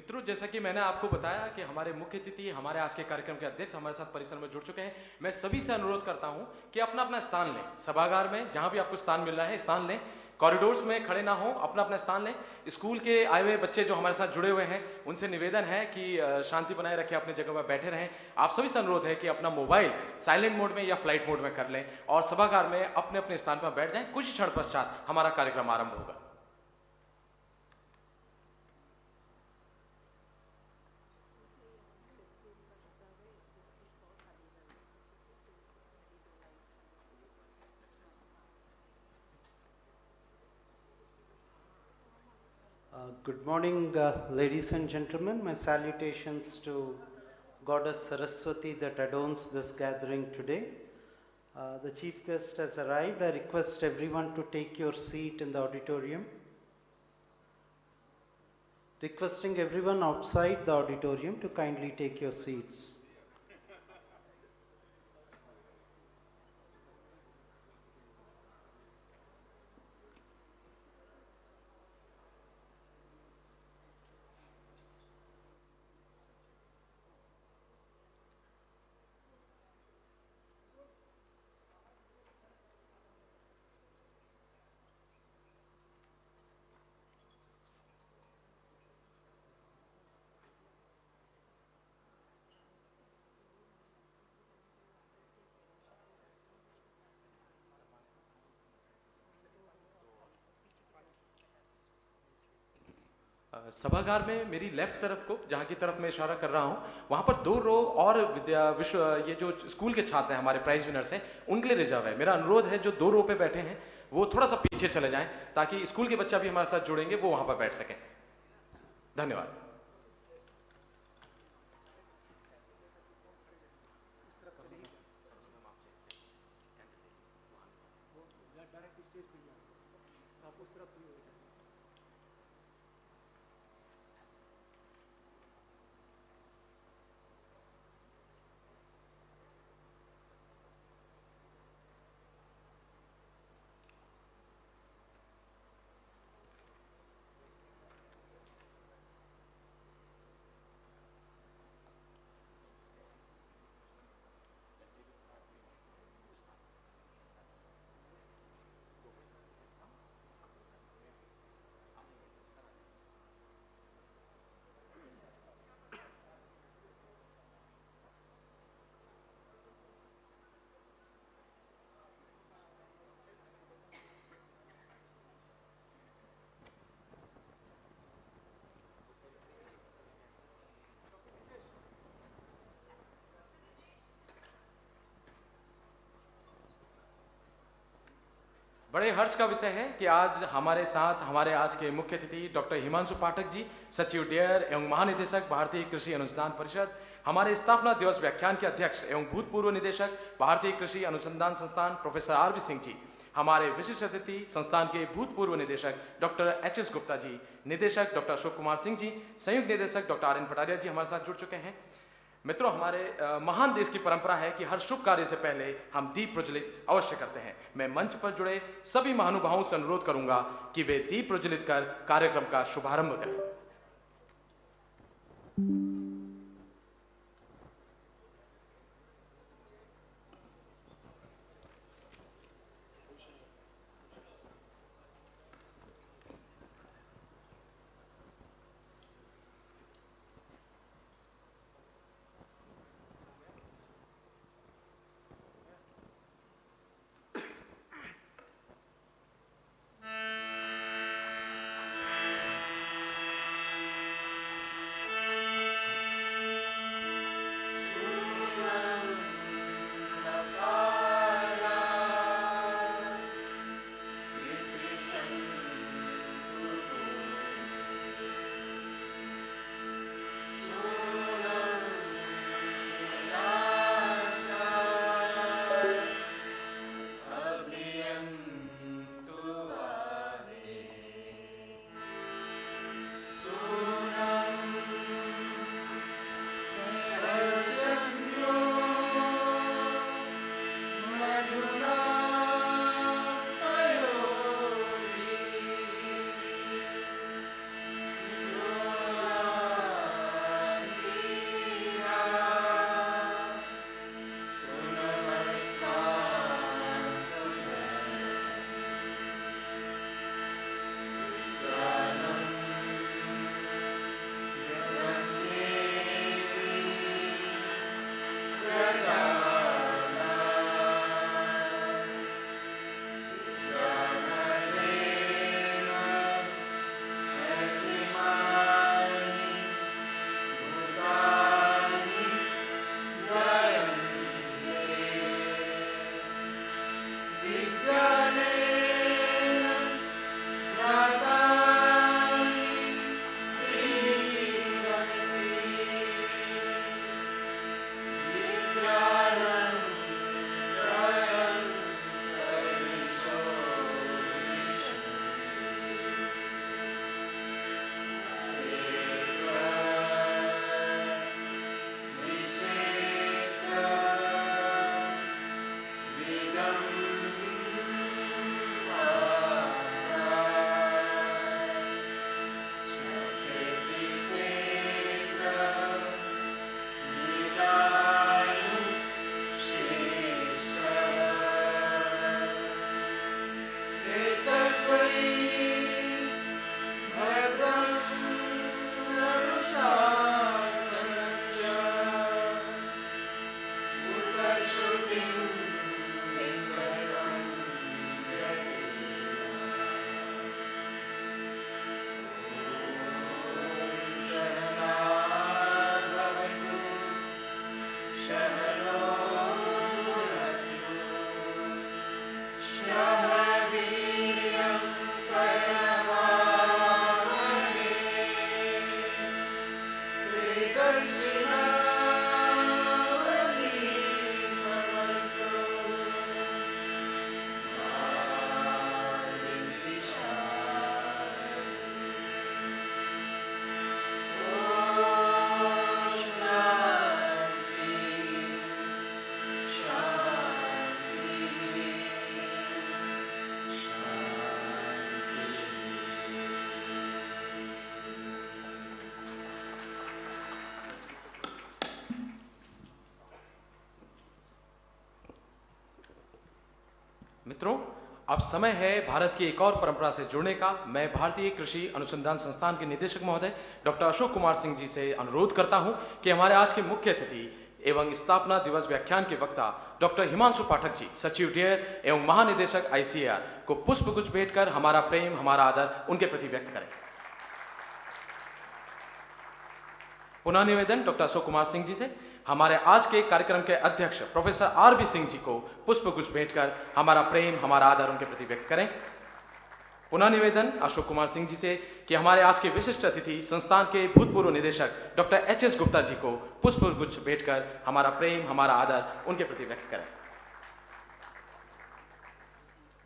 मित्रों, जैसा कि मैंने आपको बताया कि हमारे मुख्य अतिथि हमारे आज के कार्यक्रम के अध्यक्ष हमारे साथ परिसर में जुड़ चुके हैं। मैं सभी से अनुरोध करता हूं कि अपना अपना स्थान लें, सभागार में जहां भी आपको स्थान मिल रहा है स्थान लें, कॉरिडोर्स में खड़े ना हो, अपना अपना स्थान लें। स्कूल के आए हुए बच्चे जो हमारे साथ जुड़े हुए हैं उनसे निवेदन है कि शांति बनाए रखें, अपनी जगह पर बैठे रहें। आप सभी से अनुरोध है कि अपना मोबाइल साइलेंट मोड में या फ्लाइट मोड में कर लें और सभागार में अपने अपने स्थान पर बैठ जाएं। कुछ क्षण पश्चात हमारा कार्यक्रम आरंभ होगा। Good morning, ladies and gentlemen. My salutations to Goddess Saraswati that adorns this gathering today. The chief guest has arrived. I request everyone to take your seat in the auditorium. Requesting everyone outside the auditorium to kindly take your seats. सभागार में मेरी left तरफ को, जहाँ की तरफ मैं इशारा कर रहा हूँ, वहाँ पर 2 रो और ये जो स्कूल के छात्र हैं, हमारे प्राइज विनर्स हैं, उनके लिए रिजर्व है। मेरा अनुरोध है जो 2 रो पे बैठे हैं वो थोड़ा सा पीछे चले जाएं ताकि स्कूल के बच्चा भी हमारे साथ जुड़ेंगे, वो वहाँ पर बैठ सकें। धन्यवाद। बड़े हर्ष का विषय है कि आज हमारे साथ हमारे आज के मुख्य अतिथि डॉक्टर हिमांशु पाठक जी, सचिव डेयर एवं महानिदेशक भारतीय कृषि अनुसंधान परिषद, हमारे स्थापना दिवस व्याख्यान के अध्यक्ष एवं भूतपूर्व निदेशक भारतीय कृषि अनुसंधान संस्थान professor R B Singh ji, हमारे विशिष्ट अतिथि संस्थान के भूतपूर्व निदेशक डॉक्टर एच.एस. गुप्ता जी, निदेशक डॉक्टर अशोक कुमार सिंह जी, संयुक्त निदेशक डॉक्टर आर.एन. पटारिया जी हमारे साथ जुड़ चुके हैं। मित्रों, हमारे महान देश की परंपरा है कि हर शुभ कार्य से पहले हम दीप प्रज्वलित अवश्य करते हैं। मैं मंच पर जुड़े सभी महानुभावों से अनुरोध करूंगा कि वे दीप प्रज्वलित कर कार्यक्रम का शुभारंभ करें। मित्रों, अब समय है भारत की एक और परंपरा से जुड़ने का। मैं भारतीय कृषि अनुसंधान संस्थान के निदेशक महोदय डॉक्टर अशोक कुमार सिंह जी से अनुरोध करता हूं कि हमारे आज के मुख्य अतिथि एवं स्थापना दिवस व्याख्यान के वक्ता डॉक्टर हिमांशु पाठक जी, सचिव डेयर एवं महानिदेशक ICAR को पुष्पगुच्छ भेंट कर हमारा प्रेम, हमारा आदर उनके प्रति व्यक्त करें। पुनः निवेदन डॉक्टर अशोक कुमार सिंह जी से हमारे आज के कार्यक्रम के अध्यक्ष प्रोफेसर RB सिंह जी को पुष्पगुच्छ भेंट कर हमारा प्रेम, हमारा आदर उनके प्रति व्यक्त करें। पुनः निवेदन अशोक कुमार सिंह जी से कि हमारे आज के विशिष्ट अतिथि संस्थान के भूतपूर्व निदेशक डॉक्टर HS गुप्ता जी को पुष्पगुच्छ भेंट कर हमारा प्रेम, हमारा आदर उनके प्रति व्यक्त करें।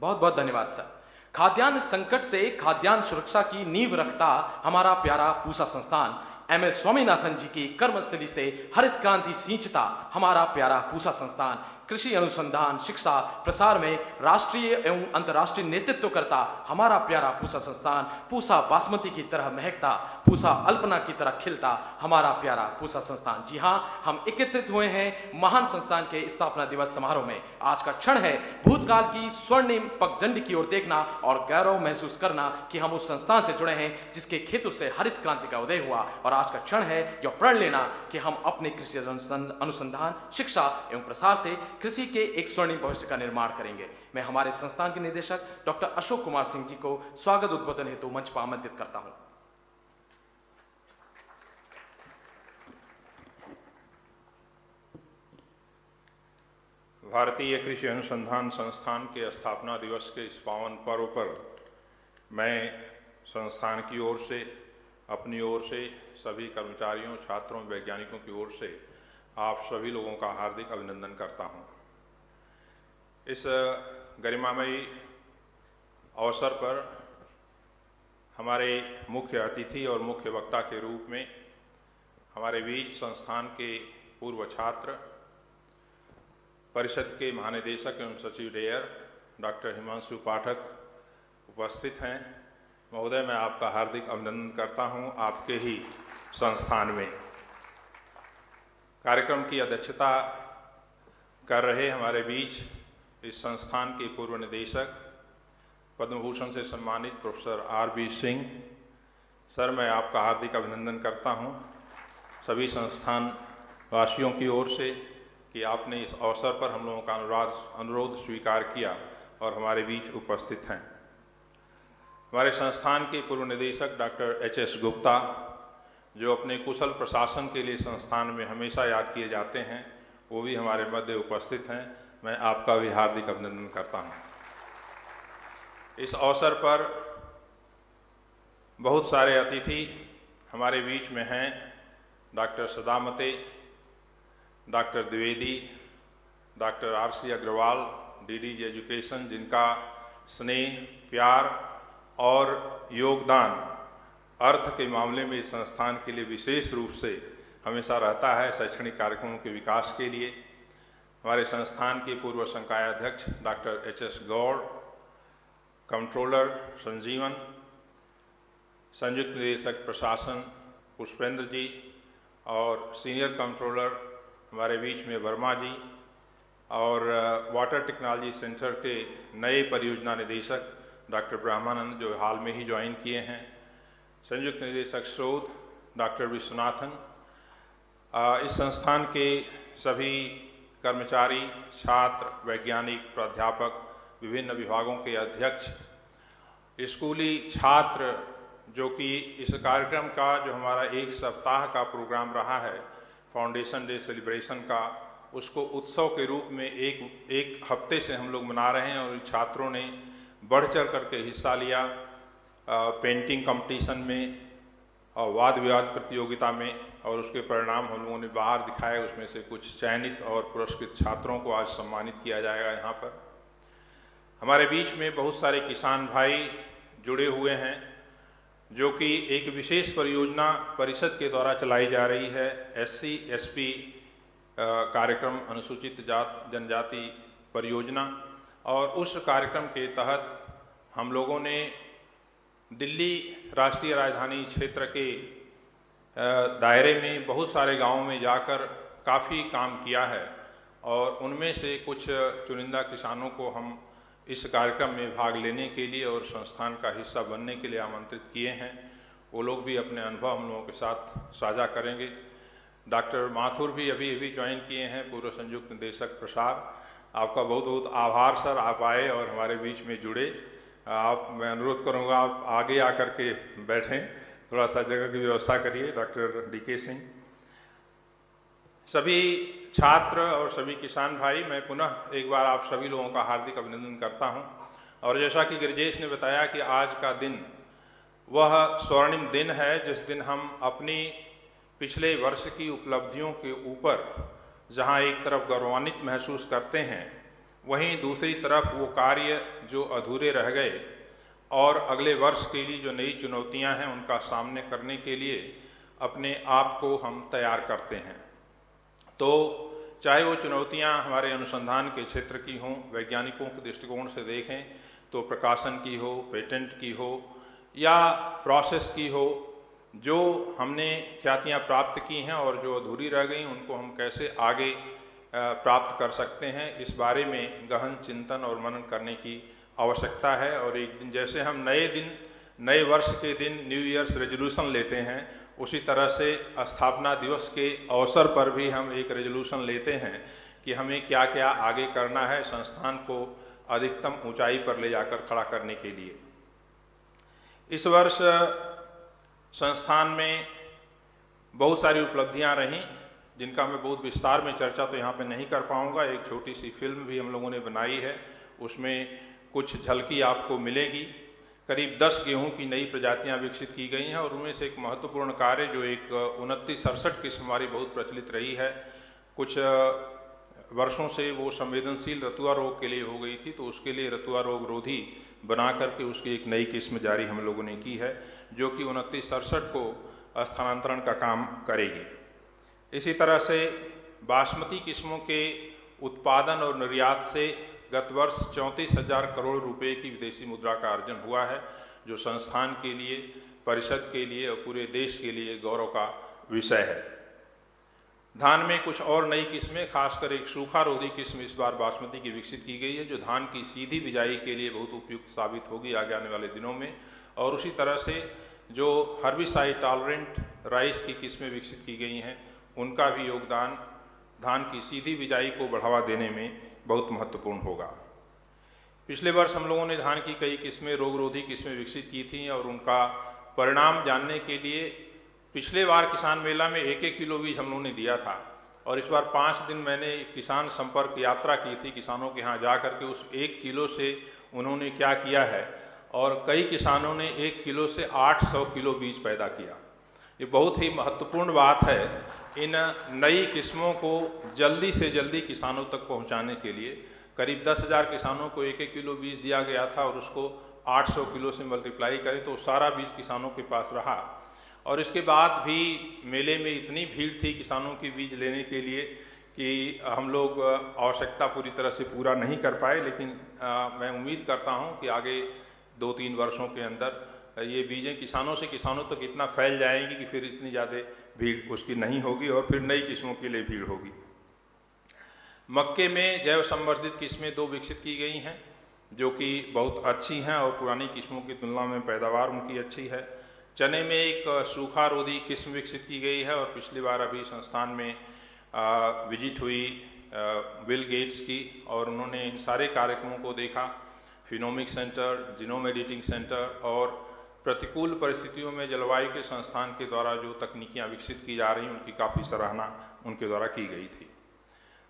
बहुत बहुत धन्यवाद सर। खाद्यान्न संकट से खाद्यान्न सुरक्षा की नींव रखता हमारा प्यारा पूसा संस्थान, MS स्वामीनाथन जी की कर्मस्थली से हरित क्रांति सींचता हमारा प्यारा पूसा संस्थान, कृषि अनुसंधान, शिक्षा, प्रसार में राष्ट्रीय एवं अंतर्राष्ट्रीय नेतृत्व करता हमारा प्यारा पूसा संस्थान, पूसा बासमती की तरह महकता, पूसा अल्पना की तरह खिलता हमारा प्यारा पूसा संस्थान। जी हाँ, हम एकत्रित हुए हैं महान संस्थान के स्थापना दिवस समारोह में। आज का क्षण है भूतकाल की स्वर्णिम पगडंडी की ओर देखना और गौरव महसूस करना कि हम उस संस्थान से जुड़े हैं जिसके खेतों से हरित क्रांति का उदय हुआ। और आज का क्षण है यह प्रण लेना कि हम अपने कृषि अनुसंधान, शिक्षा एवं प्रसार से कृषि के एक स्वर्णिम भविष्य का निर्माण करेंगे। मैं हमारे संस्थान के निदेशक डॉक्टर अशोक कुमार सिंह जी को स्वागत उद्बोधन हेतु मंच पर आमंत्रित करता हूं। भारतीय कृषि अनुसंधान संस्थान के स्थापना दिवस के इस पावन पर्व पर मैं संस्थान की ओर से, अपनी ओर से, सभी कर्मचारियों, छात्रों, वैज्ञानिकों की ओर से आप सभी लोगों का हार्दिक अभिनंदन करता हूं। इस गरिमामयी अवसर पर हमारे मुख्य अतिथि और मुख्य वक्ता के रूप में हमारे बीच संस्थान के पूर्व छात्र, परिषद के महानिदेशक एवं सचिव डेयर डॉक्टर हिमांशु पाठक उपस्थित हैं। महोदय, मैं आपका हार्दिक अभिनंदन करता हूं आपके ही संस्थान में। कार्यक्रम की अध्यक्षता कर रहे हमारे बीच इस संस्थान के पूर्व निदेशक, पद्म भूषण से सम्मानित प्रोफेसर RB सिंह सर, मैं आपका हार्दिक अभिनंदन करता हूं सभी संस्थान वासियों की ओर से कि आपने इस अवसर पर हम लोगों का अनुरोध स्वीकार किया और हमारे बीच उपस्थित हैं। हमारे संस्थान के पूर्व निदेशक डॉक्टर HS गुप्ता, जो अपने कुशल प्रशासन के लिए संस्थान में हमेशा याद किए जाते हैं, वो भी हमारे मध्य उपस्थित हैं। मैं आपका भी हार्दिक अभिनंदन करता हूं। इस अवसर पर बहुत सारे अतिथि हमारे बीच में हैं। Doctor Sadamate, doctor Dwivedi, doctor RC Agarwal, DDG education, जिनका स्नेह, प्यार और योगदान अर्थ के मामले में इस संस्थान के लिए विशेष रूप से हमेशा रहता है, शैक्षणिक कार्यक्रमों के विकास के लिए। हमारे संस्थान के पूर्व संकायाध्यक्ष डॉक्टर HS गौड़, कंट्रोलर संजीवन, संयुक्त निदेशक प्रशासन पुष्पेंद्र जी और सीनियर कंट्रोलर हमारे बीच में वर्मा जी, और वाटर टेक्नोलॉजी सेंटर के नए परियोजना निदेशक डॉक्टर ब्रह्मानंद, जो हाल में ही ज्वाइन किए हैं, संयुक्त निदेशक शोध डॉक्टर विश्वनाथन, इस संस्थान के सभी कर्मचारी, छात्र, वैज्ञानिक, प्राध्यापक, विभिन्न विभागों के अध्यक्ष, स्कूली छात्र, जो कि इस कार्यक्रम का जो हमारा एक सप्ताह का प्रोग्राम रहा है फाउंडेशन डे सेलिब्रेशन का, उसको उत्सव के रूप में एक हफ्ते से हम लोग मना रहे हैं। और छात्रों ने बढ़ चढ़ करके हिस्सा लिया पेंटिंग कंपटीशन में और वाद विवाद प्रतियोगिता में, और उसके परिणाम हम लोगों ने बाहर दिखाए। उसमें से कुछ चयनित और पुरस्कृत छात्रों को आज सम्मानित किया जाएगा। यहाँ पर हमारे बीच में बहुत सारे किसान भाई जुड़े हुए हैं, जो कि एक विशेष परियोजना परिषद के द्वारा चलाई जा रही है, SC SP कार्यक्रम, अनुसूचित जनजाति परियोजना। और उस कार्यक्रम के तहत हम लोगों ने दिल्ली राष्ट्रीय राजधानी क्षेत्र के दायरे में बहुत सारे गांवों में जाकर काफ़ी काम किया है, और उनमें से कुछ चुनिंदा किसानों को हम इस कार्यक्रम में भाग लेने के लिए और संस्थान का हिस्सा बनने के लिए आमंत्रित किए हैं, वो लोग भी अपने अनुभव हम लोगों के साथ साझा करेंगे। डॉक्टर माथुर भी अभी ज्वाइन किए हैं, पूर्व संयुक्त निदेशक प्रसार। आपका बहुत बहुत आभार सर, आप आए और हमारे बीच में जुड़े। मैं अनुरोध करूंगा आप आगे आकर के बैठें, थोड़ा सा जगह की व्यवस्था करिए। डॉक्टर DK सिंह, सभी छात्र और सभी किसान भाई, मैं पुनः एक बार आप सभी लोगों का हार्दिक अभिनंदन करता हूं। और जैसा कि गिरिजेश ने बताया कि आज का दिन वह स्वर्णिम दिन है जिस दिन हम अपनी पिछले वर्ष की उपलब्धियों के ऊपर जहां एक तरफ गौरवान्वित महसूस करते हैं, वहीं दूसरी तरफ वो कार्य जो अधूरे रह गए और अगले वर्ष के लिए जो नई चुनौतियां हैं उनका सामने करने के लिए अपने आप को हम तैयार करते हैं। तो चाहे वो चुनौतियां हमारे अनुसंधान के क्षेत्र की हों, वैज्ञानिकों के दृष्टिकोण से देखें तो प्रकाशन की हो, पेटेंट की हो या प्रोसेस की हो, जो हमने ख्यातियां प्राप्त की हैं और जो अधूरी रह गई उनको हम कैसे आगे प्राप्त कर सकते हैं, इस बारे में गहन चिंतन और मनन करने की आवश्यकता है। और एक दिन जैसे हम नए वर्ष के दिन न्यू ईयर्स रेजोल्यूशन लेते हैं, उसी तरह से स्थापना दिवस के अवसर पर भी हम एक रेजोल्यूशन लेते हैं कि हमें क्या क्या आगे करना है संस्थान को अधिकतम ऊंचाई पर ले जाकर खड़ा करने के लिए। इस वर्ष संस्थान में बहुत सारी उपलब्धियां रहीं, जिनका मैं बहुत विस्तार में चर्चा तो यहाँ पे नहीं कर पाऊँगा। एक छोटी सी फिल्म भी हम लोगों ने बनाई है, उसमें कुछ झलकी आपको मिलेगी। करीब 10 गेहूं की नई प्रजातियां विकसित की गई हैं और उनमें से एक महत्वपूर्ण कार्य जो एक 2967 किस्म हमारी बहुत प्रचलित रही है, कुछ वर्षों से वो संवेदनशील रतुआ रोग के लिए हो गई थी, तो उसके लिए रतुआ रोग रोधी बना करके उसकी एक नई किस्म जारी हम लोगों ने की है, जो कि 2967 को स्थानांतरण का काम करेगी। इसी तरह से बासमती किस्मों के उत्पादन और निर्यात से गत वर्ष 34,000 करोड़ रुपए की विदेशी मुद्रा का अर्जन हुआ है, जो संस्थान के लिए, परिषद के लिए और पूरे देश के लिए गौरव का विषय है। धान में कुछ और नई किस्में, खासकर एक सूखा रोधी किस्म इस बार बासमती की विकसित की गई है, जो धान की सीधी बिजाई के लिए बहुत उपयुक्त साबित होगी आगे आने वाले दिनों में। और उसी तरह से जो हर्बिसाइड टॉलरेंट राइस की किस्में विकसित की गई हैं, उनका भी योगदान धान की सीधी बिजाई को बढ़ावा देने में बहुत महत्वपूर्ण होगा। पिछले वर्ष हम लोगों ने धान की कई किस्में, रोगरोधी किस्में विकसित की थी और उनका परिणाम जानने के लिए पिछले बार किसान मेला में 1-1 किलो बीज हम लोगों ने दिया था, और इस बार 5 दिन मैंने किसान संपर्क यात्रा की थी, किसानों के यहाँ जा करके उस 1 किलो से उन्होंने क्या किया है, और कई किसानों ने 1 किलो से 800 किलो बीज पैदा किया। ये बहुत ही महत्वपूर्ण बात है। इन नई किस्मों को जल्दी से जल्दी किसानों तक पहुंचाने के लिए करीब 10,000 किसानों को 1-1 किलो बीज दिया गया था, और उसको 800 किलो से मल्टीप्लाई करें तो सारा बीज किसानों के पास रहा। और इसके बाद भी मेले में इतनी भीड़ थी किसानों की बीज लेने के लिए कि हम लोग आवश्यकता पूरी तरह से पूरा नहीं कर पाए, लेकिन मैं उम्मीद करता हूँ कि आगे 2-3 वर्षों के अंदर ये बीजें किसानों से किसानों तक इतना फैल जाएंगी कि फिर इतनी ज़्यादा भीड़ उसकी नहीं होगी और फिर नई किस्मों के लिए भीड़ होगी। मक्के में जैव संवर्धित किस्में 2 विकसित की गई हैं, जो कि बहुत अच्छी हैं और पुरानी किस्मों की तुलना में पैदावार उनकी अच्छी है। चने में एक सूखा रोधी किस्म विकसित की गई है, और पिछली बार अभी संस्थान में विजिट हुई बिल गेट्स की, और उन्होंने इन सारे कार्यक्रमों को देखा। फिनोमिक सेंटर, जीनोम एडिटिंग सेंटर और प्रतिकूल परिस्थितियों में जलवायु के संस्थान के द्वारा जो तकनीकियां विकसित की जा रही हैं, उनकी काफ़ी सराहना उनके द्वारा की गई थी।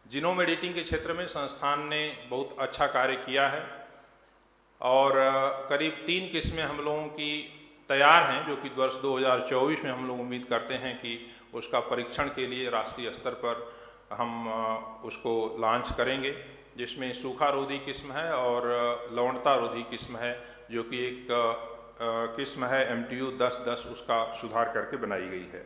जीनोम एडिटिंग के क्षेत्र में संस्थान ने बहुत अच्छा कार्य किया है, और करीब 3 किस्में हम लोगों की तैयार हैं, जो कि वर्ष 2024 में हम लोग उम्मीद करते हैं कि उसका परीक्षण के लिए राष्ट्रीय स्तर पर हम उसको लॉन्च करेंगे, जिसमें सूखा रोधी किस्म है और लवणता रोधी किस्म है, जो कि एक किस्म है MTU 1010, उसका सुधार करके बनाई गई है।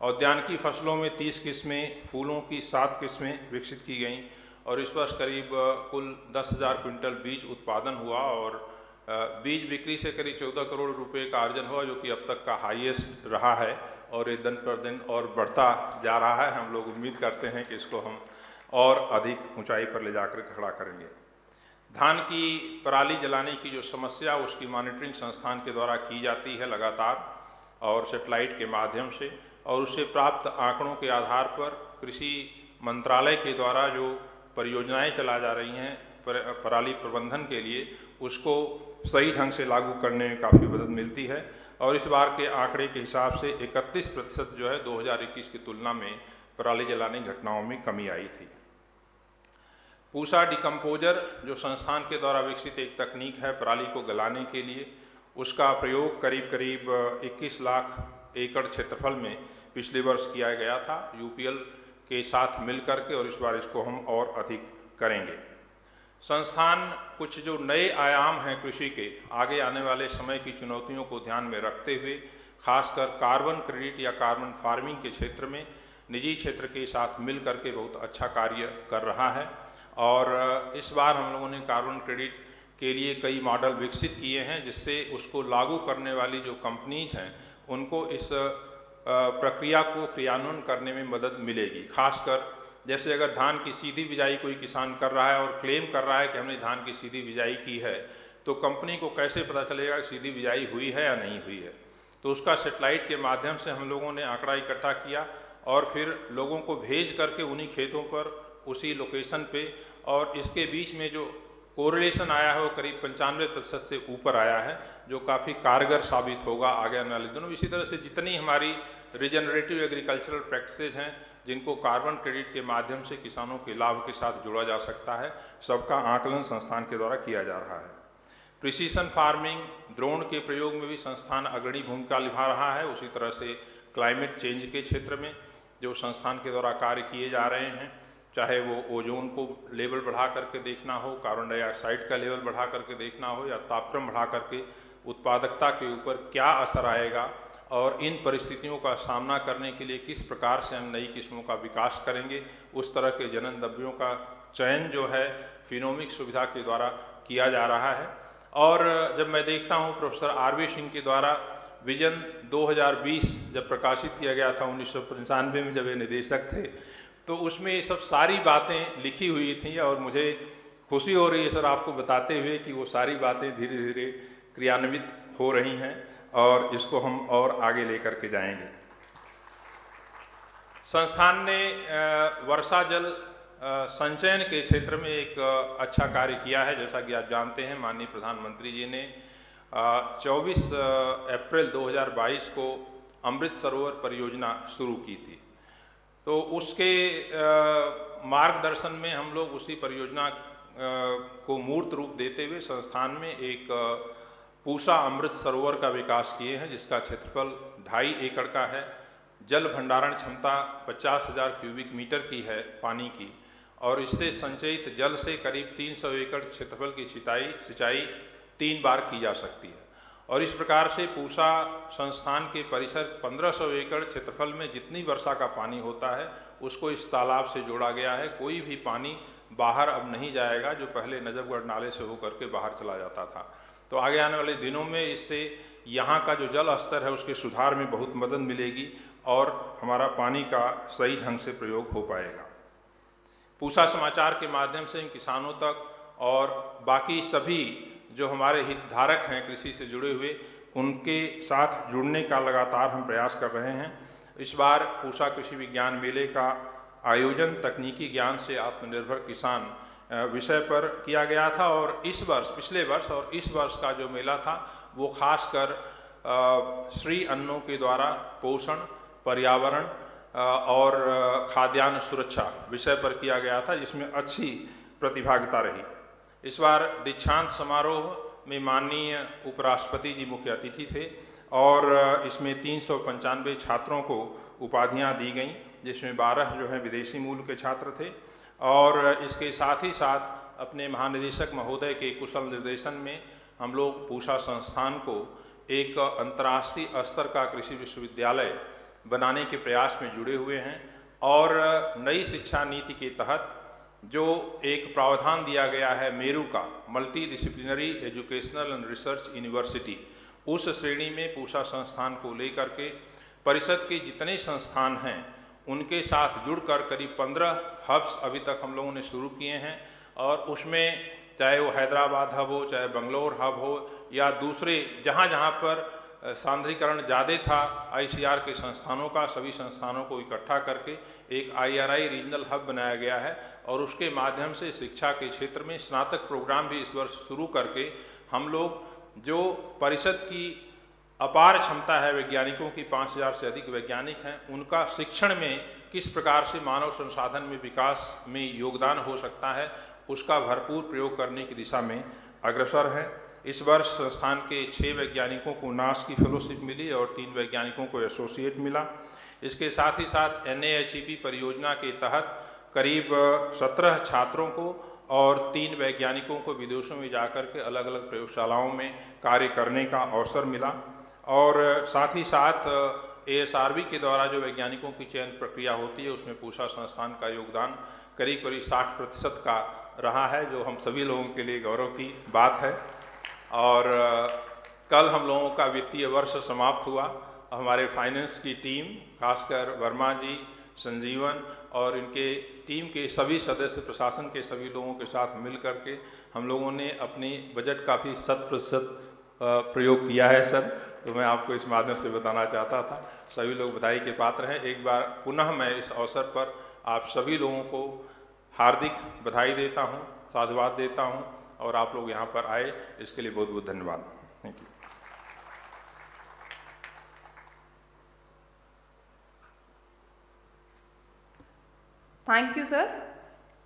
उद्यानिकी फसलों में 30 किस्में, फूलों की 7 किस्में विकसित की गईं, और इस वर्ष करीब कुल 10,000 क्विंटल बीज उत्पादन हुआ, और बीज बिक्री से करीब 14 करोड़ रुपए का अर्जन हुआ, जो कि अब तक का हाईएस्ट रहा है, और ये दिन पर दिन और बढ़ता जा रहा है। हम लोग उम्मीद करते हैं कि इसको हम और अधिक ऊंचाई पर ले जाकर खड़ा करेंगे। धान की पराली जलाने की जो समस्या, उसकी मॉनिटरिंग संस्थान के द्वारा की जाती है लगातार और सेटेलाइट के माध्यम से, और उससे प्राप्त आंकड़ों के आधार पर कृषि मंत्रालय के द्वारा जो परियोजनाएं चला जा रही हैं पराली प्रबंधन के लिए, उसको सही ढंग से लागू करने में काफ़ी मदद मिलती है। और इस बार के आंकड़े के हिसाब से 31% जो है 2021 की तुलना में पराली जलाने की घटनाओं में कमी आई थी। पूसा डिकम्पोजर जो संस्थान के द्वारा विकसित एक तकनीक है पराली को गलाने के लिए, उसका प्रयोग करीब करीब 21 लाख एकड़ क्षेत्रफल में पिछले वर्ष किया गया था यूपीएल के साथ मिलकर के, और इस बार इसको हम और अधिक करेंगे। संस्थान कुछ जो नए आयाम हैं कृषि के आगे आने वाले समय की चुनौतियों को ध्यान में रखते हुए, खासकर कार्बन क्रेडिट या कार्बन फार्मिंग के क्षेत्र में निजी क्षेत्र के साथ मिल करके बहुत अच्छा कार्य कर रहा है। और इस बार हम लोगों ने कार्बन क्रेडिट के लिए कई मॉडल विकसित किए हैं, जिससे उसको लागू करने वाली जो कंपनीज हैं उनको इस प्रक्रिया को क्रियान्वयन करने में मदद मिलेगी। खासकर जैसे अगर धान की सीधी बिजाई कोई किसान कर रहा है और क्लेम कर रहा है कि हमने धान की सीधी बिजाई की है, तो कंपनी को कैसे पता चलेगा कि सीधी बिजाई हुई है या नहीं हुई है। तो उसका सेटेलाइट के माध्यम से हम लोगों ने आंकड़ा इकट्ठा किया और फिर लोगों को भेज करके उन्हीं खेतों पर उसी लोकेशन पे, और इसके बीच में जो कोरिलेशन आया है वो करीब 95% से ऊपर आया है, जो काफ़ी कारगर साबित होगा आगे आने वाले दिनों। इसी तरह से जितनी हमारी रिजनरेटिव एग्रीकल्चरल प्रैक्टिसेज हैं जिनको कार्बन क्रेडिट के माध्यम से किसानों के लाभ के साथ जोड़ा जा सकता है, सबका आकलन संस्थान के द्वारा किया जा रहा है। प्रिसीशन फार्मिंग, ड्रोन के प्रयोग में भी संस्थान अग्रणी भूमिका निभा रहा है। उसी तरह से क्लाइमेट चेंज के क्षेत्र में जो संस्थान के द्वारा कार्य किए जा रहे हैं, चाहे वो ओजोन को लेवल बढ़ा करके देखना हो, कार्बन डाइऑक्साइड का लेवल बढ़ा करके देखना हो, या तापक्रम बढ़ा करके उत्पादकता के ऊपर क्या असर आएगा और इन परिस्थितियों का सामना करने के लिए किस प्रकार से हम नई किस्मों का विकास करेंगे, उस तरह के जनन द्रव्यों का चयन जो है फिनोमिक सुविधा के द्वारा किया जा रहा है। और जब मैं देखता हूँ प्रोफेसर आर.वी. सिंह के द्वारा विजन 2020 जब प्रकाशित किया गया था 1995 में, जब ये निदेशक थे, तो उसमें ये सब सारी बातें लिखी हुई थी और मुझे खुशी हो रही है सर आपको बताते हुए कि वो सारी बातें धीरे धीरे क्रियान्वित हो रही हैं और इसको हम और आगे लेकर के जाएंगे। संस्थान ने वर्षा जल संचयन के क्षेत्र में एक अच्छा कार्य किया है। जैसा कि आप जानते हैं, माननीय प्रधानमंत्री जी ने 24 अप्रैल 2022 को अमृत सरोवर परियोजना शुरू की थी। तो उसके मार्गदर्शन में हम लोग उसी परियोजना को मूर्त रूप देते हुए संस्थान में एक पूसा अमृत सरोवर का विकास किए हैं, जिसका क्षेत्रफल 2.5 एकड़ का है। जल भंडारण क्षमता 50,000 क्यूबिक मीटर की है पानी की, और इससे संचयित जल से करीब 300 एकड़ क्षेत्रफल की सिंचाई 3 बार की जा सकती है। और इस प्रकार से पूसा संस्थान के परिसर 1500 एकड़ क्षेत्रफल में जितनी वर्षा का पानी होता है उसको इस तालाब से जोड़ा गया है। कोई भी पानी बाहर अब नहीं जाएगा जो पहले नजफगढ़ नाले से होकर के बाहर चला जाता था। तो आगे आने वाले दिनों में इससे यहाँ का जो जल स्तर है उसके सुधार में बहुत मदद मिलेगी और हमारा पानी का सही ढंग से प्रयोग हो पाएगा। पूसा समाचार के माध्यम से इन किसानों तक और बाकी सभी जो हमारे हितधारक हैं कृषि से जुड़े हुए, उनके साथ जुड़ने का लगातार हम प्रयास कर रहे हैं। इस बार पूसा कृषि विज्ञान मेले का आयोजन तकनीकी ज्ञान से आत्मनिर्भर किसान विषय पर किया गया था, और इस वर्ष, पिछले वर्ष और इस वर्ष का जो मेला था वो खासकर श्री अन्नों के द्वारा पोषण, पर्यावरण और खाद्यान्न सुरक्षा विषय पर किया गया था, जिसमें अच्छी प्रतिभागिता रही। इस बार दीक्षांत समारोह में माननीय उपराष्ट्रपति जी मुख्य अतिथि थे और इसमें 395 छात्रों को उपाधियां दी गईं, जिसमें 12 जो हैं विदेशी मूल के छात्र थे। और इसके साथ ही साथ अपने महानिदेशक महोदय के कुशल निर्देशन में हम लोग पूसा संस्थान को एक अंतर्राष्ट्रीय स्तर का कृषि विश्वविद्यालय बनाने के प्रयास में जुड़े हुए हैं। और नई शिक्षा नीति के तहत जो एक प्रावधान दिया गया है मेरू का, multi disciplinary educational and research university, उस श्रेणी में पूसा संस्थान को लेकर के परिषद के जितने संस्थान हैं उनके साथ जुड़कर करीब 15 हब्स अभी तक हम लोगों ने शुरू किए हैं। और उसमें चाहे वो हैदराबाद हब हो, चाहे बंगलोर हब हो, या दूसरे जहाँ जहाँ पर सांद्रीकरण ज़्यादा था ICR के संस्थानों का, सभी संस्थानों को इकट्ठा करके एक IRI रीजनल हब बनाया गया है। और उसके माध्यम से शिक्षा के क्षेत्र में स्नातक प्रोग्राम भी इस वर्ष शुरू करके हम लोग जो परिषद की अपार क्षमता है वैज्ञानिकों की, 5000 से अधिक वैज्ञानिक हैं, उनका शिक्षण में किस प्रकार से मानव संसाधन में विकास में योगदान हो सकता है, उसका भरपूर प्रयोग करने की दिशा में अग्रसर है। इस वर्ष संस्थान के 6 वैज्ञानिकों को नास की फेलोशिप मिली और 3 वैज्ञानिकों को एसोसिएट मिला। इसके साथ ही साथ NAHEP परियोजना के तहत करीब 17 छात्रों को और 3 वैज्ञानिकों को विदेशों में जाकर के अलग अलग प्रयोगशालाओं में कार्य करने का अवसर मिला। और साथ ही साथ ASRB के द्वारा जो वैज्ञानिकों की चयन प्रक्रिया होती है, उसमें पूसा संस्थान का योगदान करीब 60% का रहा है, जो हम सभी लोगों के लिए गौरव की बात है। और कल हम लोगों का वित्तीय वर्ष समाप्त हुआ। हमारे फाइनेंस की टीम, खासकर वर्मा जी, संजीवन और इनके टीम के सभी सदस्य, प्रशासन के सभी लोगों के साथ मिल करके हम लोगों ने अपनी बजट का भी 100% प्रयोग किया है सर। तो मैं आपको इस माध्यम से बताना चाहता था, सभी लोग बधाई के पात्र हैं। एक बार पुनः मैं इस अवसर पर आप सभी लोगों को हार्दिक बधाई देता हूं, साधुवाद देता हूं, और आप लोग यहाँ पर आए इसके लिए बहुत बहुत धन्यवाद। Thank you. Thank you, sir.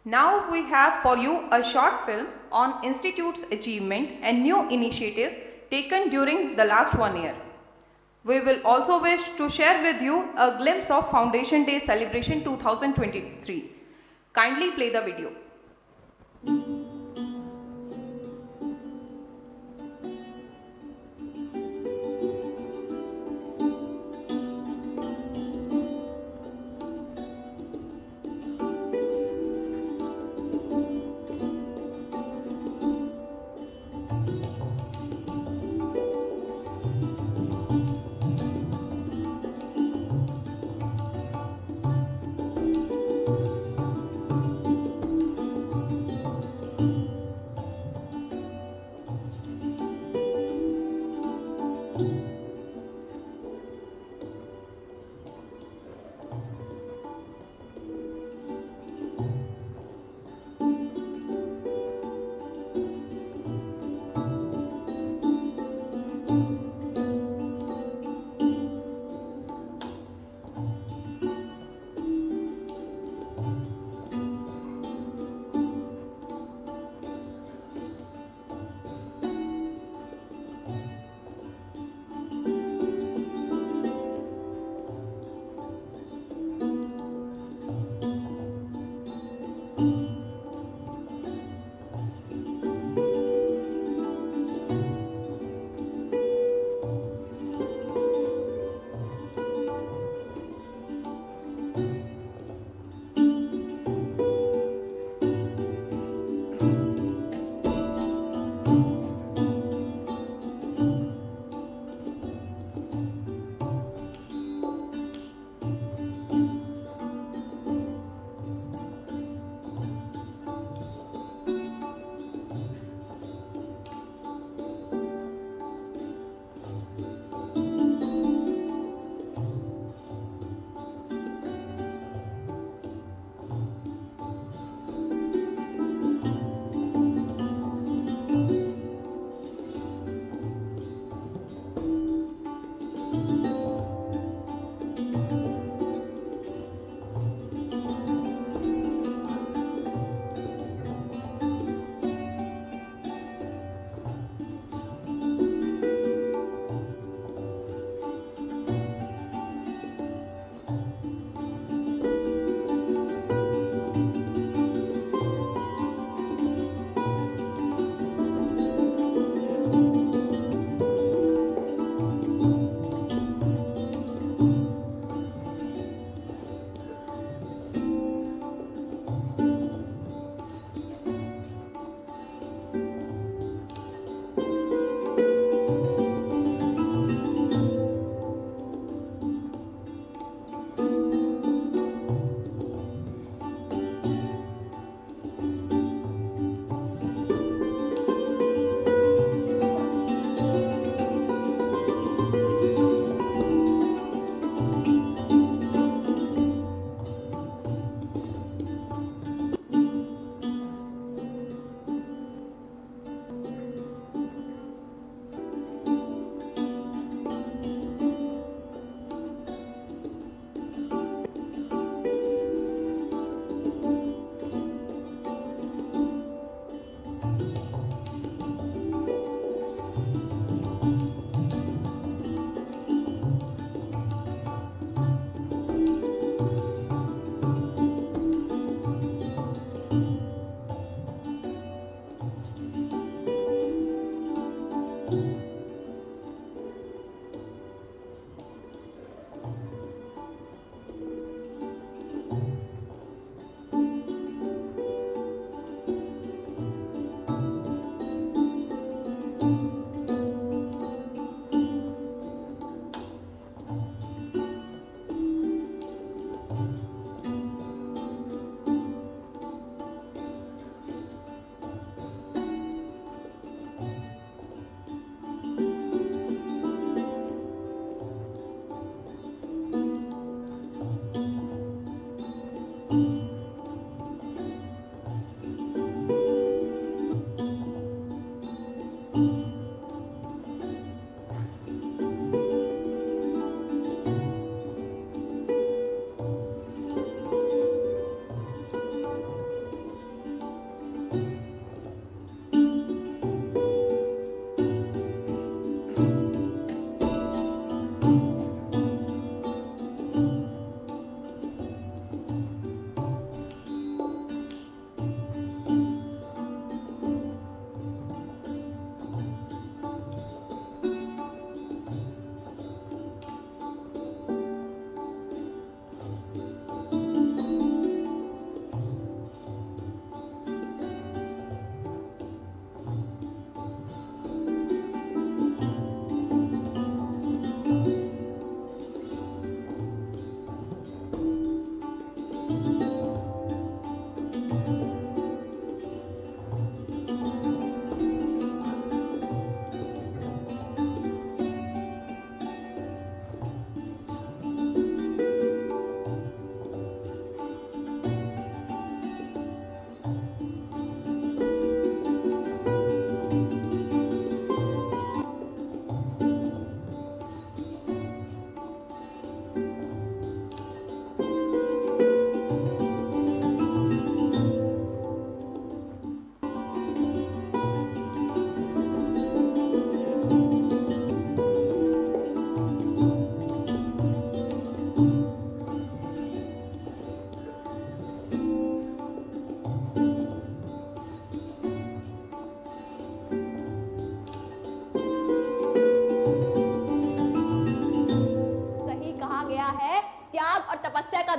Now we have for you a short film on Institute's achievement and new initiative taken during the last 1 year. We will also wish to share with you a glimpse of Foundation Day celebration 2023. Kindly play the video.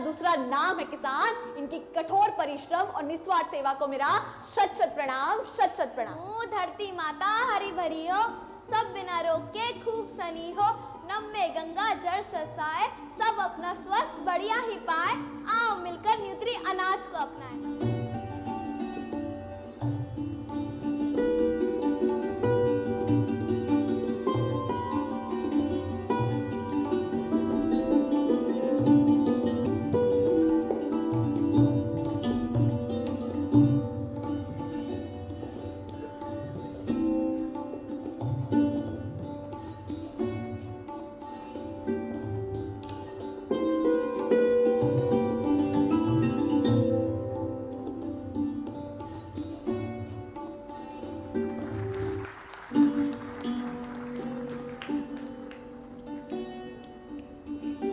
दूसरा नाम है किसान। इनकी कठोर परिश्रम और निस्वार्थ सेवा को मेरा शत शत प्रणाम, शत शत प्रणाम। ओ धरती माता हरी भरी हो, सब बिना रोक के खूब सनी हो, नभ में गंगा जल सरसाए, सब अपना स्वस्थ बढ़िया ही पाए, आओ मिलकर न्यूट्री अनाज को अपनाएं।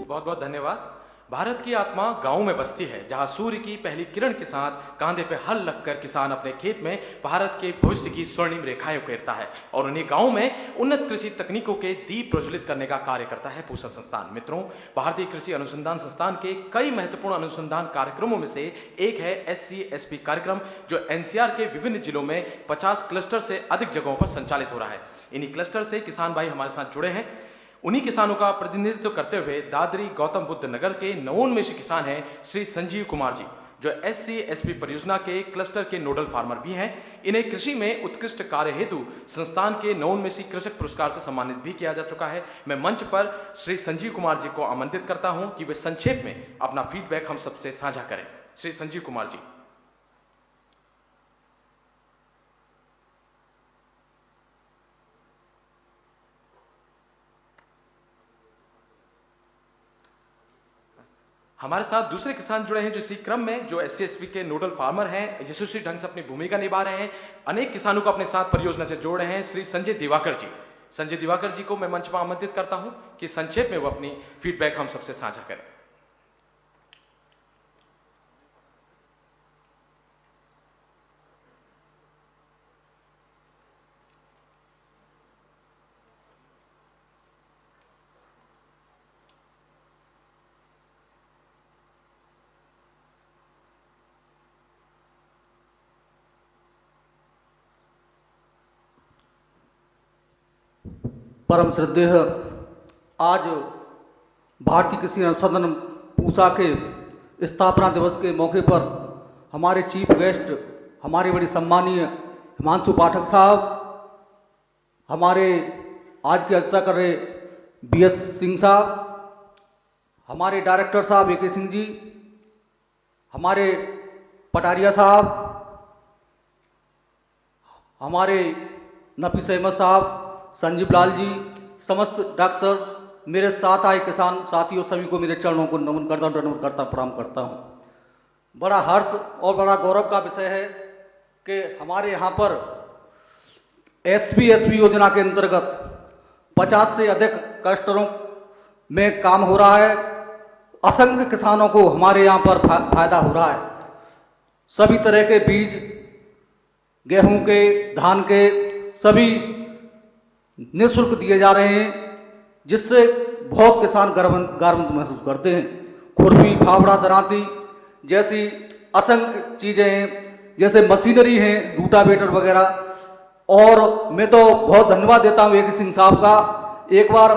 बहुत बहुत धन्यवाद। भारत की आत्मा गांव में बसती है, जहां सूर्य की पहली किरण के साथ कांधे पे हल लगकर किसान अपने खेत में भारत के भविष्य की स्वर्णिम रेखाएं उकेरता है और उन्हीं गांव में उन्नत कृषि तकनीकों के दीप प्रज्वलित करने का कार्य करता है पूसा संस्थान। मित्रों, भारतीय कृषि अनुसंधान संस्थान के कई महत्वपूर्ण अनुसंधान कार्यक्रमों में से एक है SC/SP कार्यक्रम, जो NCR के विभिन्न जिलों में 50 क्लस्टर से अधिक जगहों पर संचालित हो रहा है। इन्हीं क्लस्टर से किसान भाई हमारे साथ जुड़े हैं। उन्हीं किसानों का प्रतिनिधित्व करते हुए दादरी गौतम बुद्ध नगर के नवोन्मेषी किसान हैं श्री संजीव कुमार जी, जो SC/SP परियोजना के क्लस्टर के नोडल फार्मर भी हैं। इन्हें कृषि में उत्कृष्ट कार्य हेतु संस्थान के नवोन्मेषी कृषक पुरस्कार से सम्मानित भी किया जा चुका है। मैं मंच पर श्री संजीव कुमार जी को आमंत्रित करता हूं कि वे संक्षेप में अपना फीडबैक हम सबसे साझा करें। श्री संजीव कुमार जी। हमारे साथ दूसरे किसान जुड़े हैं जो इसी क्रम में, जो SC/SP के नोडल फार्मर हैं, यशस्वी ढंग से अपनी भूमिका निभा रहे हैं, अनेक किसानों को अपने साथ परियोजना से जोड़ रहे हैं। श्री संजय दिवाकर जी। संजय दिवाकर जी को मैं मंच पर आमंत्रित करता हूं कि संक्षेप में वो अपनी फीडबैक हम सबसे साझा करें। परम श्रद्धेय आज भारतीय कृषि अनुसंधान पूसा के स्थापना दिवस के मौके पर हमारे चीफ गेस्ट, हमारे बड़ी सम्मानीय हिमांशु पाठक साहब, हमारे आज की अध्यक्षता कर रहे BS सिंह साहब, हमारे डायरेक्टर साहब AK सिंह जी, हमारे पटारिया साहब, हमारे नफीस अहमद साहब, संजीव लाल जी, समस्त डॉक्टर, मेरे साथ आए किसान साथियों, सभी को मेरे चरणों को नमन करता हूँ, धन्यवाद करता, प्रणाम करता हूँ। बड़ा हर्ष और बड़ा गौरव का विषय है कि हमारे यहाँ पर SC/SP योजना के अंतर्गत 50 से अधिक क्लस्टरों में काम हो रहा है। असंख्य किसानों को हमारे यहाँ पर फायदा हो रहा है। सभी तरह के बीज, गेहूं के, धान के, सभी निःशुल्क दिए जा रहे हैं, जिससे बहुत किसान गर्वंत महसूस करते हैं। खुरपी, फावड़ा, दरांती जैसी असंख्य चीजें हैं, जैसे मशीनरी हैं, रूटावेटर वगैरह। और मैं तो बहुत धन्यवाद देता हूँ AK सिंह साहब का। एक बार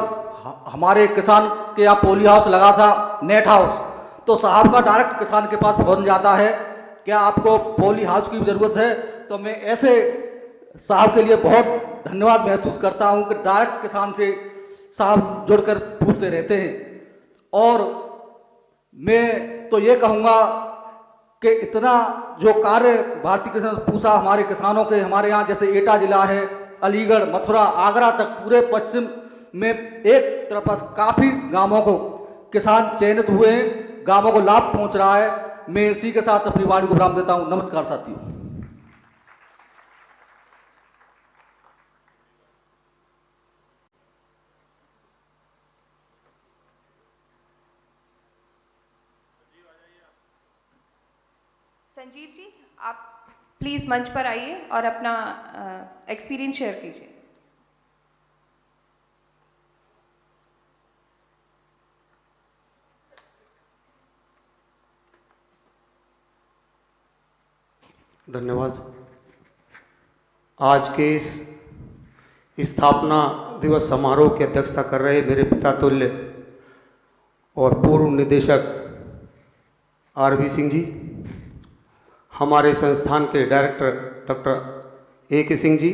हमारे किसान के यहाँ पोली हाउस लगा था, नेट हाउस, तो साहब का डायरेक्ट किसान के पास फोन जाता है, क्या आपको पोली हाउस की जरूरत है? तो मैं ऐसे साहब के लिए बहुत धन्यवाद महसूस करता हूं कि डायरेक्ट किसान से साहब जुड़कर पूछते रहते हैं। और मैं तो ये कहूँगा कि इतना जो कार्य भारतीय किसान पूसा हमारे किसानों के, हमारे यहाँ जैसे एटा जिला है, अलीगढ़, मथुरा, आगरा तक पूरे पश्चिम में एक तरफ काफ़ी गांवों को किसान चयनित हुए हैं, गांवों को लाभ पहुंच रहा है। मैं इसी के साथ अपनी वाणी को विराम देता हूं। नमस्कार साथियों। संजीव जी, आप प्लीज मंच पर आइए और अपना एक्सपीरियंस शेयर कीजिए। धन्यवाद। आज के इस स्थापना दिवस समारोह की अध्यक्षता कर रहे मेरे पिता तुल्य और पूर्व निदेशक आरवी सिंह जी, हमारे संस्थान के director doctor A K. Singh ji,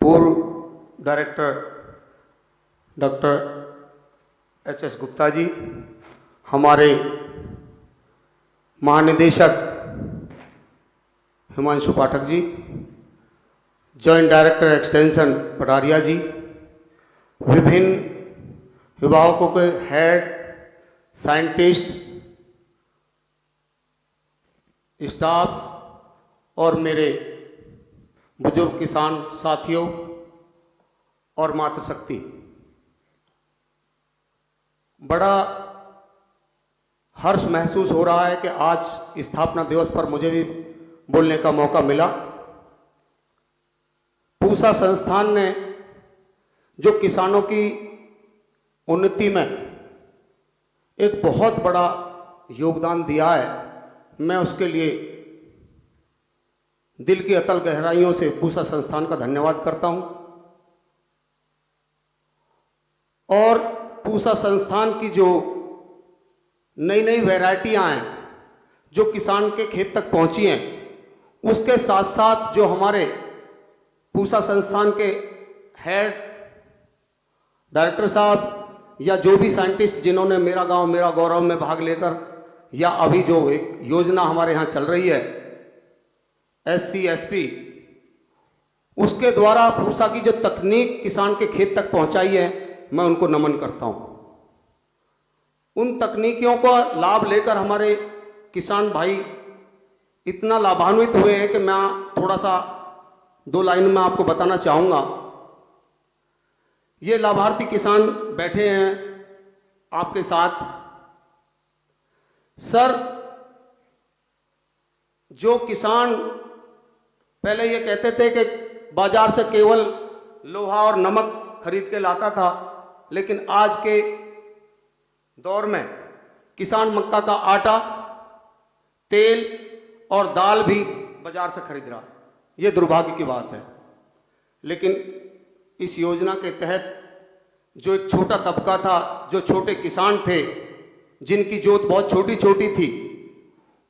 पूर्व director doctor HS. Gupta ji, हमारे महानिदेशक Himanshu Pathak ji, joint director extension Pataria जी, विभिन्न विभागों के हेड, साइंटिस्ट, स्टाफ्स और मेरे बुजुर्ग किसान साथियों और मातृशक्ति, बड़ा हर्ष महसूस हो रहा है कि आज स्थापना दिवस पर मुझे भी बोलने का मौका मिला। पूसा संस्थान ने जो किसानों की उन्नति में एक बहुत बड़ा योगदान दिया है, मैं उसके लिए दिल की अतल गहराइयों से पूसा संस्थान का धन्यवाद करता हूं। और पूसा संस्थान की जो नई नई वैरायटियां हैं जो किसान के खेत तक पहुंची हैं, उसके साथ साथ जो हमारे पूसा संस्थान के हेड डायरेक्टर साहब या जो भी साइंटिस्ट जिन्होंने मेरा गांव मेरा गौरव में भाग लेकर, या अभी जो एक योजना हमारे यहाँ चल रही है SC/SP, उसके द्वारा पूसा की जो तकनीक किसान के खेत तक पहुंचाई है, मैं उनको नमन करता हूं। उन तकनीकियों का लाभ लेकर हमारे किसान भाई इतना लाभान्वित हुए हैं कि मैं थोड़ा सा 2 लाइन में आपको बताना चाहूँगा। ये लाभार्थी किसान बैठे हैं आपके साथ। सर, जो किसान पहले ये कहते थे कि बाजार से केवल लोहा और नमक खरीद के लाता था, लेकिन आज के दौर में किसान मक्का का आटा, तेल और दाल भी बाजार से खरीद रहा है। ये दुर्भाग्य की बात है। लेकिन इस योजना के तहत जो एक छोटा तबका था, जो छोटे किसान थे, जिनकी जोत बहुत छोटी छोटी थी,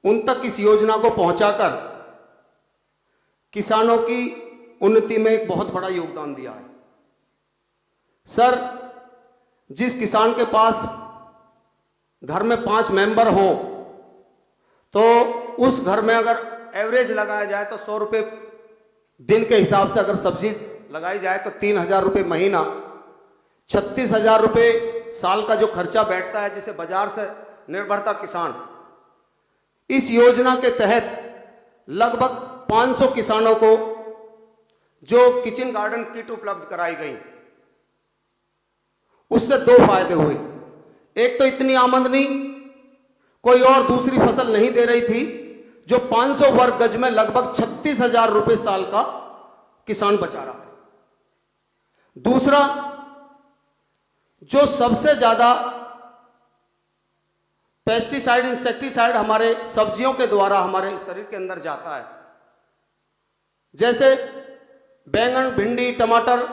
उन तक इस योजना को पहुंचाकर किसानों की उन्नति में एक बहुत बड़ा योगदान दिया है। सर, जिस किसान के पास घर में 5 मेंबर हों, तो उस घर में अगर एवरेज लगाया जाए तो 100 रुपये दिन के हिसाब से अगर सब्जी लगाई जाए तो 3,000 रुपये महीना, 36,000 रुपये साल का जो खर्चा बैठता है, जिसे बाजार से निर्भरता किसान। इस योजना के तहत लगभग 500 किसानों को जो किचन गार्डन किट उपलब्ध कराई गई, उससे 2 फायदे हुए। एक तो इतनी आमदनी कोई और दूसरी फसल नहीं दे रही थी, जो 500 वर्ग गज में लगभग 36,000 रुपये साल का किसान बचा रहा है। दूसरा, जो सबसे ज्यादा पेस्टिसाइड इंसेक्टिसाइड हमारे सब्जियों के द्वारा हमारे शरीर के अंदर जाता है, जैसे बैंगन, भिंडी, टमाटर,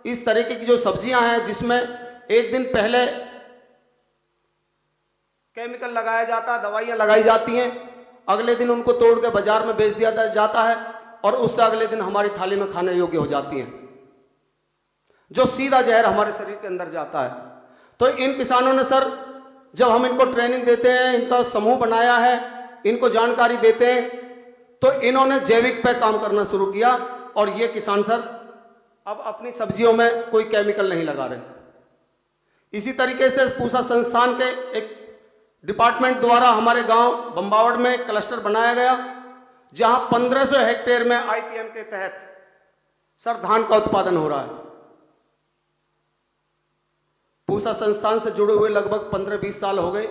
इस तरीके की जो सब्जियां हैं जिसमें एक दिन पहले केमिकल लगाया जाता है, दवाइयां लगाई जाती हैं, अगले दिन उनको तोड़ के बाजार में बेच दिया जाता है और उससे अगले दिन हमारी थाली में खाने योग्य हो जाती हैं, जो सीधा जहर हमारे शरीर के अंदर जाता है। तो इन किसानों ने सर, जब हम इनको ट्रेनिंग देते हैं, इनका समूह बनाया है, इनको जानकारी देते हैं, तो इन्होंने जैविक पे काम करना शुरू किया और ये किसान सर अब अपनी सब्जियों में कोई केमिकल नहीं लगा रहे। इसी तरीके से पूसा संस्थान के एक डिपार्टमेंट द्वारा हमारे गांव बम्बावड़ में एक क्लस्टर बनाया गया, जहां 1500 हेक्टेयर में IPM के तहत सर धान का उत्पादन हो रहा है। पूसा संस्थान से जुड़े हुए लगभग 15-20 साल हो गए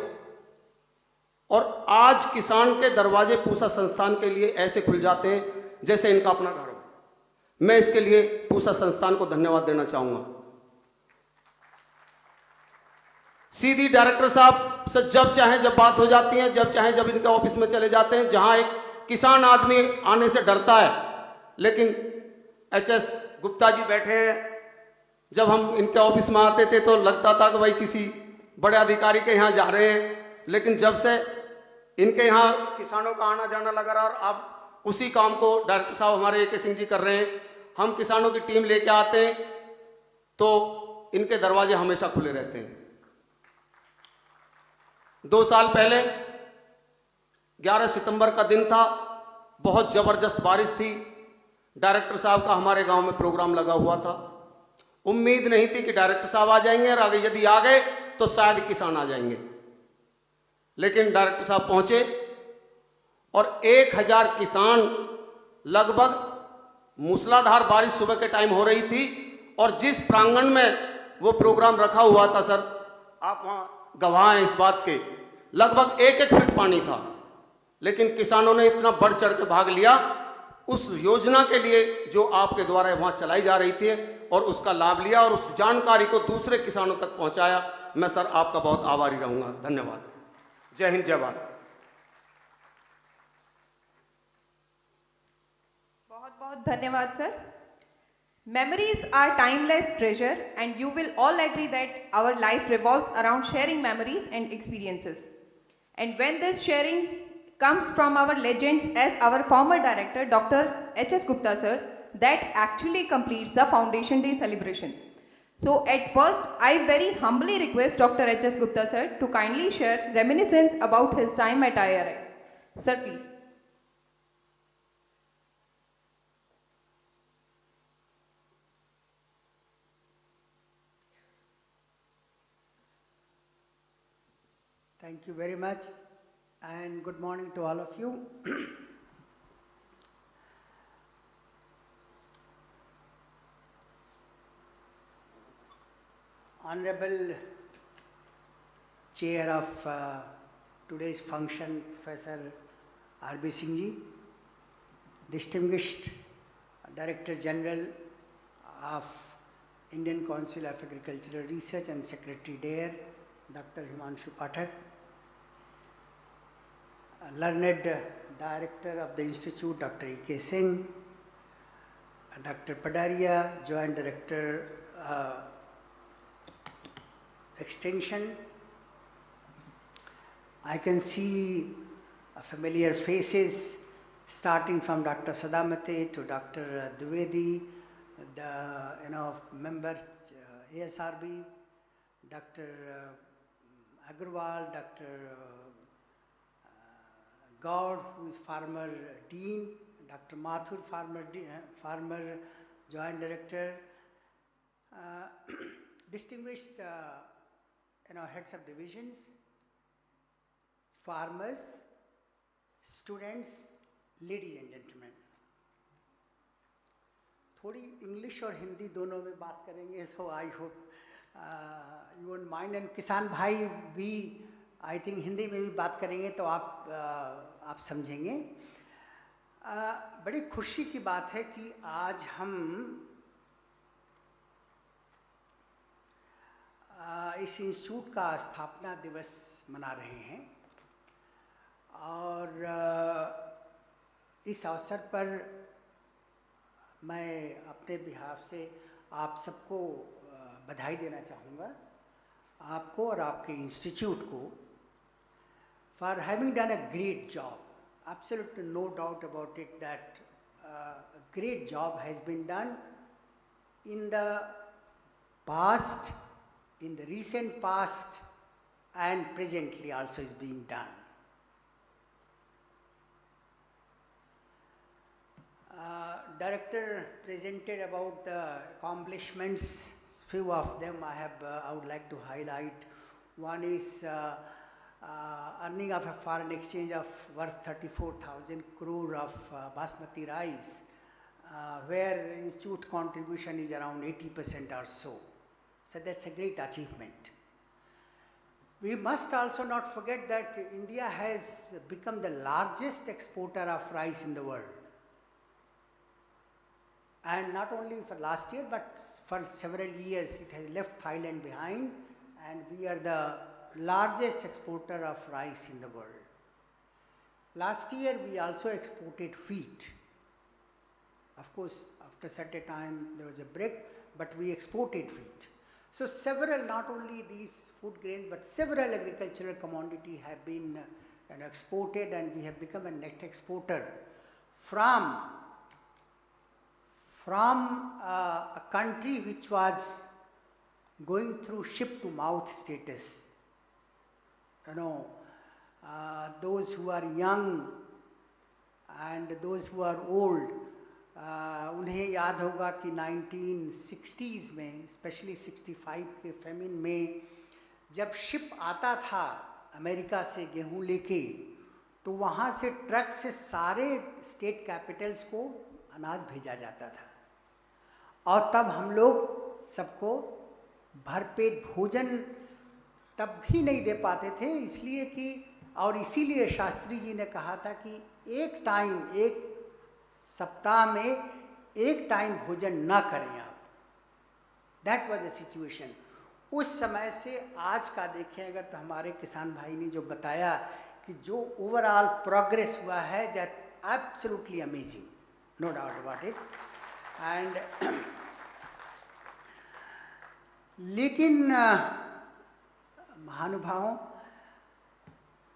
और आज किसान के दरवाजे पूसा संस्थान के लिए ऐसे खुल जाते हैं जैसे इनका अपना घर हो। मैं इसके लिए पूसा संस्थान को धन्यवाद देना चाहूंगा। सीधी डायरेक्टर साहब से जब चाहे जब बात हो जाती है, जब चाहे जब इनके ऑफिस में चले जाते हैं, जहां एक किसान आदमी आने से डरता है, लेकिन एचएस गुप्ता जी बैठे हैं, जब हम इनके ऑफिस में आते थे तो लगता था कि भाई किसी बड़े अधिकारी के यहाँ जा रहे हैं, लेकिन जब से इनके यहाँ किसानों का आना जाना लगा रहा और अब उसी काम को डायरेक्टर साहब हमारे AK सिंह जी कर रहे हैं। हम किसानों की टीम लेके आते हैं तो इनके दरवाजे हमेशा खुले रहते हैं। 2 साल पहले 11 सितंबर का दिन था, बहुत जबरदस्त बारिश थी। डायरेक्टर साहब का हमारे गांव में प्रोग्राम लगा हुआ था। उम्मीद नहीं थी कि डायरेक्टर साहब आ जाएंगे, और आगे यदि आ गए तो शायद किसान आ जाएंगे, लेकिन डायरेक्टर साहब पहुंचे और 1000 किसान, लगभग मूसलाधार बारिश सुबह के टाइम हो रही थी, और जिस प्रांगण में वो प्रोग्राम रखा हुआ था सर, आप वहां गवाह हैं इस बात के, लगभग 1-1 फीट पानी था, लेकिन किसानों ने इतना बढ़ चढ़ के भाग लिया उस योजना के लिए जो आपके द्वारा वहां चलाई जा रही थी, और उसका लाभ लिया और उस जानकारी को दूसरे किसानों तक पहुंचाया। मैं सर आपका बहुत आभारी रहूंगा। धन्यवाद। जय हिंद, जय भारत। बहुत बहुत धन्यवाद sir. Memories are timeless treasure, and you will all agree that our life revolves around sharing memories and experiences. And when this sharing comes from our legends, as our former director Dr. H.S. Gupta sir, that actually completes the Foundation Day celebration. So at first, I very humbly request Dr. H.S. Gupta sir to kindly share reminiscence about his time at IARI. Sir, please. Thank you very much, and good morning to all of you. Honorable Chair of today's function, Professor R.B. Singh ji, distinguished Director General of Indian Council of Agricultural Research and Secretary there, Dr. Himanshu Pathak, learned Director of the Institute, Dr. E.K. Singh, Dr. Padaria, Joint Director Extension. I can see familiar faces starting from Dr. Sadamate to Dr. Dwivedi, the member ASRB, Dr. Agarwal, Dr. Gaud, who is former Dean, Dr. Mathur, former Joint Director, distinguished heads of divisions, farmers, students, ladies and gentlemen. थोड़ी English और हिंदी दोनों में बात करेंगे, so I hope you won't mind, and किसान भाई भी I think Hindi में भी बात करेंगे तो आप समझेंगे। बड़ी खुशी की बात है कि आज हम इस इंस्टीट्यूट का स्थापना दिवस मना रहे हैं, और इस अवसर पर मैं अपने बिहाफ से आप सबको बधाई देना चाहूँगा, आपको और आपके इंस्टीट्यूट को, for having done a great job. Absolutely no doubt about it that a great job has been done in the past, in the recent past, and presently also is being done. Director presented about the accomplishments. Few of them I would like to highlight. One is earning of a foreign exchange of worth 34,000 crore of basmati rice, where institute contribution is around 80% or so. So that's a great achievement. We must also not forget that India has become the largest exporter of rice in the world. And not only for last year, but for several years it has left Thailand behind, and we are the largest exporter of rice in the world. Last year we also exported wheat. Of course, after certain time there was a break, but we exported wheat. So several, not only these food grains, but several agricultural commodities have been exported, and we have become a net exporter from a country which was going through ship to mouth status. Those who are young and those who are old, उन्हें याद होगा कि 1960s में, specially 65 के feminine में, जब ship आता था अमेरिका से गेहूं लेके, तो वहाँ से ट्रक से सारे स्टेट कैपिटल्स को अनाज भेजा जाता था, और तब हम लोग सबको भरपेट भोजन तब भी नहीं दे पाते थे, इसलिए कि, और इसीलिए शास्त्री जी ने कहा था कि एक टाइम, एक सप्ताह में एक टाइम भोजन ना करें आप। That was the situation. उस समय से आज का देखें अगर, तो हमारे किसान भाई ने जो बताया कि जो ओवरऑल प्रोग्रेस हुआ है, that absolutely amazing, no doubt about it. And लेकिन महानुभावों,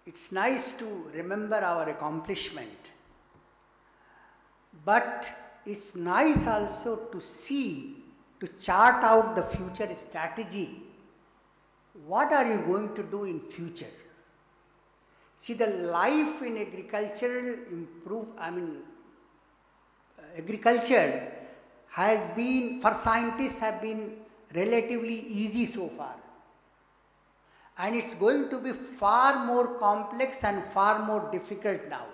it's nice to remember our accomplishment, but it's nice also to see, to chart out the future strategy. What are you going to do in future? See, the life in agricultural agriculture has been, for scientists, have been relatively easy so far. And it's going to be far more complex and far more difficult now.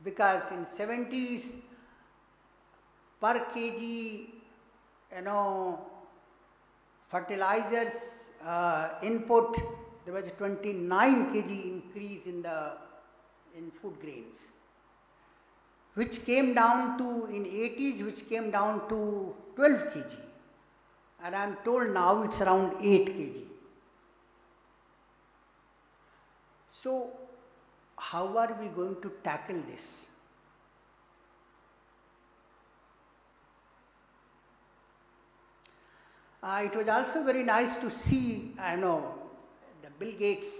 Because in 70s, per kg, fertilizers input, there was a 29 kg increase in food grains, which came down to, in 80s, which came down to 12 kg. And I am told now it's around 8 kg. So, how are we going to tackle this? It was also very nice to see, the Bill Gates,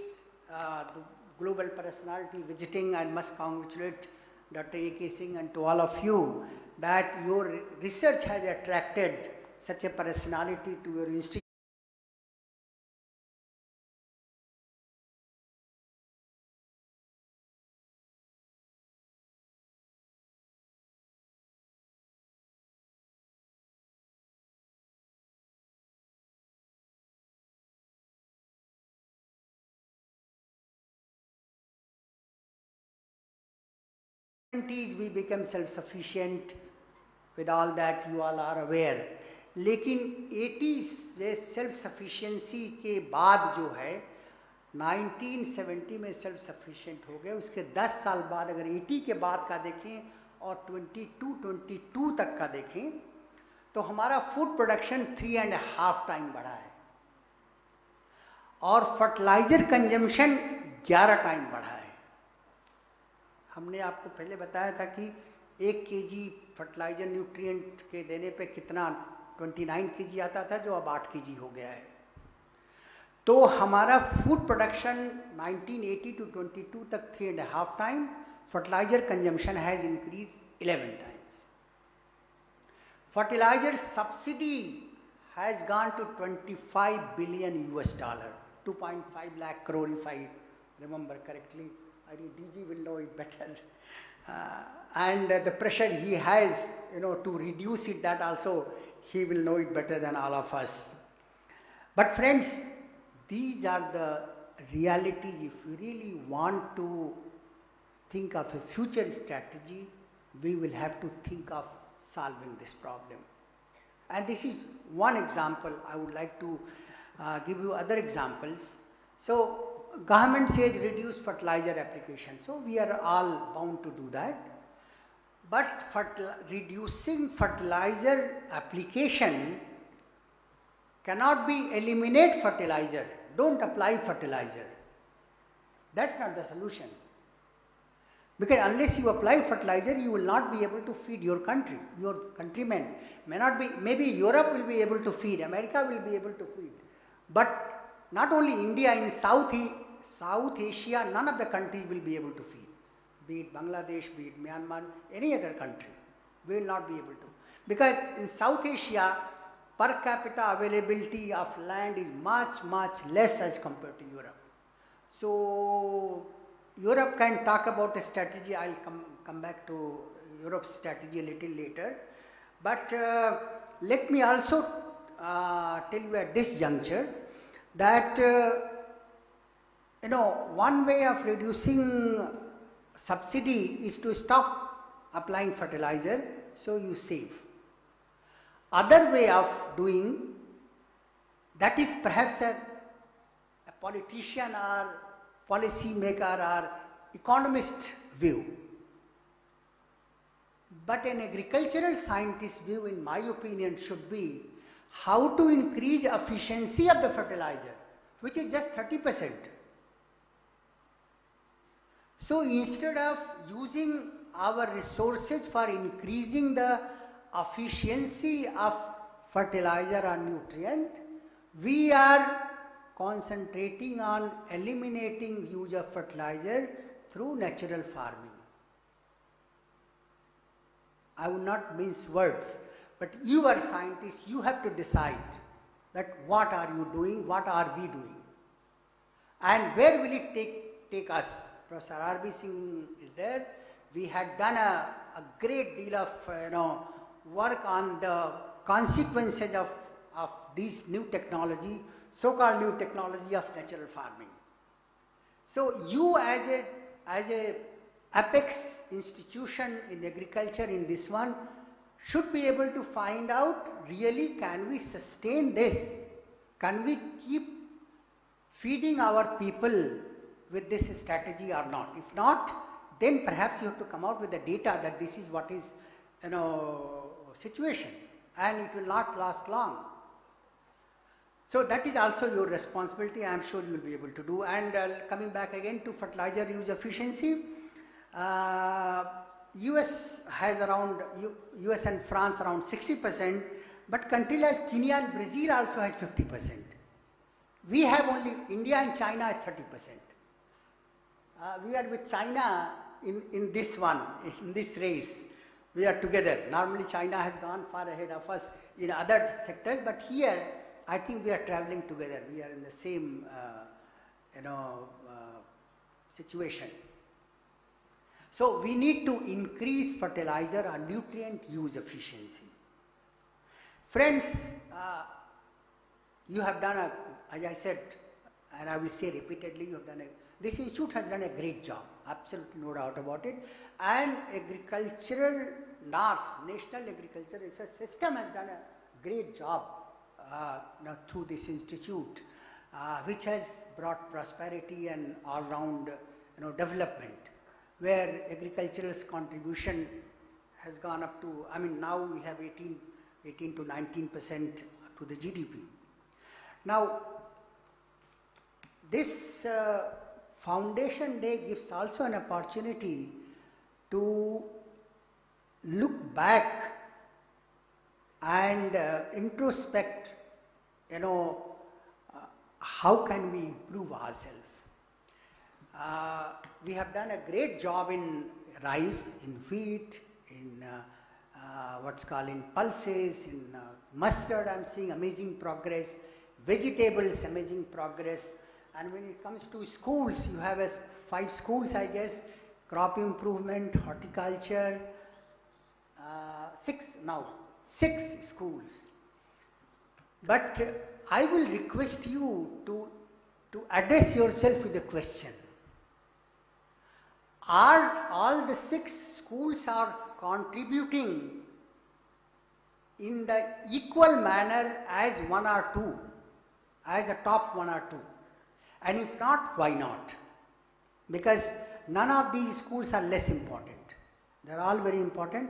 the global personality, visiting, and must congratulate Dr. A.K. Singh and to all of you that your research has attracted such a personality to your institute. We become self-sufficient, with all that you all are aware. लेकिन 80s self sufficiency के बाद जो है 1970 में self sufficient हो गए, उसके 10 साल बाद अगर 80 के बाद का देखें और 22 तक का देखें तो हमारा फूड प्रोडक्शन 3.5 टाइम बढ़ा है और फर्टिलाइजर कंजम्पशन 11 टाइम बढ़ा है। हमने आपको पहले बताया था कि 1 केजी फर्टिलाइजर न्यूट्रिएंट के देने पे कितना 29 केजी आता था, जो अब 8 केजी हो गया है। तो हमारा फूड प्रोडक्शन 1980 to 22 तक 3.5 time, fertiliser consumption has increase 11 times. Fertiliser subsidy has gone to $25 billion, 2.5 lakh crore if I remember correctly. I think DG will know it better. And the pressure he has, to reduce it, that also he will know it better than all of us. But friends, these are the realities. If we really want to think of a future strategy, we will have to think of solving this problem. And this is one example. I would like to give you other examples. So, government says reduce fertilizer application. So, we are all bound to do that. But reducing fertilizer application cannot be eliminate fertilizer. Don't apply fertilizer. That's not the solution. Because unless you apply fertilizer, you will not be able to feed your country, your countrymen. May not be, maybe Europe will be able to feed, America will be able to feed. But not only India, in South Asia, none of the countries will be able to feed. Be it Bangladesh, be it Myanmar, any other country, we will not be able to. Because in South Asia, per capita availability of land is much, much less as compared to Europe. So, Europe can talk about a strategy. I'll come back to Europe's strategy a little later. But let me also tell you at this juncture that one way of reducing subsidy is to stop applying fertilizer, so you save. Other way of doing that is perhaps a politician or policy maker or economist view. But an agricultural scientist view, in my opinion, should be how to increase efficiency of the fertilizer, which is just 30%. So instead of using our resources for increasing the efficiency of fertilizer or nutrient, we are concentrating on eliminating use of fertilizer through natural farming. I will not mince words, but you are scientists, you have to decide that what are you doing, what are we doing, and where will it take us. Professor R.B. Singh is there. We had done a great deal of work on the consequences of these new technology, so-called new technology of natural farming. So you as a apex institution in agriculture in this one should be able to find out really, can we sustain this? Can we keep feeding our people with this strategy or not? If not, then perhaps you have to come out with the data that this is what is situation, and it will not last long. So that is also your responsibility. I am sure you will be able to do. And coming back again to fertilizer use efficiency, US has around, US and France around 60%, but countries like Kenya and Brazil also has 50%. We have only, India and China at 30%. We are with China in this one, in this race. We are together. Normally China has gone far ahead of us in other sectors, but here I think we are traveling together. We are in the same situation. So we need to increase fertilizer or nutrient use efficiency. Friends, you have done as I said, and I will say repeatedly, you have done this institute has done a great job, absolutely no doubt about it. And agricultural NARS, National Agricultural Research System, has done a great job through this institute, which has brought prosperity and all-round development, where agricultural's contribution has gone up to, I mean, now we have 18 to 19% to the GDP. Now, this Foundation Day gives also an opportunity to look back and introspect, how can we improve ourselves. We have done a great job in rice, in wheat, in what's called in pulses, in mustard. I'm seeing amazing progress, vegetables, amazing progress. And when it comes to schools, you have 5 schools, I guess, crop improvement, horticulture, 6 schools. But I will request you to address yourself with a question. Are all the 6 schools are contributing in the equal manner as 1 or 2, as a top 1 or 2? And if not, why not? Because none of these schools are less important. They are all very important.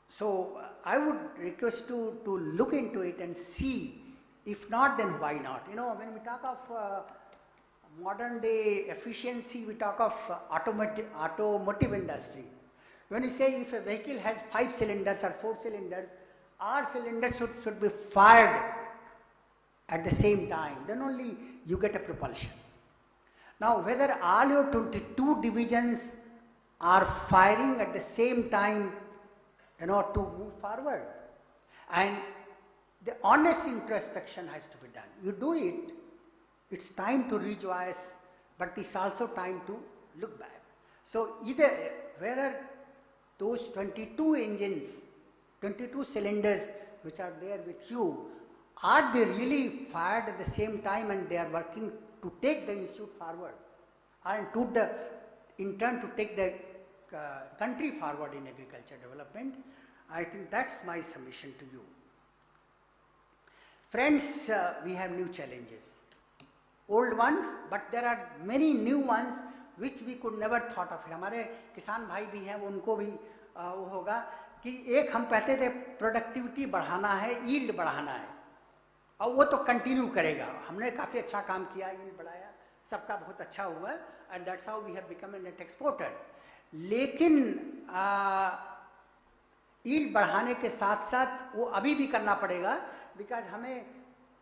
So I would request to look into it and see. If not, then why not? When we talk of modern day efficiency, we talk of automotive industry. When you say if a vehicle has 5 cylinders or 4 cylinders, all cylinders should be fired at the same time, then only you get a propulsion. Now whether all your 22 divisions are firing at the same time, to move forward, and the honest introspection has to be done. You do it, it's time to rejoice, but it's also time to look back. So either whether those 22 engines, 22 cylinders which are there with you, are they really fired at the same time and they are working to take the institute forward and in turn to take the country forward in agriculture development? I think that's my submission to you. Friends, we have new challenges. Old ones, but there are many new ones which we could never thought of. हमारे किसान भाई भी हैं, उनको भी वो होगा कि एक हम कहते थे प्रोडक्टिविटी बढ़ाना है, यील्ड बढ़ाना है, और वो तो कंटिन्यू करेगा. हमने काफ़ी अच्छा काम किया, यील्ड बढ़ाया, सबका बहुत अच्छा हुआ, and that's how we have become a net exporter. लेकिन यील्ड बढ़ाने के साथ साथ वो अभी भी करना पड़ेगा, बिकॉज हमें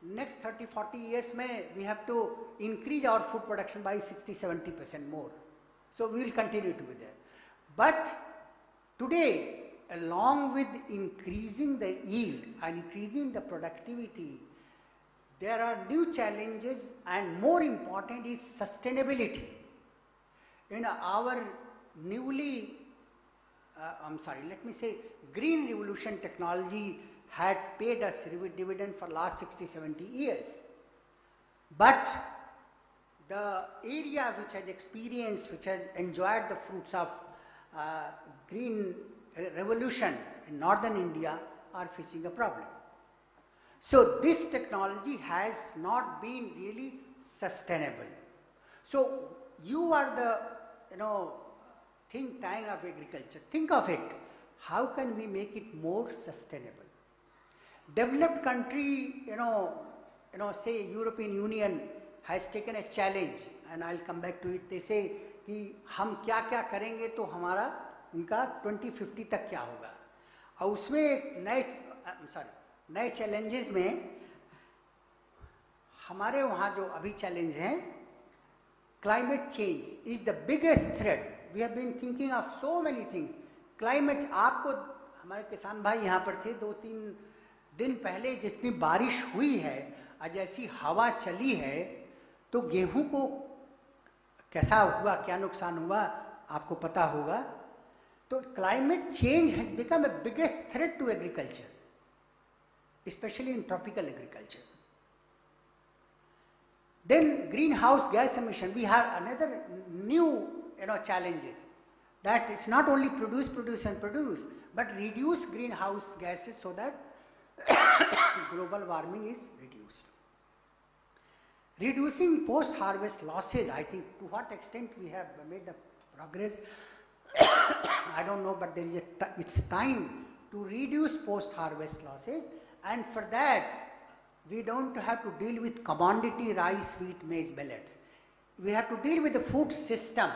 next 30-40 years we have to increase our food production by 60-70% more. So we will continue to be there. But today, along with increasing the yield and increasing the productivity, there are new challenges, and more important is sustainability. Our newly, green revolution technology had paid us dividend for last 60-70 years. But the area which has experienced, which has enjoyed the fruits of green revolution in northern India are facing a problem. So this technology has not been really sustainable. So you are the think tank of agriculture. Think of it. How can we make it more sustainable? Developed country, say European Union has taken a challenge, and I'll come back to it. They say कि हम क्या करेंगे तो हमारा उनका 2050 तक क्या होगा, और उसमें नए चैलेंजेस में हमारे वहाँ जो अभी चैलेंज हैं, climate change is the biggest threat. We have been thinking of so many things. Climate, आपको हमारे किसान भाई यहाँ पर थे, 2-3 दिन पहले जितनी बारिश हुई है और जैसी हवा चली है, तो गेहूं को कैसा हुआ, क्या नुकसान हुआ आपको पता होगा. तो climate change has become a biggest threat to agriculture, specially in tropical agriculture. Then greenhouse gas emission, we have another new challenges, that it's not only produce, but reduce greenhouse gases so that global warming is reduced. Reducing post-harvest losses, I think to what extent we have made the progress, I don't know, but it's time to reduce post-harvest losses, and for that we don't have to deal with commodity rice, wheat, maize, millets. We have to deal with the food system,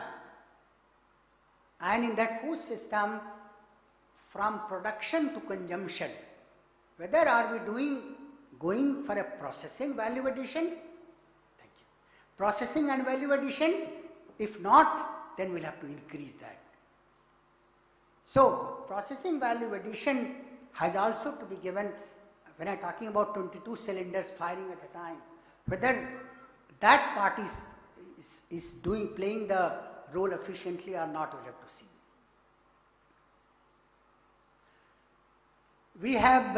and in that food system, from production to consumption, whether are we going for a processing value addition? Thank you. Processing and value addition, if not, then we'll have to increase that. So processing value addition has also to be given. When I'm talking about 22 cylinders firing at a time, whether that part is playing the role efficiently or not, we'll have to see. We have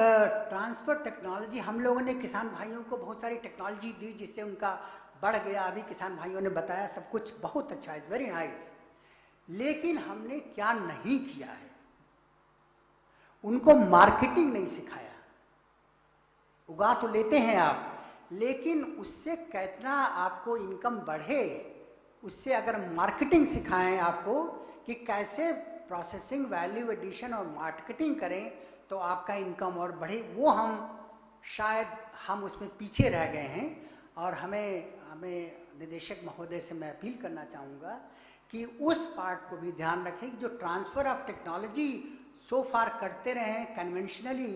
transfer technology. हम लोगों ने किसान भाइयों को बहुत सारी technology दी जिससे उनका बढ़ गया. अभी किसान भाइयों ने बताया सब कुछ बहुत अच्छा है, वेरी नाइस. लेकिन हमने क्या नहीं किया है, उनको मार्केटिंग नहीं सिखाया. उगा तो लेते हैं आप, लेकिन उससे कितना आपको इनकम बढ़े, उससे अगर मार्केटिंग सिखाएं आपको कि कैसे प्रोसेसिंग वैल्यू एडिशन और मार्केटिंग करें तो आपका इनकम और बढ़े, वो हम शायद उसमें पीछे रह गए हैं और हमें निदेशक महोदय से मैं अपील करना चाहूँगा कि उस पार्ट को भी ध्यान रखें कि जो transfer of technology so far करते रहे हैं कन्वेंशनली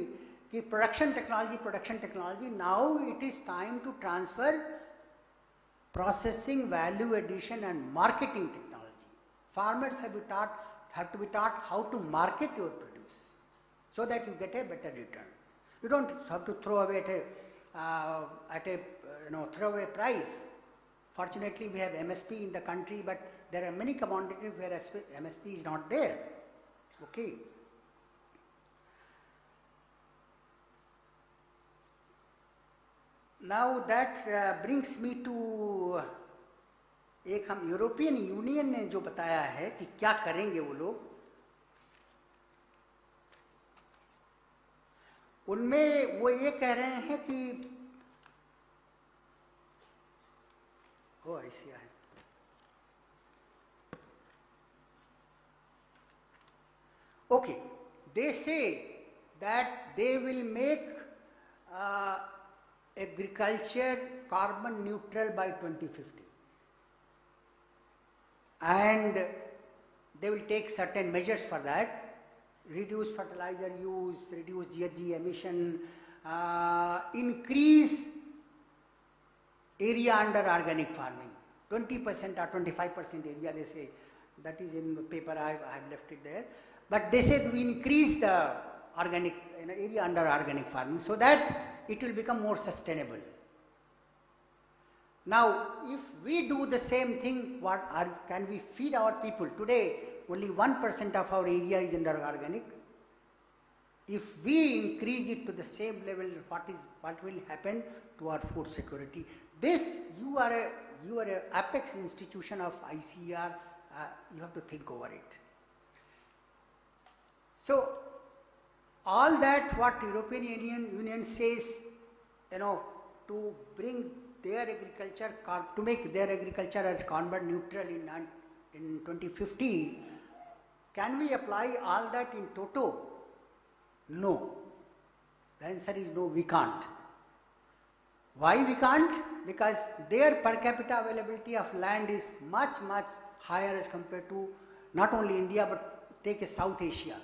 कि production technology, now it is time to transfer processing, value addition and marketing technology. Farmers have to be taught how to market your produce so that you get a better return. You don't have to throw away at a throwaway price. Fortunately, we have MSP in the country, but there are many commodities where MSP is not there. Okay. Now that brings me to एक हम European union ने जो बताया है कि क्या करेंगे वो लोग, उनमें वो ये कह रहे हैं कि ऐसी है okay, they say that they will make agriculture carbon neutral by 2050 and they will take certain measures for that, reduce fertilizer use, reduce GHG emission, increase area under organic farming, 20% or 25% area they say, that is in the paper, I have left it there, but they say we increase the organic area under organic farming so that it will become more sustainable. Now, if we do the same thing, can we feed our people? Today, only 1% of our area is under organic. If we increase it to the same level, what will happen to our food security? This, you are a apex institution of ICAR. You have to think over it. So, all that what European Union says, to bring their agriculture, to make their agriculture as carbon neutral in 2050, can we apply all that in toto? No. The answer is no, we can't. Why we can't? Because their per capita availability of land is much, much higher as compared to not only India but take a South Asia.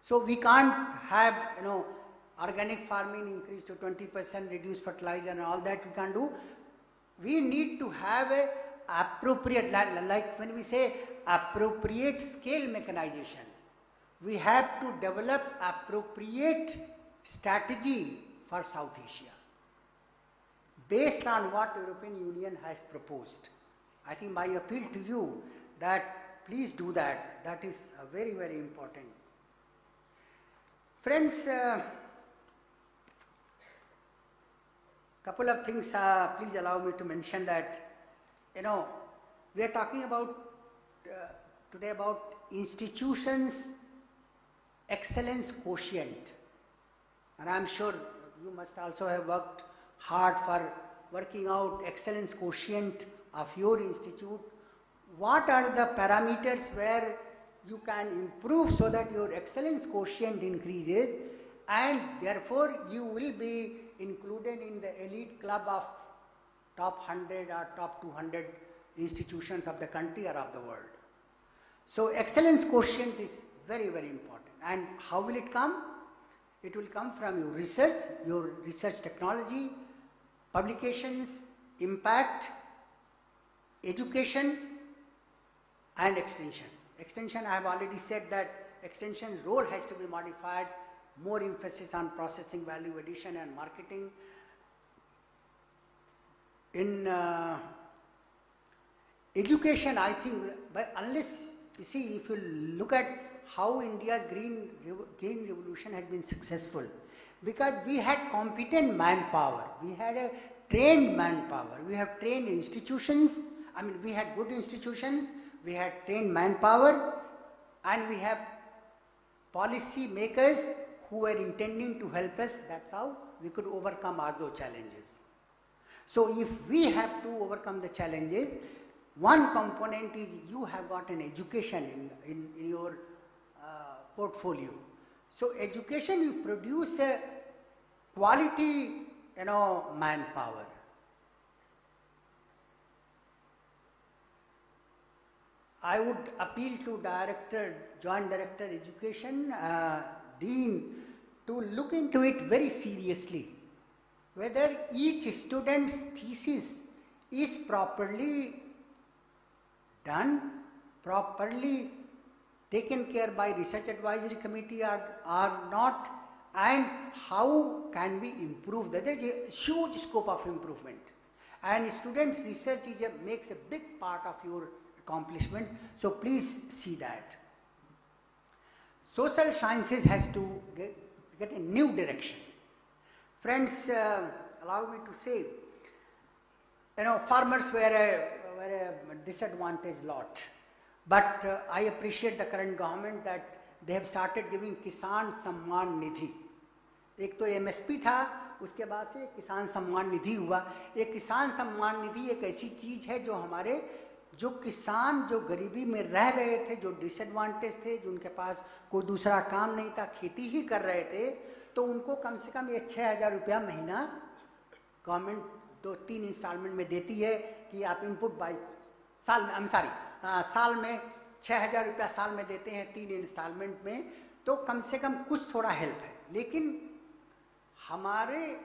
So we can't have, organic farming increase to 20%, reduce fertilizer and all that we can't do. We need to have a appropriate, like when we say appropriate scale mechanization, we have to develop appropriate strategy for South Asia based on what European Union has proposed. I think my appeal to you that please do that. That is very, very important. Friends, couple of things, please allow me to mention that, we are talking about today about institutions excellence quotient, and I am sure you must also have worked hard for working out excellence quotient of your institute. What are the parameters where you can improve so that your excellence quotient increases and therefore you will be included in the elite club of top 100 or top 200 institutions of the country or of the world. So excellence quotient is very, very important. And how will it come? It will come from your research technology, publications, impact, education and extension. Extension, I have already said that extension's role has to be modified, more emphasis on processing, value addition and marketing. In education, I think, but unless, you see, if you look at how India's green revolution has been successful, because we had competent manpower, we had a trained manpower, we have trained institutions, we had good institutions, we had trained manpower, and we have policy makers who were intending to help us. That's how we could overcome all those challenges. So if we have to overcome the challenges, one component is you have got an education in your portfolio. So education, you produce a quality, manpower. I would appeal to Director, Joint Director Education, Dean, to look into it very seriously, whether each student's thesis is properly done, properly taken care by Research Advisory Committee or not, and how can we improve that. There is a huge scope of improvement, and students' research makes a big part of your accomplishment, so please see that. Social sciences has to get a new direction. Friends, allow me to say, farmers were a disadvantaged lot, but I appreciate the current government that they have started giving Kisan Samman Nidhi. एक तो MSP था, उसके बाद से किसान सम्मान निधि हुआ। एक किसान सम्मान निधि एक ऐसी चीज है जो हमारे जो किसान जो गरीबी में रह रहे थे, जो डिसएडवांटेज थे, जो उनके पास कोई दूसरा काम नहीं था, खेती ही कर रहे थे, तो उनको कम से कम ये 6,000 रुपया महीना गवर्नमेंट 2-3 इंस्टॉलमेंट में देती है कि आप इनपुट बाई साल में, साल में 6,000 रुपया साल में देते हैं 3 इंस्टॉलमेंट में, तो कम से कम कुछ थोड़ा हेल्प है। लेकिन हमारे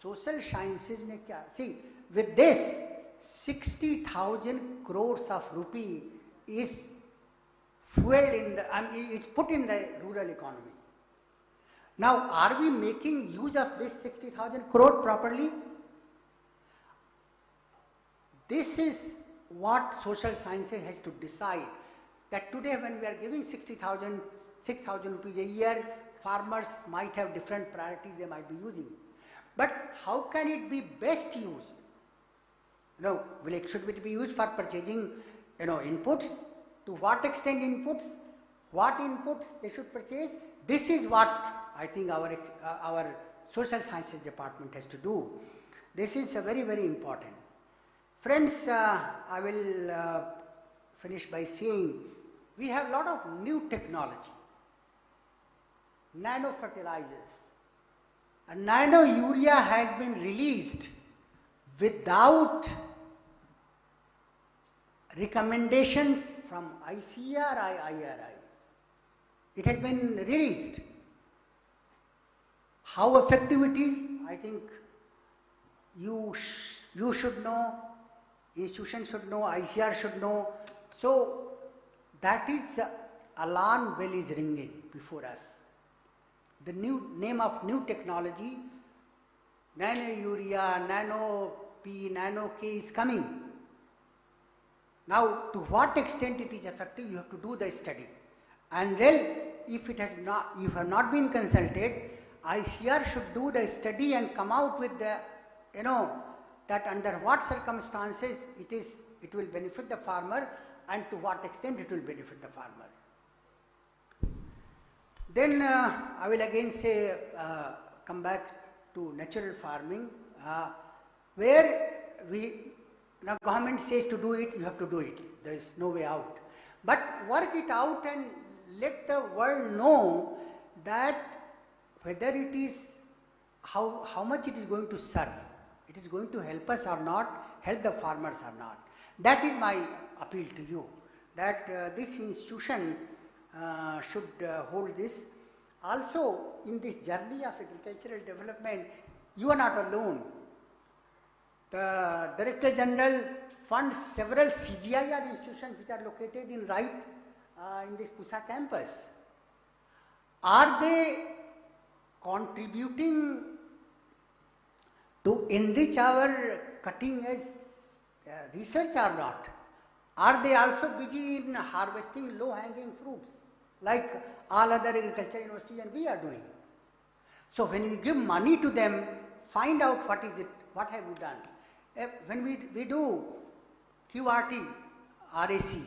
सोशल साइंसेज ने क्या, सी with this 60,000 crores of rupee is fueled in the, is put in the rural economy. Now, are we making use of this 60,000 crore properly? This is what social sciences has to decide, that today when we are giving 6,000 rupees a year, farmers might have different priorities they might be using. But how can it be best used? Should it be used for purchasing, inputs? To what extent inputs? What inputs they should purchase? This is what I think our social sciences department has to do. This is very, very important. Friends, I will finish by saying we have a lot of new technology. Nano fertilizers. A nano urea has been released without recommendation from ICARI, IARI. It has been released. How effective it is, I think you should know, institutions should know, ICAR should know. So that is alarm bell is ringing before us. The new name of new technology, nano urea, nano P, nano K is coming. Now, to what extent it is effective, you have to do the study. And then, if you have not been consulted, ICR should do the study and come out with the, that under what circumstances it will benefit the farmer and to what extent it will benefit the farmer. Then I will again say, come back to natural farming, where government says to do it, you have to do it. There is no way out. But work it out and let the world know that whether it is, how much it is going to serve. It is going to help us or not, help the farmers or not. That is my appeal to you, that this institution should hold this. Also, in this journey of agricultural development, you are not alone. The Director General funds several CGIR institutions which are located in in this Pusa campus. Are they contributing to enrich our cutting edge research or not? Are they also busy in harvesting low hanging fruits like all other agriculture universities and we are doing? So when we give money to them, find out what is it, what have you done. When we do QRT, RAC,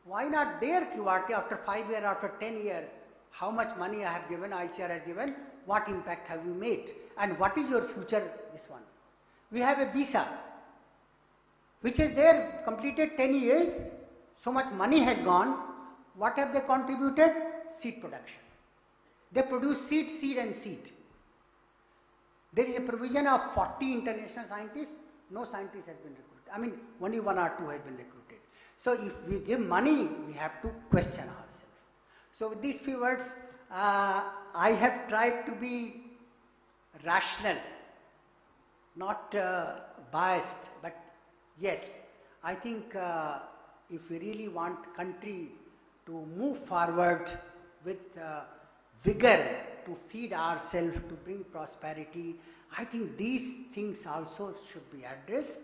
why not their QRT after 5 years, after 10 years, how much money I have given, ICR has given, what impact have you made, and what is your future, this one. We have a BISA, which is there, completed 10 years, so much money has gone. What have they contributed? Seed production. They produce seed and seed. There is a provision of 40 international scientists, no scientist has been recruited. I mean, only 1 or 2 has been recruited. So if we give money, we have to question ourselves. So with these few words, I have tried to be rational, not biased, but yes, I think if we really want country to move forward with vigor, to feed ourselves, to bring prosperity, I think these things also should be addressed.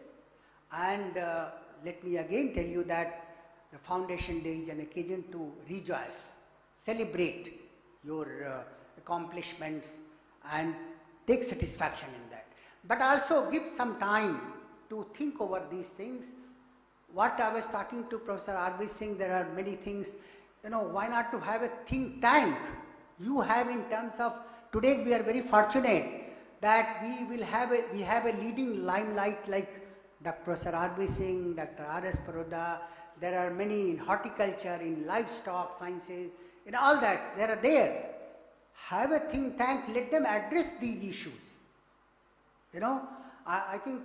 And let me again tell you that the Foundation Day is an occasion to rejoice, celebrate your accomplishments and take satisfaction in that. But also give some time to think over these things. What I was talking to Professor R.B. Singh, there are many things, why not to have a think tank? You have in terms of, today we are very fortunate that we have a leading limelight like Dr. Professor R.B. Singh, Dr. R.S. Paroda. There are many in horticulture, in livestock sciences, in all that, they are there. Have a think tank, let them address these issues. I think,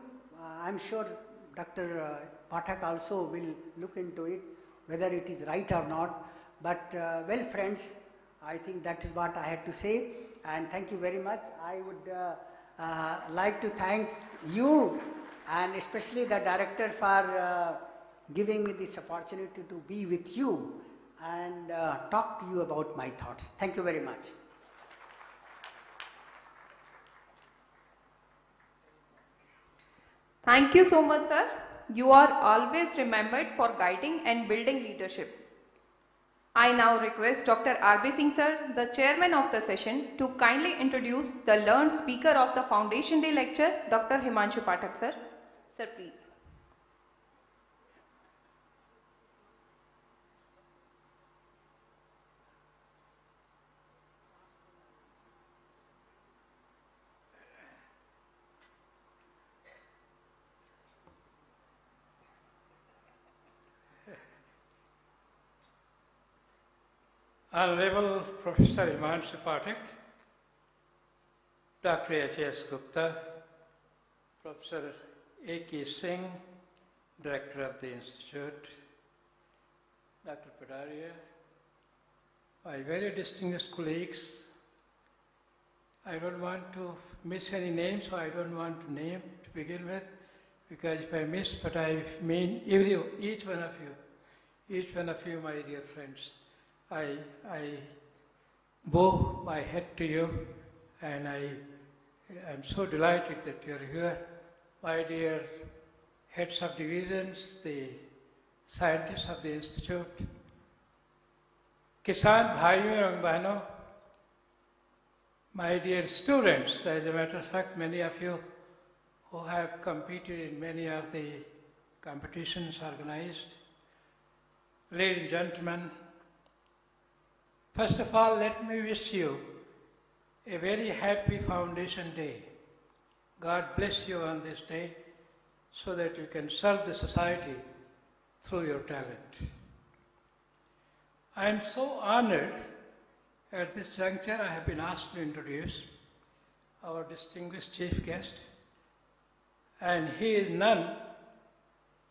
I'm sure Dr. Pathak also will look into it, whether it is right or not. But well, friends, I think that is what I had to say. And thank you very much. I would like to thank you and especially the director for giving me this opportunity to be with you and talk to you about my thoughts. Thank you very much. Thank you so much, sir. You are always remembered for guiding and building leadership. I now request Dr. R.B. Singh, sir, the chairman of the session, to kindly introduce the learned speaker of the Foundation Day lecture, Dr. Himanshu Pathak, sir. Sir, please. Honorable Professor Himanshu Pathak, Dr. H.S. Gupta, Professor A.K. Singh, Director of the Institute, Dr. Padaria, my very distinguished colleagues, I don't want to miss any names, so I don't want to name to begin with, because if I miss, but I mean each one of you, my dear friends. I bow my head to you, and I am so delighted that you're here. My dear heads of divisions, the scientists of the Institute, Kisan Bhaiyo and Bahno, my dear students, as a matter of fact, many of you who have competed in many of the competitions organized, ladies and gentlemen, first of all, let me wish you a very happy Foundation Day. God bless you on this day so that you can serve the society through your talent. I am so honored at this juncture I have been asked to introduce our distinguished chief guest, and he is none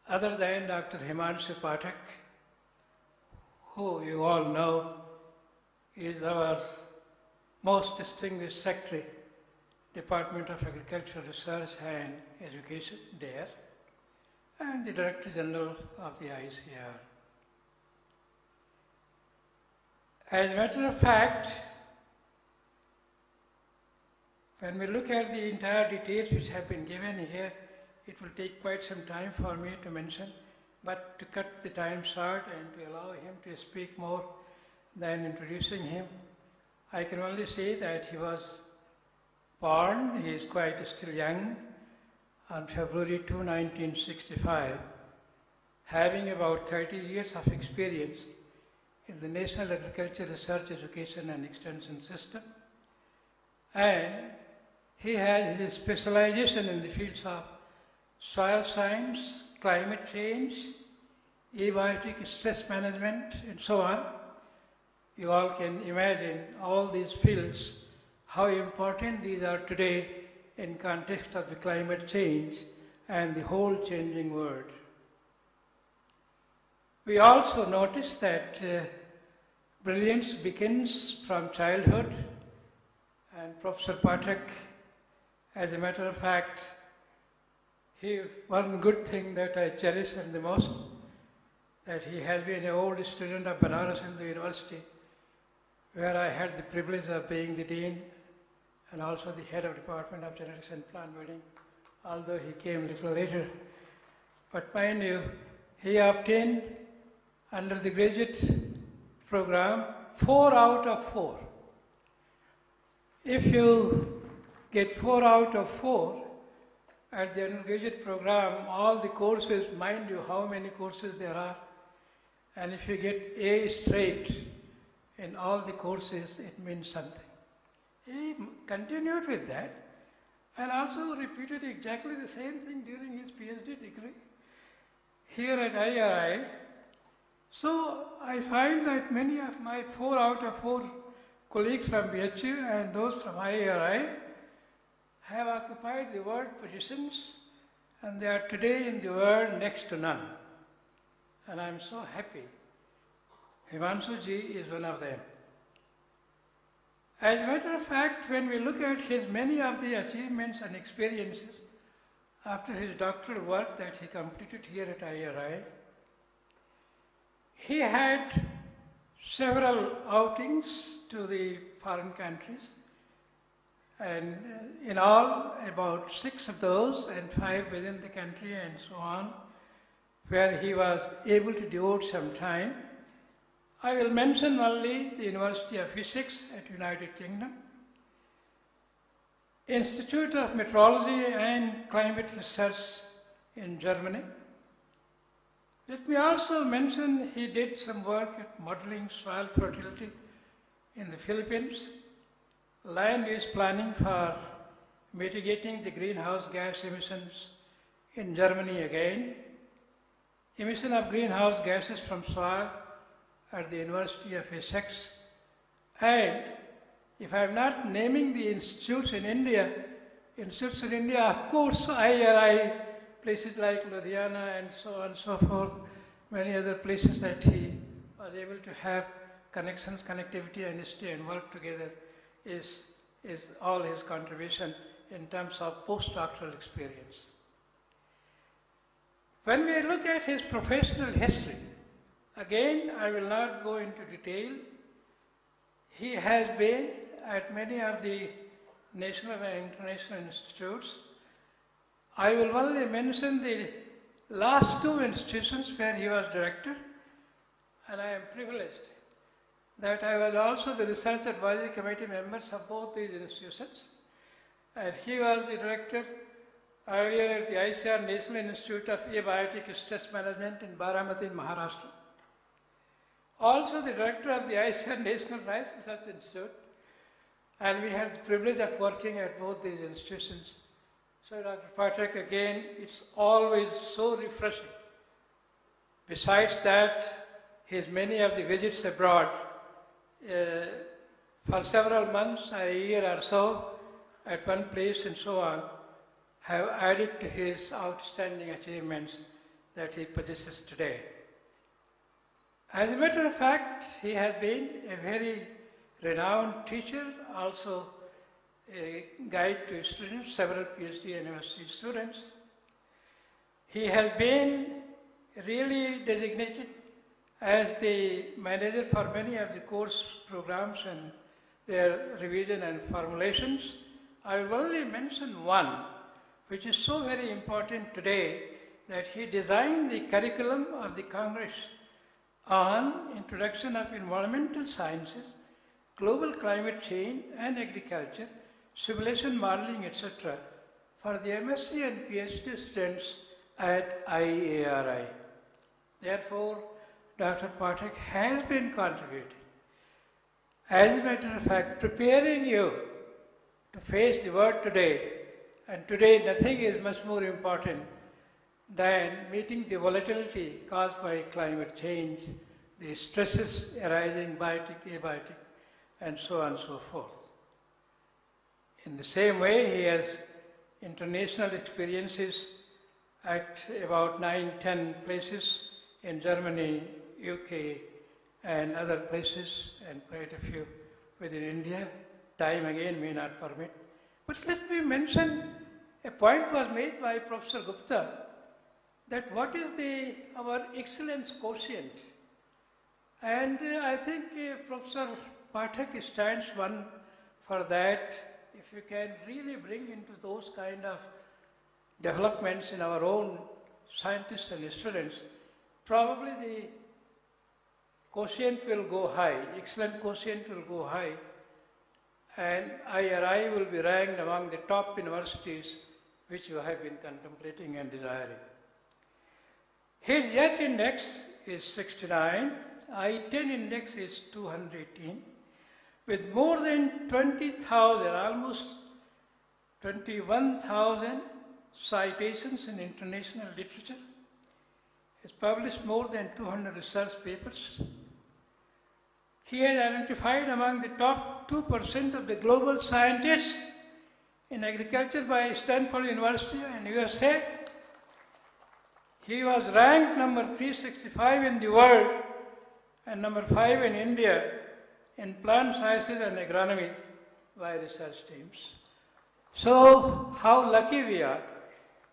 other than Dr. Himanshu Pathak, who you all know is our most distinguished secretary, Department of Agricultural Research and Education there, and the Director General of the ICAR. As a matter of fact, when we look at the entire details which have been given here, it will take quite some time for me to mention, but to cut the time short and to allow him to speak more than introducing him, I can only say that he was born, he is quite still young, on February 2, 1965, having about 30 years of experience in the National Agriculture Research, Education and Extension System. And he has his specialization in the fields of soil science, climate change, abiotic stress management, and so on. You all can imagine all these fields, how important these are today in context of the climate change and the whole changing world. We also notice that brilliance begins from childhood, and Professor Pathak, as a matter of fact, one good thing that I cherish and the most, that he has been an old student of Banaras Hindu University, where I had the privilege of being the dean and also the head of Department of Genetics and Plant Breeding, although he came a little later. But mind you, he obtained under the graduate program 4 out of 4. If you get 4 out of 4 at the undergraduate program, all the courses, mind you how many courses there are, and if you get A straight in all the courses, it means something. He continued with that and also repeated exactly the same thing during his PhD degree here at IARI. So I find that many of my 4 out of 4 colleagues from BHU and those from IARI have occupied the world positions, and they are today in the world next to none. And I am so happy. Himanshu ji is one of them. As a matter of fact, when we look at his many of the achievements and experiences after his doctoral work that he completed here at IARI, he had several outings to the foreign countries, and in all about 6 of those and 5 within the country and so on, where he was able to devote some time. I will mention only the University of Essex at United Kingdom, Institute of Meteorology and Climate Research in Germany. Let me also mention he did some work at modeling soil fertility in the Philippines, land use planning for mitigating the greenhouse gas emissions in Germany again, emission of greenhouse gases from soil at the University of Essex, and if I am not naming the institutes in India, of course IARI, places like Ludhiana and so on and so forth, many other places that he was able to have connections, connectivity and stay and work together is all his contribution in terms of postdoctoral experience. When we look at his professional history, again, I will not go into detail. He has been at many of the national and international institutes. I will only mention the last 2 institutions where he was director, and I am privileged that I was also the research advisory committee members of both these institutions, and he was the director earlier at the ICAR National Institute of Abiotic Stress Management in Baramati, Maharashtra. Also the director of the ICAR National Rice Research Institute, and we had the privilege of working at both these institutions. So Dr. Pathak, again, it's always so refreshing. Besides that, his many of the visits abroad, for several months, a year or so, at one place and so on, have added to his outstanding achievements that he possesses today. As a matter of fact, he has been a very renowned teacher, also a guide to students, several PhD university students. He has been really designated as the manager for many of the course programs and their revision and formulations. I will only mention one, which is so very important today, that he designed the curriculum of the Congress on introduction of environmental sciences, global climate change and agriculture, simulation modeling, etc. for the MSc and PhD students at IARI. Therefore, Dr. Pathak has been contributing. As a matter of fact, preparing you to face the world today, and today nothing is much more important than meeting the volatility caused by climate change, the stresses arising, biotic, abiotic, and so on and so forth. In the same way, he has international experiences at about 9-10 places in Germany, UK, and other places, and quite a few within India. Time again may not permit. But let me mention, a point was made by Professor Gupta, that what is our excellence quotient? And I think Professor Pathak stands one for that. If we can really bring into those kind of developments in our own scientists and students, probably the quotient will go high, excellent quotient will go high, and IARI will be ranked among the top universities which you have been contemplating and desiring. His YET index is 69, I-10 index is 218, with more than 20,000, almost 21,000 citations in international literature. He's published more than 200 research papers. He has identified among the top 2% of the global scientists in agriculture by Stanford University and USA. He was ranked number 365 in the world and number 5 in India in plant sciences and agronomy by research teams. So how lucky we are.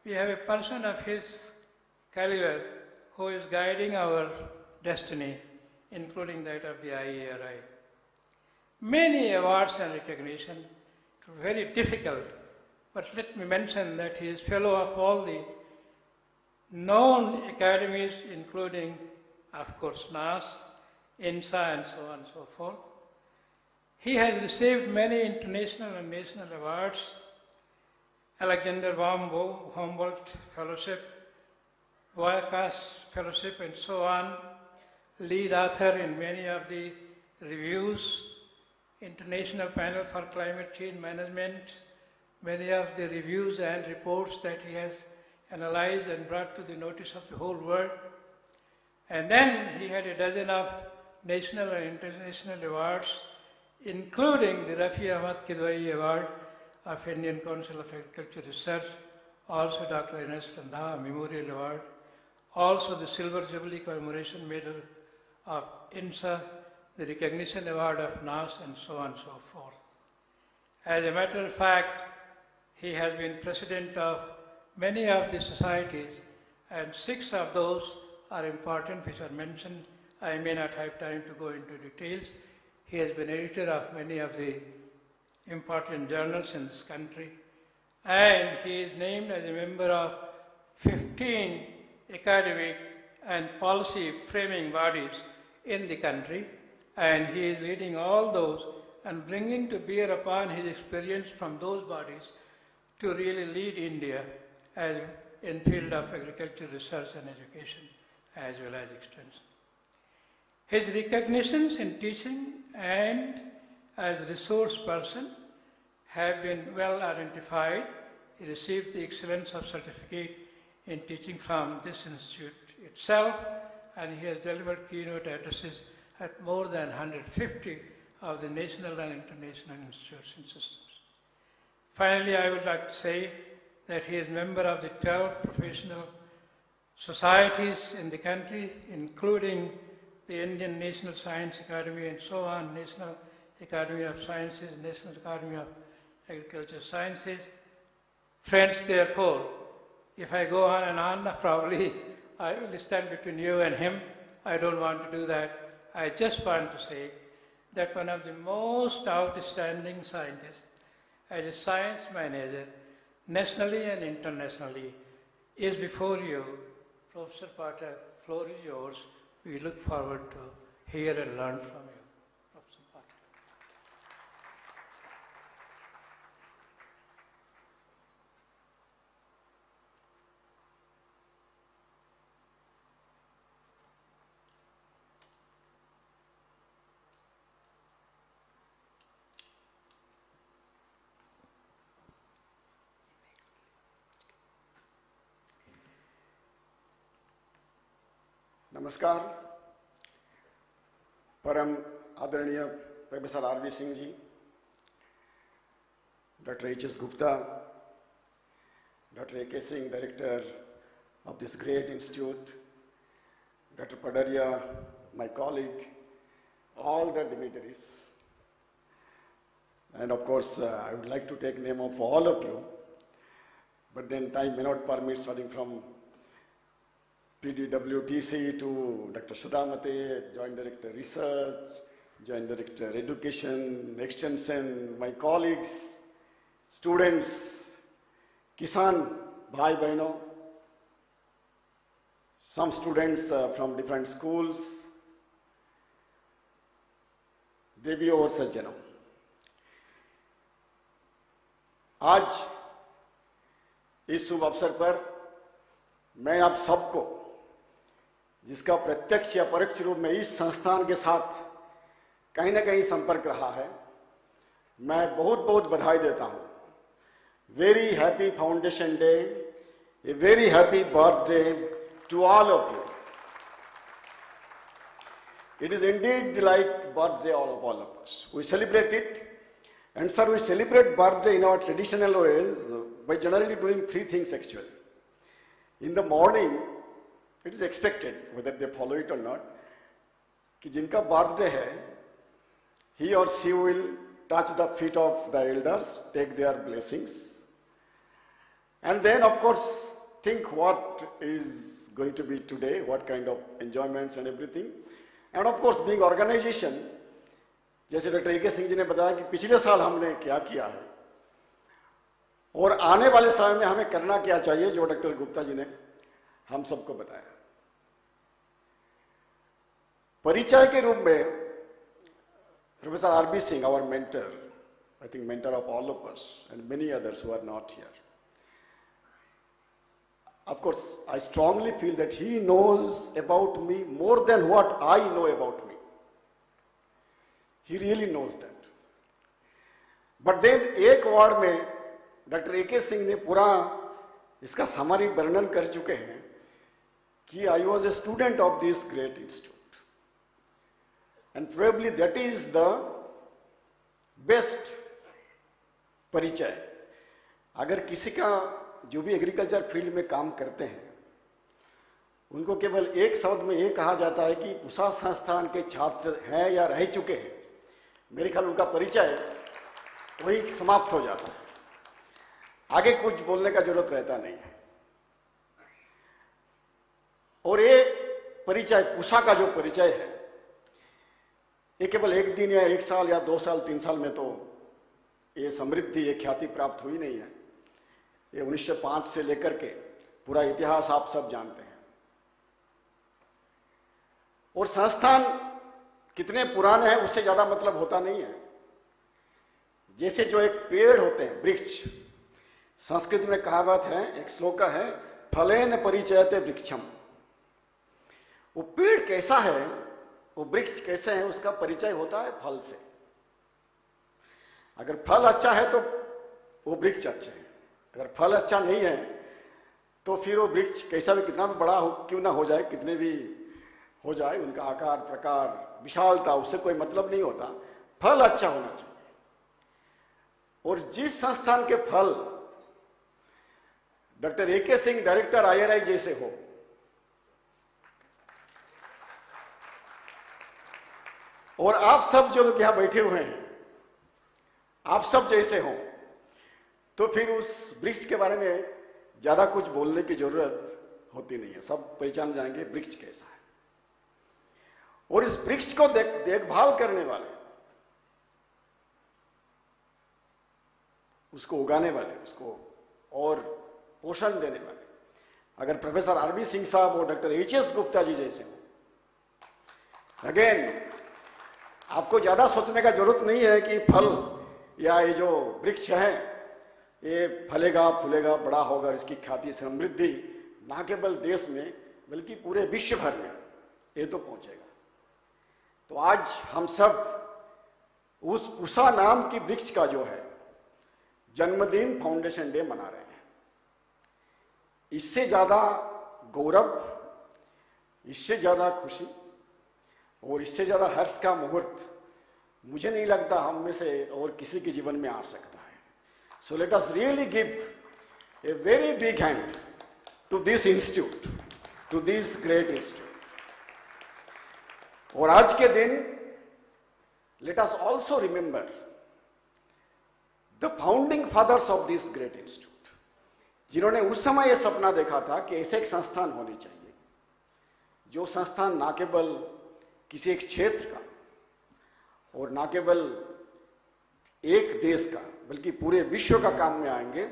We have a person of his caliber who is guiding our destiny, including that of the IARI. Many awards and recognition, very difficult, but let me mention that he is fellow of all the known academies, including, of course, NAS, INSA, and so on and so forth. He has received many international and national awards, Alexander von Humboldt Fellowship, Voyagast Fellowship, and so on, lead author in many of the reviews, International Panel for Climate Change Management, many of the reviews and reports that he has analyzed and brought to the notice of the whole world. And then he had a dozen of national and international awards, including the Rafi Ahmad Kidwai Award of Indian Council of Agriculture Research, also Dr. Ernest Randha Memorial Award, also the Silver Jubilee Commemoration Medal of INSA, the Recognition Award of NAS, and so on and so forth. As a matter of fact, he has been president of many of the societies, and 6 of those are important, which are mentioned. I may not have time to go into details. He has been editor of many of the important journals in this country, and he is named as a member of 15 academic and policy framing bodies in the country, and he is leading all those and bringing to bear upon his experience from those bodies to really lead India as in field of agriculture research and education as well as extension. His recognitions in teaching and as resource person have been well identified. He received the Excellence of Certificate in Teaching from this institute itself, and he has delivered keynote addresses at more than 150 of the national and international institutes and systems. Finally, I would like to say that he is member of the 12 professional societies in the country, including the Indian National Science Academy and so on, National Academy of Sciences, National Academy of Agricultural Sciences. Friends, therefore, if I go on and on, probably I will stand between you and him. I don't want to do that. I just want to say that one of the most outstanding scientists as a science manager, nationally and internationally, is before you. Professor Pathak, floor is yours. We look forward to hear and learn from you. Professor Pathak. नमस्कार। परम आदरणीय professor RV. Singh ji, Dr. H.S. Gupta, Dr. A.K. Singh, Director of this great institute, Dr. Padaria, my colleague, all the dignitaries. And of course, I would like to take name of all of you, but then time may not permit, starting from PDWTC to Dr. Sudhamate, Joint Director Research, Joint Director Education, Extension, my colleagues, students, Kisan, Bhai Bahino, some students from different schools, देवियों और सज्जनों, आज इस शुभ अवसर पर मैं आप सबको, जिसका प्रत्यक्ष या परोक्ष रूप में इस संस्थान के साथ कहीं ना कहीं संपर्क रहा है, मैं बहुत बहुत बधाई देता हूं। Very happy foundation day, a very happy birthday to all of you. It is indeed like birthday of all of us. We celebrate it, and sir, we celebrate birthday in our traditional ways by generally doing three things actually. In the morning, it is expected, whether they follow it or not, कि जिनका birthday है, he or she will touch the feet of the elders, take their blessings, and then of course think what is going to be today, what kind of enjoyments and everything. And of course, being organization, जैसे doctor A K. Singh ji ने बताया कि पिछले साल हमने क्या किया है और आने वाले समय में हमें करना क्या चाहिए, जो डॉक्टर गुप्ता जी ने हम सबको बताया। परिचय के रूप में professor RB. Singh, our mentor, I think mentor of all of us and many others who are not here. Of course, I strongly feel that he knows about me more than what I know about me. He really knows that. But then एक word में doctor A K. Singh ने पूरा इसका summary वर्णन कर चुके हैं कि I was a student of this great institute. And probably that is the best परिचय। अगर किसी का जो भी एग्रीकल्चर फील्ड में काम करते हैं, उनको केवल एक शब्द में ये कहा जाता है कि उषा संस्थान के छात्र हैं या रह चुके हैं, मेरे ख्याल उनका परिचय वही समाप्त हो जाता है, आगे कुछ बोलने का जरूरत रहता नहीं है। और ये परिचय, उषा का जो परिचय है, ये केवल एक दिन या एक साल या 2 साल 3 साल में तो ये समृद्धि, ये ख्याति प्राप्त हुई नहीं है। ये 1905 से लेकर के पूरा इतिहास आप सब जानते हैं। और संस्थान कितने पुराने हैं उससे ज्यादा मतलब होता नहीं है। जैसे जो एक पेड़ होते हैं, वृक्ष, संस्कृत में कहावत है, एक श्लोक है, फलेन परिचयते वृक्षम। वो पेड़ कैसा है, वो वृक्ष कैसे है, उसका परिचय होता है फल से। अगर फल अच्छा है तो वो वृक्ष अच्छे है, अगर फल अच्छा नहीं है तो फिर वो वृक्ष कैसा भी, कितना भी बड़ा हो क्यों ना हो जाए, कितने भी हो जाए, उनका आकार प्रकार विशालता उससे कोई मतलब नहीं होता, फल अच्छा होना चाहिए। और जिस संस्थान के फल doctor A K. Singh director IARI जैसे हो, और आप सब जो लोग यहां बैठे हुए हैं आप सब जैसे हो, तो फिर उस वृक्ष के बारे में ज्यादा कुछ बोलने की जरूरत होती नहीं है, सब पहचान जाएंगे वृक्ष कैसा है। और इस वृक्ष को देखभाल करने वाले, उसको उगाने वाले, उसको और पोषण देने वाले अगर प्रोफेसर आर.बी. सिंह साहब और डॉक्टर H.S. गुप्ता जी जैसे हो, अगेन आपको ज्यादा सोचने का जरूरत नहीं है कि फल या ये जो वृक्ष है ये फलेगा फूलेगा बड़ा होगा, इसकी ख्याति समृद्धि ना केवल देश में बल्कि पूरे विश्व भर में ये तो पहुंचेगा। तो आज हम सब उस उषा नाम की वृक्ष का जो है जन्मदिन फाउंडेशन डे मना रहे हैं। इससे ज्यादा गौरव, इससे ज्यादा खुशी और इससे ज्यादा हर्ष का मुहूर्त मुझे नहीं लगता हम में से और किसी के जीवन में आ सकता है। So let us really give a very big hand to this institute, to this great institute. और आज के दिन let us also remember the founding fathers of this great institute, जिन्होंने उस समय यह सपना देखा था कि ऐसे एक संस्थान होनी चाहिए, जो संस्थान ना केवल किसी एक क्षेत्र का और ना केवल एक देश का बल्कि पूरे विश्व का काम में आएंगे.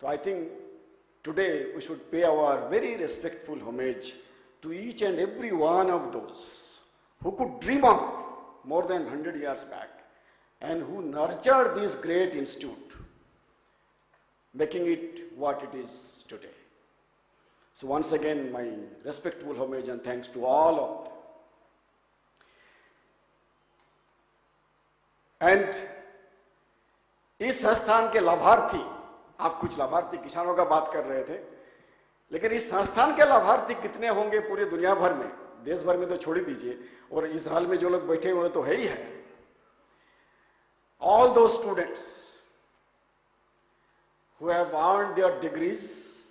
तो I think today we should pay our very respectful homage to each and every one of those who could dream of more than 100 years back and who nurtured this great institute, making it what it is today. So once again, my respectful homage and thanks to all of them. And इस संस्थान के लाभार्थी, आप कुछ लाभार्थी किसानों का बात कर रहे थे, लेकिन इस संस्थान के लाभार्थी कितने होंगे पूरे दुनिया भर में, देश भर में तो छोड़ ही दीजिए, और इस हाल में जो लोग बैठे हुए तो है ही है. All those students who have earned their degrees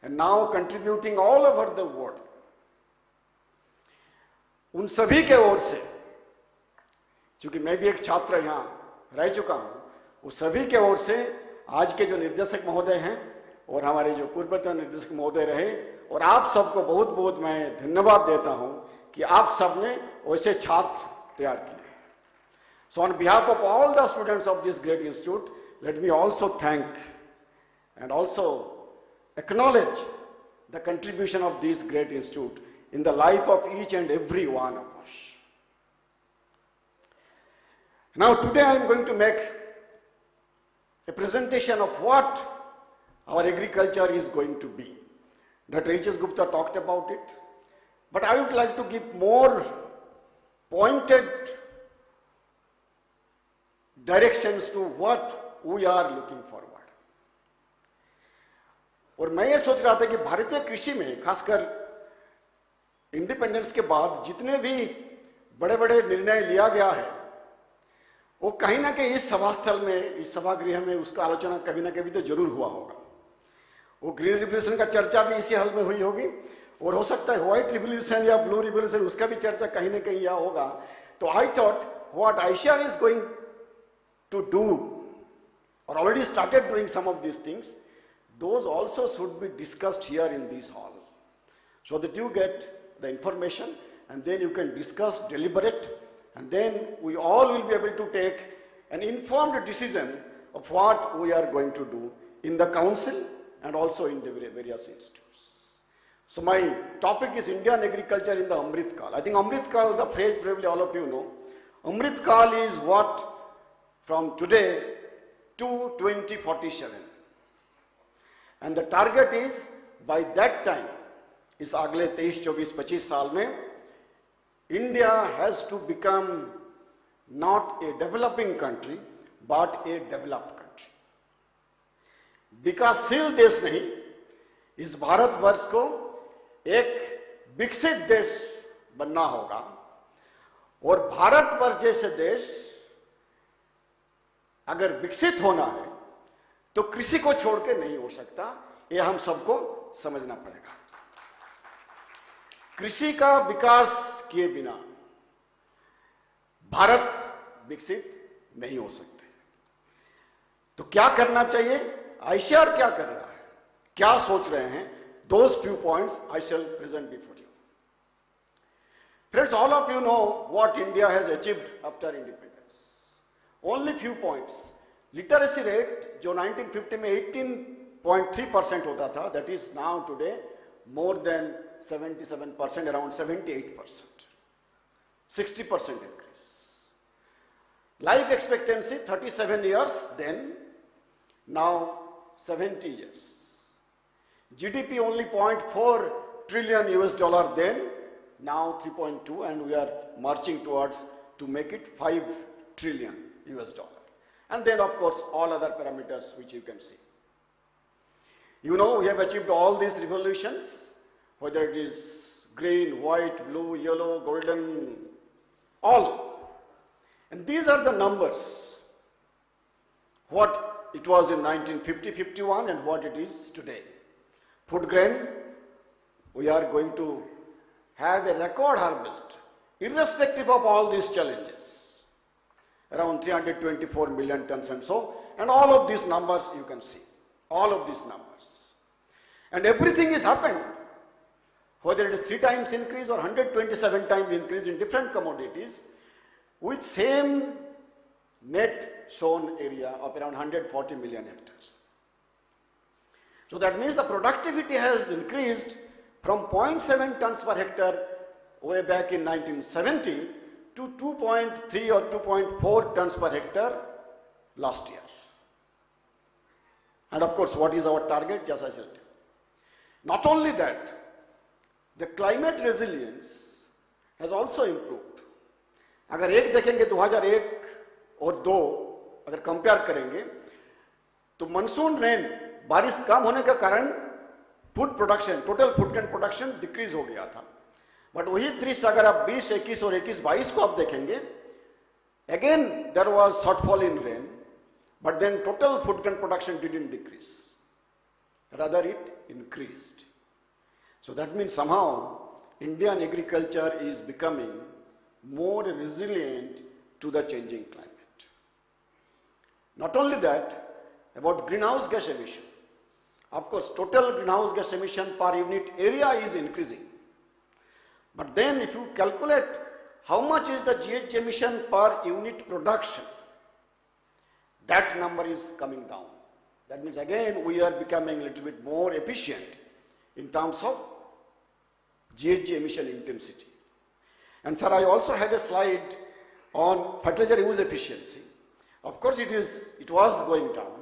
and now contributing all over the world, उन सभी के ओर से, क्योंकि मैं भी एक छात्र यहाँ रह चुका हूं, उस सभी के ओर से आज के जो निर्देशक महोदय हैं और हमारे जो पूर्वतन निर्देशक महोदय रहे, और आप सबको बहुत बहुत मैं धन्यवाद देता हूं कि आप सबने वैसे छात्र तैयार किए. So on behalf of all the students of this great institute, let me also thank and also acknowledge the contribution of this great institute in the life of each and every one of us. Now today I am going to make a presentation of what our agriculture is going to be. Dr. H.S. Gupta talked about it, but I would like to give more pointed directions to what we are looking forward. और मैं ये सोच रहा था कि भारतीय कृषि में खासकर इंडिपेंडेंस के बाद जितने भी बड़े बड़े निर्णय लिया गया है, वो कहीं ना कहीं इस सभास्थल में, इस सभागृह में उसका आलोचना कभी ना कभी तो जरूर हुआ होगा. वो ग्रीन रिवोल्यूशन का चर्चा भी इसी हाल में हुई होगी, और हो सकता है व्हाइट रिवोल्यूशन या ब्लू रिवोल्यूशन उसका भी चर्चा कहीं ना कहीं यहाँ होगा. तो I thought what ICAR is going to do, or already started doing some of these things, those also should be discussed here in this hall, so that you get the information and then you can discuss, deliberate, and then we all will be able to take an informed decision of what we are going to do in the council and also in the various institutes. So my topic is Indian agriculture in the Amrit Kal. I think Amrit Kal, the phrase probably all of you know. Amrit Kal is what from today to 2047. And the target is by that time, is अगले 23, 24, 25 साल में, India has to become not a developing country, but a developed country. विकासशील देश नहीं, इस भारतवर्ष को एक विकसित देश बनना होगा, और भारतवर्ष जैसे देश अगर विकसित होना है तो कृषि को छोड़ के नहीं हो सकता. यह हम सबको समझना पड़ेगा. कृषि का विकास किए बिना भारत विकसित नहीं हो सकते. तो क्या करना चाहिए, ICAR क्या कर रहा है, क्या सोच रहे हैं, those few points I shall present before you. Friends, all of you know what India has achieved after independence. Only few points. Literacy rate जो 1950 में 18.3% होता था, that is now today more than 77%, around 78%. 60% increase. Life expectancy 37 years then, now 70 years. GDP only $0.4 trillion US then, now 3.2, and we are marching towards to make it 5 trillion US dollar. And then of course all other parameters which you can see. You know, we have achieved all these revolutions, whether it is green, white, blue, yellow, golden, all. And these are the numbers, what it was in 1950-51 and what it is today. Food grain, we are going to have a record harvest, irrespective of all these challenges, around 324 million tons and so, and all of these numbers you can see, all of these numbers. And everything has happened, whether it is 3 times increase or 127 times increase in different commodities, with same net sown area of around 140 million hectares. So that means the productivity has increased from 0.7 tons per hectare way back in 1970 to 2.3 or 2.4 tons per hectare last year. And of course, what is our target? Just as I said. Not only that, the climate resilience has also improved. अगर एक देखेंगे 2001 और 2 अगर compare करेंगे तो monsoon rain बारिश कम होने के कारण food production, total food grain production decrease हो गया था. बट वही दृश्य अगर आप 20, 21 और 21-22 को आप देखेंगे, again there was shortfall in rain, but then total food grain production didn't decrease, rather it increased. So that means somehow Indian agriculture is becoming more resilient to the changing climate. Not only that, about greenhouse gas emission. Of course, total greenhouse gas emission per unit area is increasing. But then if you calculate how much is the GHG emission per unit production, that number is coming down. That means again we are becoming a little bit more efficient in terms of GHG emission intensity. And sir, I also had a slide on fertilizer use efficiency. Of course it was going down,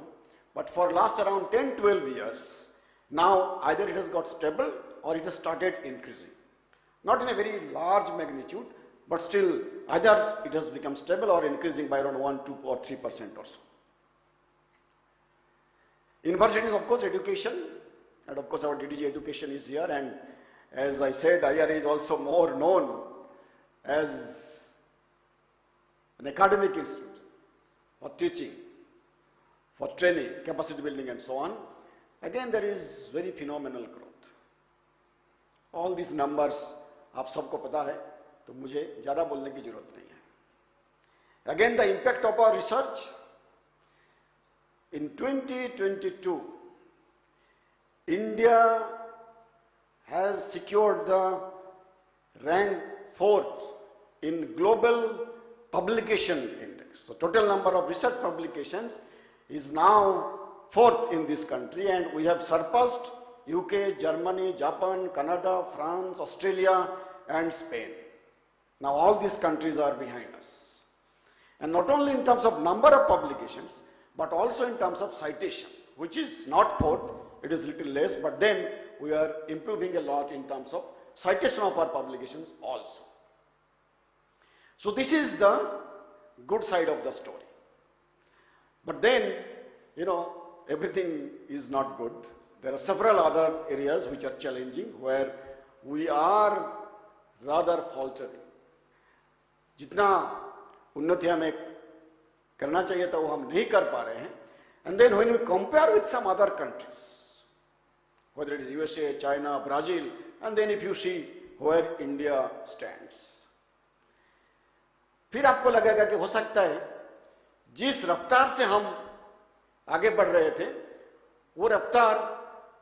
but for last around 10-12 years, now either it has got stable or it has started increasing. Not in a very large magnitude, but still either it has become stable or increasing by around 1, 2 or 3% or so. Universities, of course, education, and of course our DDG education is here, and as I said, IARI is also more known as an academic institute for teaching, for training, capacity building and so on. Again, there is very phenomenal growth. All these numbers, आप सबको पता है, तो मुझे ज़्यादा बोलने की ज़रूरत नहीं है. Again, the impact of our research. In 2022, India has secured the rank 4th in global publication index. So total number of research publications is now 4th in this country, and we have surpassed UK, Germany, Japan, Canada, France, Australia and Spain. Now all these countries are behind us. And not only in terms of number of publications, but also in terms of citation, which is not 4th, it is little less, but then we are improving a lot in terms of citation of our publications also. So this is the good side of the story. But then, everything is not good. There are several other areas which are challenging, where we are rather faltering. जितना उन्नति हमें करना चाहिए था वो हम नहीं कर पा रहे हैं. And then when we compare with some other countries, whether it is USA, China, Brazil, and then if you see where India stands, फिर आपको लगेगा कि हो सकता है जिस रफ्तार से हम आगे बढ़ रहे थे वो रफ्तार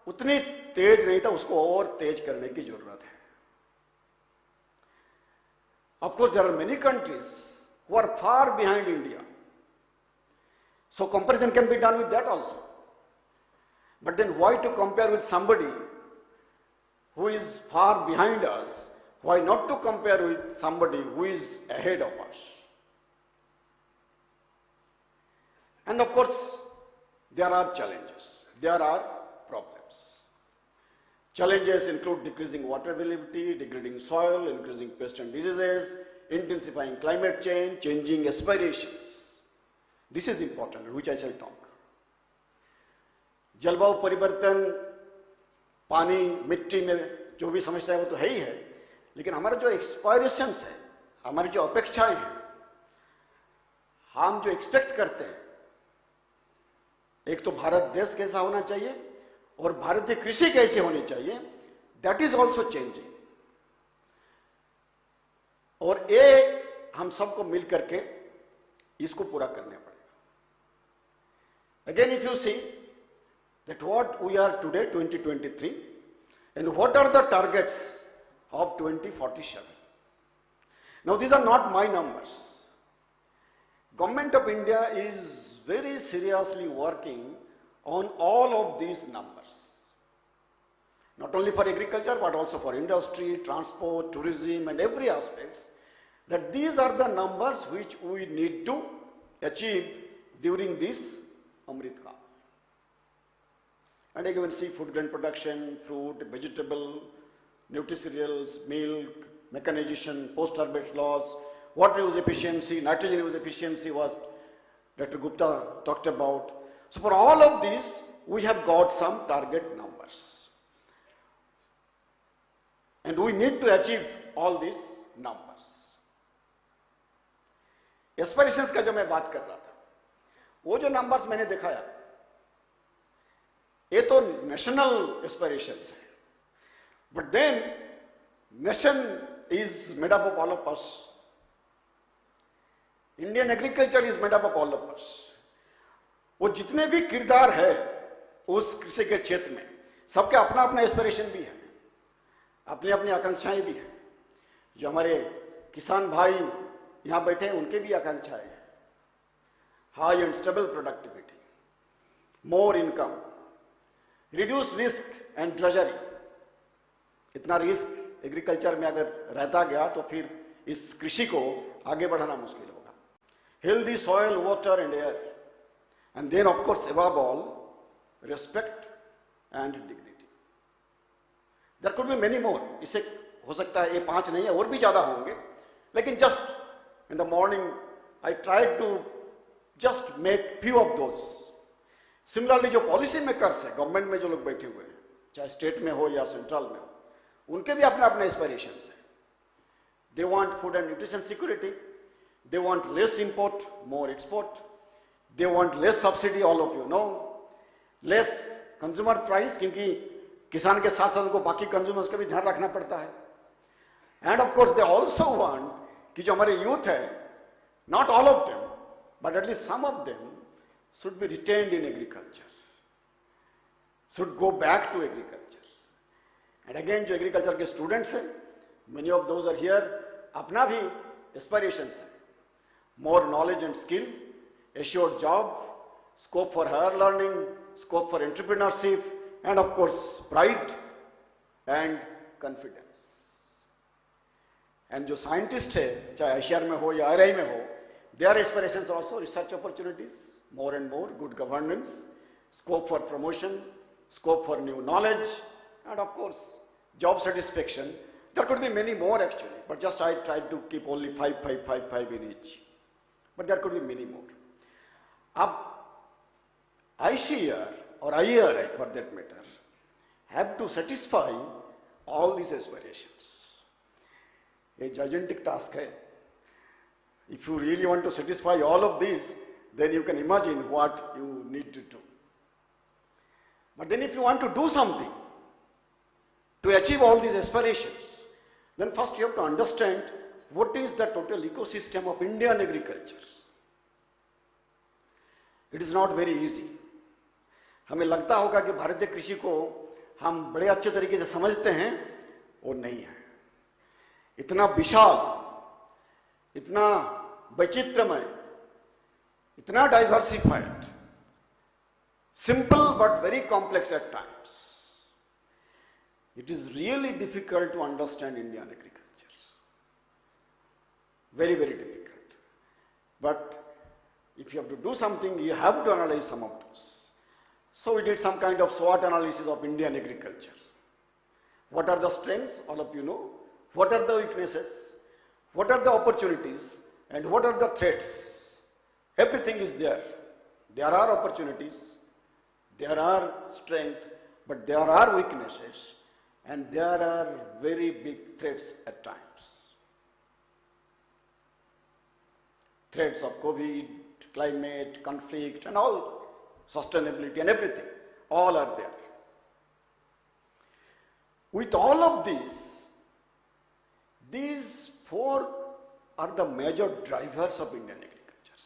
उतनी तेज नहीं था, उसको और तेज करने की जरूरत है. Of course, there are many countries who are far behind India. So comparison can be done with that also. But then why to compare with somebody who is far behind us? Why not to compare with somebody who is ahead of us? And of course, there are challenges. There are problems. Challenges include decreasing water availability, degrading soil, increasing pests and diseases, intensifying climate change, changing aspirations. This is important, which I shall talk. जलवायु परिवर्तन, पानी, मिट्टी में जो भी समस्या है वो तो है ही है, लेकिन हमारे जो एक्सपायरेशंस है, हमारी जो अपेक्षाएं हैं, हम जो एक्सपेक्ट करते हैं, एक तो भारत देश कैसा होना चाहिए और भारतीय कृषि कैसे होनी चाहिए, that is also changing. और ये हम सबको मिल करके इसको पूरा करने पड़ेगा. Again, if you see that what we are today 2023 and what are the targets of 2047. Now these are not my numbers. Government of India is very seriously working on all of these numbers. Not only for agriculture but also for industry, transport, tourism and every aspects, that these are the numbers which we need to achieve during this Amrit Kaal. And again see food grain production, fruit, vegetable, nutricereals, milk, mechanization, post-harvest loss, water use efficiency, nitrogen use efficiency was Dr. Gupta talked about. So for all of these, we have got some target numbers. And we need to achieve all these numbers. Aspirations का जो मैं बात कर रहा था, वो जो numbers मैंने दिखाया, ये तो national aspirations है. But then, nation is made up of all of us. Indian agriculture is made up of all of us. वो जितने भी किरदार है उस कृषि के क्षेत्र में, सबके अपना अपना एस्पिरेशन भी है, अपनी अपनी आकांक्षाएं भी हैं. जो हमारे किसान भाई यहाँ बैठे हैं उनके भी आकांक्षाएं हैं. High and stable productivity, more income, reduce risk and treasury. इतना रिस्क एग्रीकल्चर में अगर रहता गया तो फिर इस कृषि को आगे बढ़ाना मुश्किल होगा. Healthy soil, water and air, and then of course above all respect and dignity. There could be many more. इसे हो सकता है ये 5 नहीं है, और भी ज्यादा होंगे, लेकिन just in the morning I tried to just make few of those. Similarly जो पॉलिसी मेकर्स है गवर्नमेंट में, जो लोग बैठे हुए हैं, चाहे स्टेट में हो या सेंट्रल में हो, उनके भी अपने अपने एस्पिरेशंस है. They want food and nutrition security, they want less import, more export, they want less subsidy, all of you know, less consumer price, क्योंकि किसान के साथ साथ उनको बाकी कंज्यूमर्स का भी ध्यान रखना पड़ता है. And of course they also want कि जो हमारे यूथ है, not all of them but at least some of them should be retained in agriculture, should go back to agriculture. And again जो agriculture के students हैं, many of those are here, अपना भी aspirations है. More knowledge and skill, assured job, scope for higher learning, scope for entrepreneurship, and of course pride and confidence. And जो scientist है, चाहे IARI में हो या IARI में हो, their aspirations also research opportunities, more and more, good governance, scope for promotion, scope for new knowledge, and of course, job satisfaction. There could be many more actually, but just I tried to keep only 5 in each. But there could be many more. Ab ICAR or IARI for that matter have to satisfy all these aspirations. A gigantic task hai. If you really want to satisfy all of these, then you can imagine what you need to do. But then if you want to do something to achieve all these aspirations, then first you have to understand what is the total ecosystem of Indian agriculture. It is not very easy. हमें लगता होगा कि भारतीय कृषि को हम बड़े अच्छे तरीके से समझते हैं, वो नहीं है. इतना विशाल, इतना वैचित्रमय, इतना diversified, simple but very complex at times. It is really difficult to understand Indian agriculture. Very, very difficult. But if you have to do something, you have to analyze some of those. So we did some kind of SWOT analysis of Indian agriculture. What are the strengths? All of you know. What are the weaknesses? What are the opportunities? And what are the threats? Everything is there. There are opportunities, there are strengths, but there are weaknesses, and there are very big threats at times. Threats of COVID, climate, conflict, and all, sustainability and everything, all are there. With all of these 4 are the major drivers of Indian agriculture.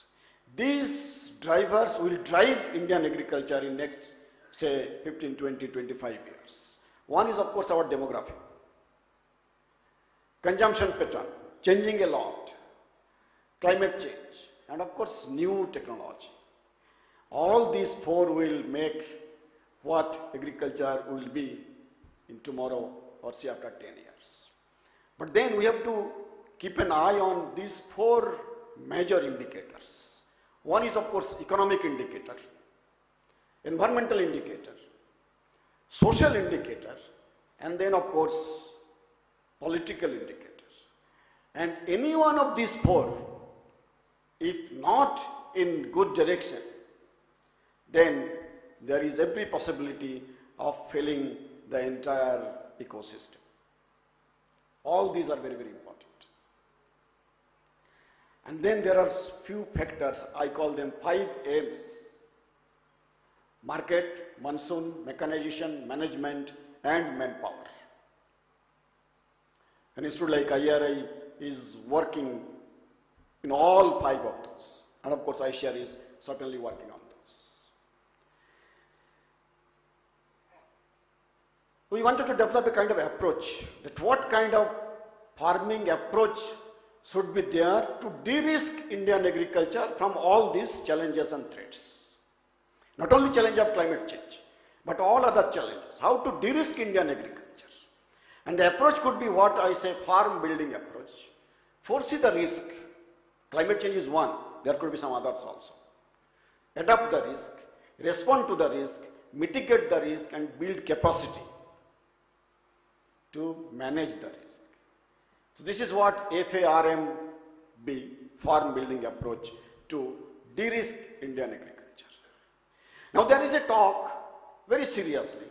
These drivers will drive Indian agriculture in next, say, 15, 20, 25 years. One is, of course, our demography. Consumption pattern, changing a lot. Climate change, and of course, new technology. All these four will make what agriculture will be in tomorrow or say after 10 years. But then we have to keep an eye on these four major indicators. One is, of course, economic indicator, environmental indicator, social indicator, and then, of course, political indicators. And any one of these four, if not in good direction, then there is every possibility of failing the entire ecosystem. All these are very, very important. And then there are few factors, I call them 5 M's. Market, monsoon, mechanization, management, and manpower. An institute like IARI is working in all 5 of those. And of course, IARI is certainly working on those. We wanted to develop a kind of approach, that what kind of farming approach should be there to de-risk Indian agriculture from all these challenges and threats. Not only challenge of climate change, but all other challenges. How to de-risk Indian agriculture. And the approach could be what I say farm building approach. Foresee the risk. Climate change is one. There could be some others also. Adapt the risk, respond to the risk, mitigate the risk, and build capacity to manage the risk. So this is what FARMB, farm building approach, to de-risk Indian agriculture. Now there is a talk very seriously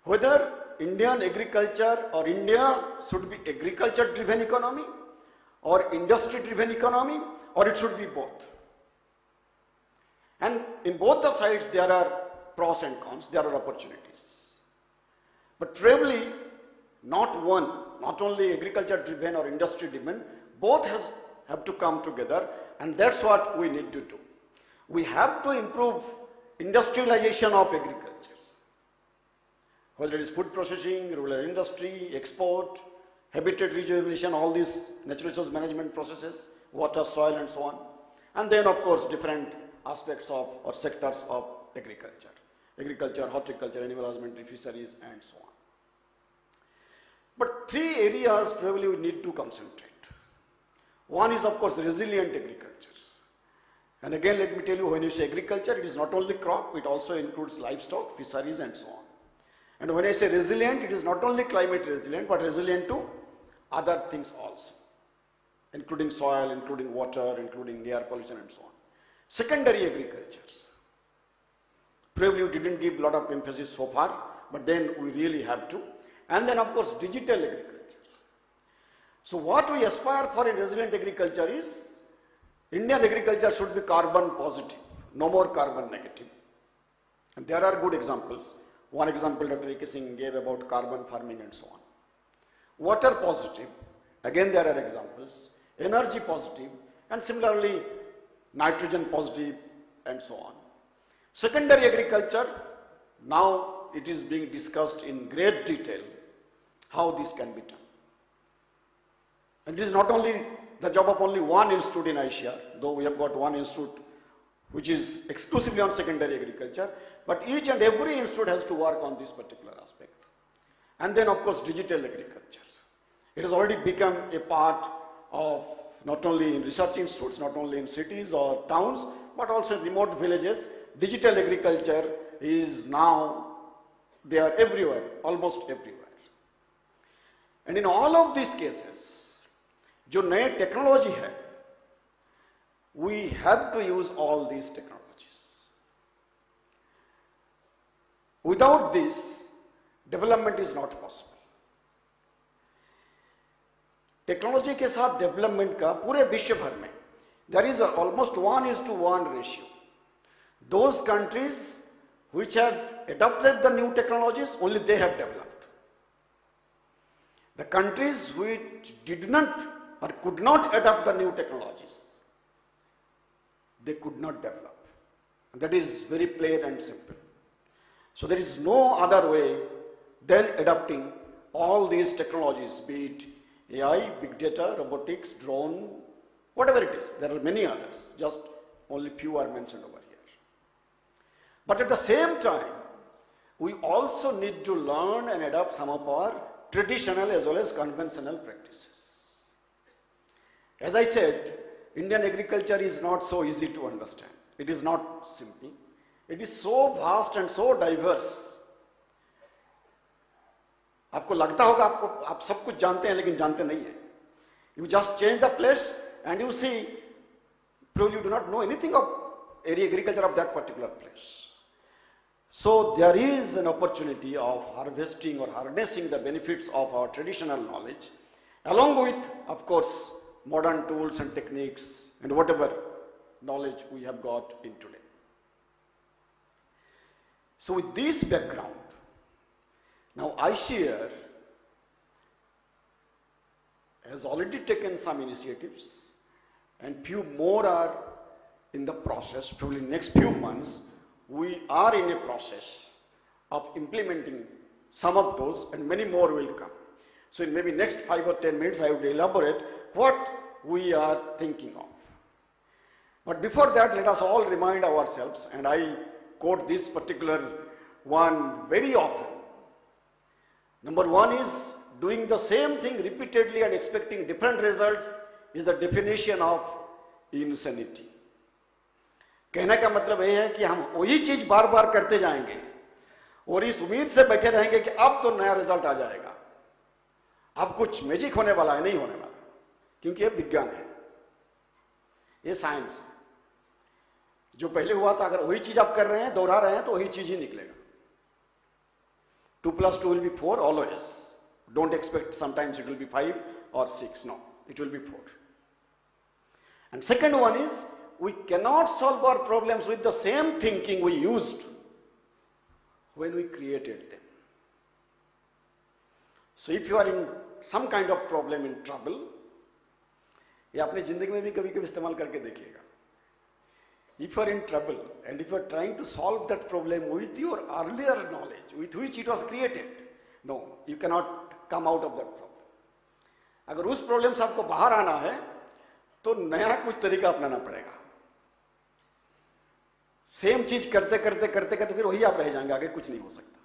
whether Indian agriculture or India should be agriculture driven economy or industry driven economy, or it should be both. And in both the sides there are pros and cons, there are opportunities. But probably not one, not only agriculture driven or industry driven, both have to come together, and that's what we need to do. We have to improve industrialization of agriculture. Whether it is food processing, rural industry, export, habitat rejuvenation, all these natural resource management processes, water, soil, and so on. And then, of course, different aspects of or sectors of agriculture. Agriculture, horticulture, animal husbandry, fisheries, and so on. But 3 areas probably we need to concentrate. One is, of course, resilient agriculture. And again, let me tell you, when you say agriculture, it is not only crop, it also includes livestock, fisheries, and so on. And when I say resilient, it is not only climate resilient, but resilient to other things also, including soil, including water, including air pollution, and so on. Secondary agriculture. Probably we didn't give a lot of emphasis so far, but then we really have to. And then, of course, digital agriculture. So what we aspire for in resilient agriculture is Indian agriculture should be carbon positive, no more carbon negative. And there are good examples. One example Dr. A.K. Singh gave about carbon farming and so on. Water positive, again there are examples. Energy positive, and similarly nitrogen positive, and so on. Secondary agriculture, now it is being discussed in great detail how this can be done. And this is not only the job of only one institute in Asia, though we have got one institute which is exclusively on secondary agriculture, but each and every institute has to work on this particular aspect. And then, of course, digital agriculture. It has already become a part of not only in research institutes, not only in cities or towns, but also in remote villages. Digital agriculture is now, they are everywhere, almost everywhere. And in all of these cases, जो नए technology है, we have to use all these technologies. Without this, development is not possible. Technology के साथ development का पूरे विश्व भर में there is almost 1:1 ratio. Those countries which have adopted the new technologies, only they have developed. The countries which did not or could not adopt the new technologies, they could not develop. That is very plain and simple. So there is no other way than adopting all these technologies, be it AI, big data, robotics, drone, whatever it is. There are many others, just only few are mentioned over here. But at the same time, we also need to learn and adopt some of our traditional as well as conventional practices. As I said, Indian agriculture is not so easy to understand. It is not simple. It is so vast and so diverse. आपको लगता होगा आप सब कुछ जानते हैं, लेकिन जानते नहीं हैं. You just change the place and you see, probably you do not know anything of agriculture of that particular place. So there is an opportunity of harvesting or harnessing the benefits of our traditional knowledge, along with, of course, modern tools and techniques and whatever knowledge we have got in today. So with this background, now ICAR has already taken some initiatives and few more are in the process. Probably next few months we are in a process of implementing some of those, and many more will come. So in maybe next 5 or 10 minutes I would elaborate what we are thinking of. But before that, let us all remind ourselves, and I quote this particular one very often. Number one is doing the same thing repeatedly and expecting different results is the definition of insanity. कहने का मतलब यह है कि हम वही चीज बार बार करते जाएंगे और इस उम्मीद से बैठे रहेंगे कि अब तो नया रिजल्ट आ जाएगा, अब कुछ मैजिक होने वाला है. नहीं होने वाला, क्योंकि ये विज्ञान है, ये साइंस है. जो पहले हुआ था, अगर वही चीज आप कर रहे हैं, दोहरा रहे हैं, तो वही चीज ही निकलेगा. 2 + 2 will be 4 always. Don't expect sometimes it will be 5 or 6. No, it will be 4. And second one is, we cannot solve our problems with the same thinking we used when we created them. So if you are in some kind of problem, in trouble, ये अपनी जिंदगी में भी कभी कभी इस्तेमाल करके देखिएगा. If you are in trouble and if you are trying to solve that problem with your earlier knowledge with which it was created, no, you cannot come out of that problem. अगर उस problem से आपको बाहर आना है तो नया कुछ तरीका अपनाना पड़ेगा. सेम चीज करते करते करते करते फिर वही आप रह जाएंगे, आगे कुछ नहीं हो सकता.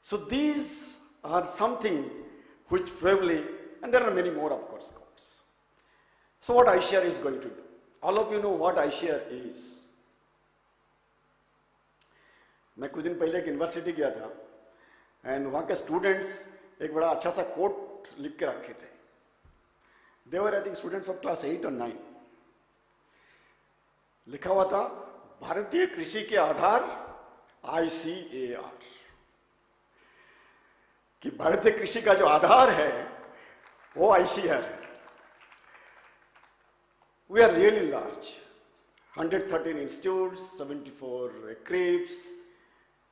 So these are something which probably, and there are many more of course. So what ICAR is going to do? All of you know what ICAR is. मैं कुछ दिन पहले एक यूनिवर्सिटी गया था एंड वहां के स्टूडेंट्स एक बड़ा अच्छा सा कोट लिख के रखे थे. They were, I think, students of class 8 or 9. लिखा हुआ था, भारतीय कृषि के आधार ICAR. कि भारतीय कृषि का जो आधार है वो ICAR है. We are really large. 113 institutes, 74 CRIPs,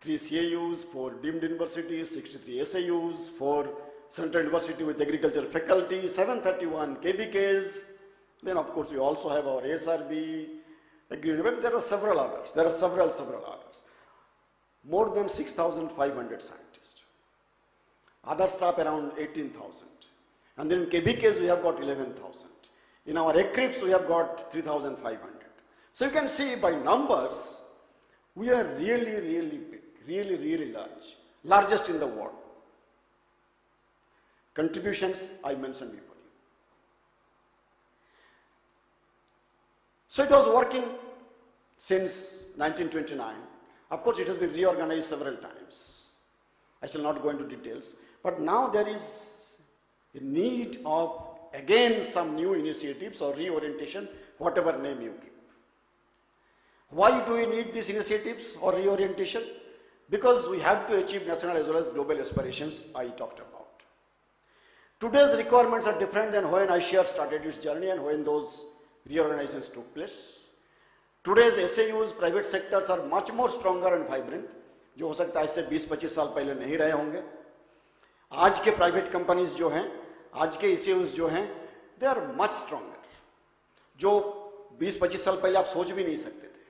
3 CAUs, 4 deemed universities, 63 SAUs, 4 Central University with agriculture faculty, 731 KBKs. Then of course we also have our ASRB, agreement. There are several others. There are several others. More than 6,500 scientists. Other staff around 18,000. And then in KBKs we have got 11,000. In our ECRIPs we have got 3,500. So you can see by numbers, we are really, really big, really, really large. Largest in the world. Contributions I mentioned before you. So it was working since 1929. Of course it has been reorganized several times. I shall not go into details. But now there is a need of again some new initiatives or reorientation, whatever name you give. Why do we need these initiatives or reorientation? Because we have to achieve national as well as global aspirations I talked about. Today's requirements are different than when ICAR started its journey and when those reorganizations took place. Today's SAUs, private sectors are much more stronger and vibrant, जो हो सकता है इससे 20-25 साल पहले नहीं रहे होंगे. आज के प्राइवेट कंपनीज जो हैं, आज के SAUs जो हैं, they are much stronger. जो 20-25 साल पहले आप सोच भी नहीं सकते थे.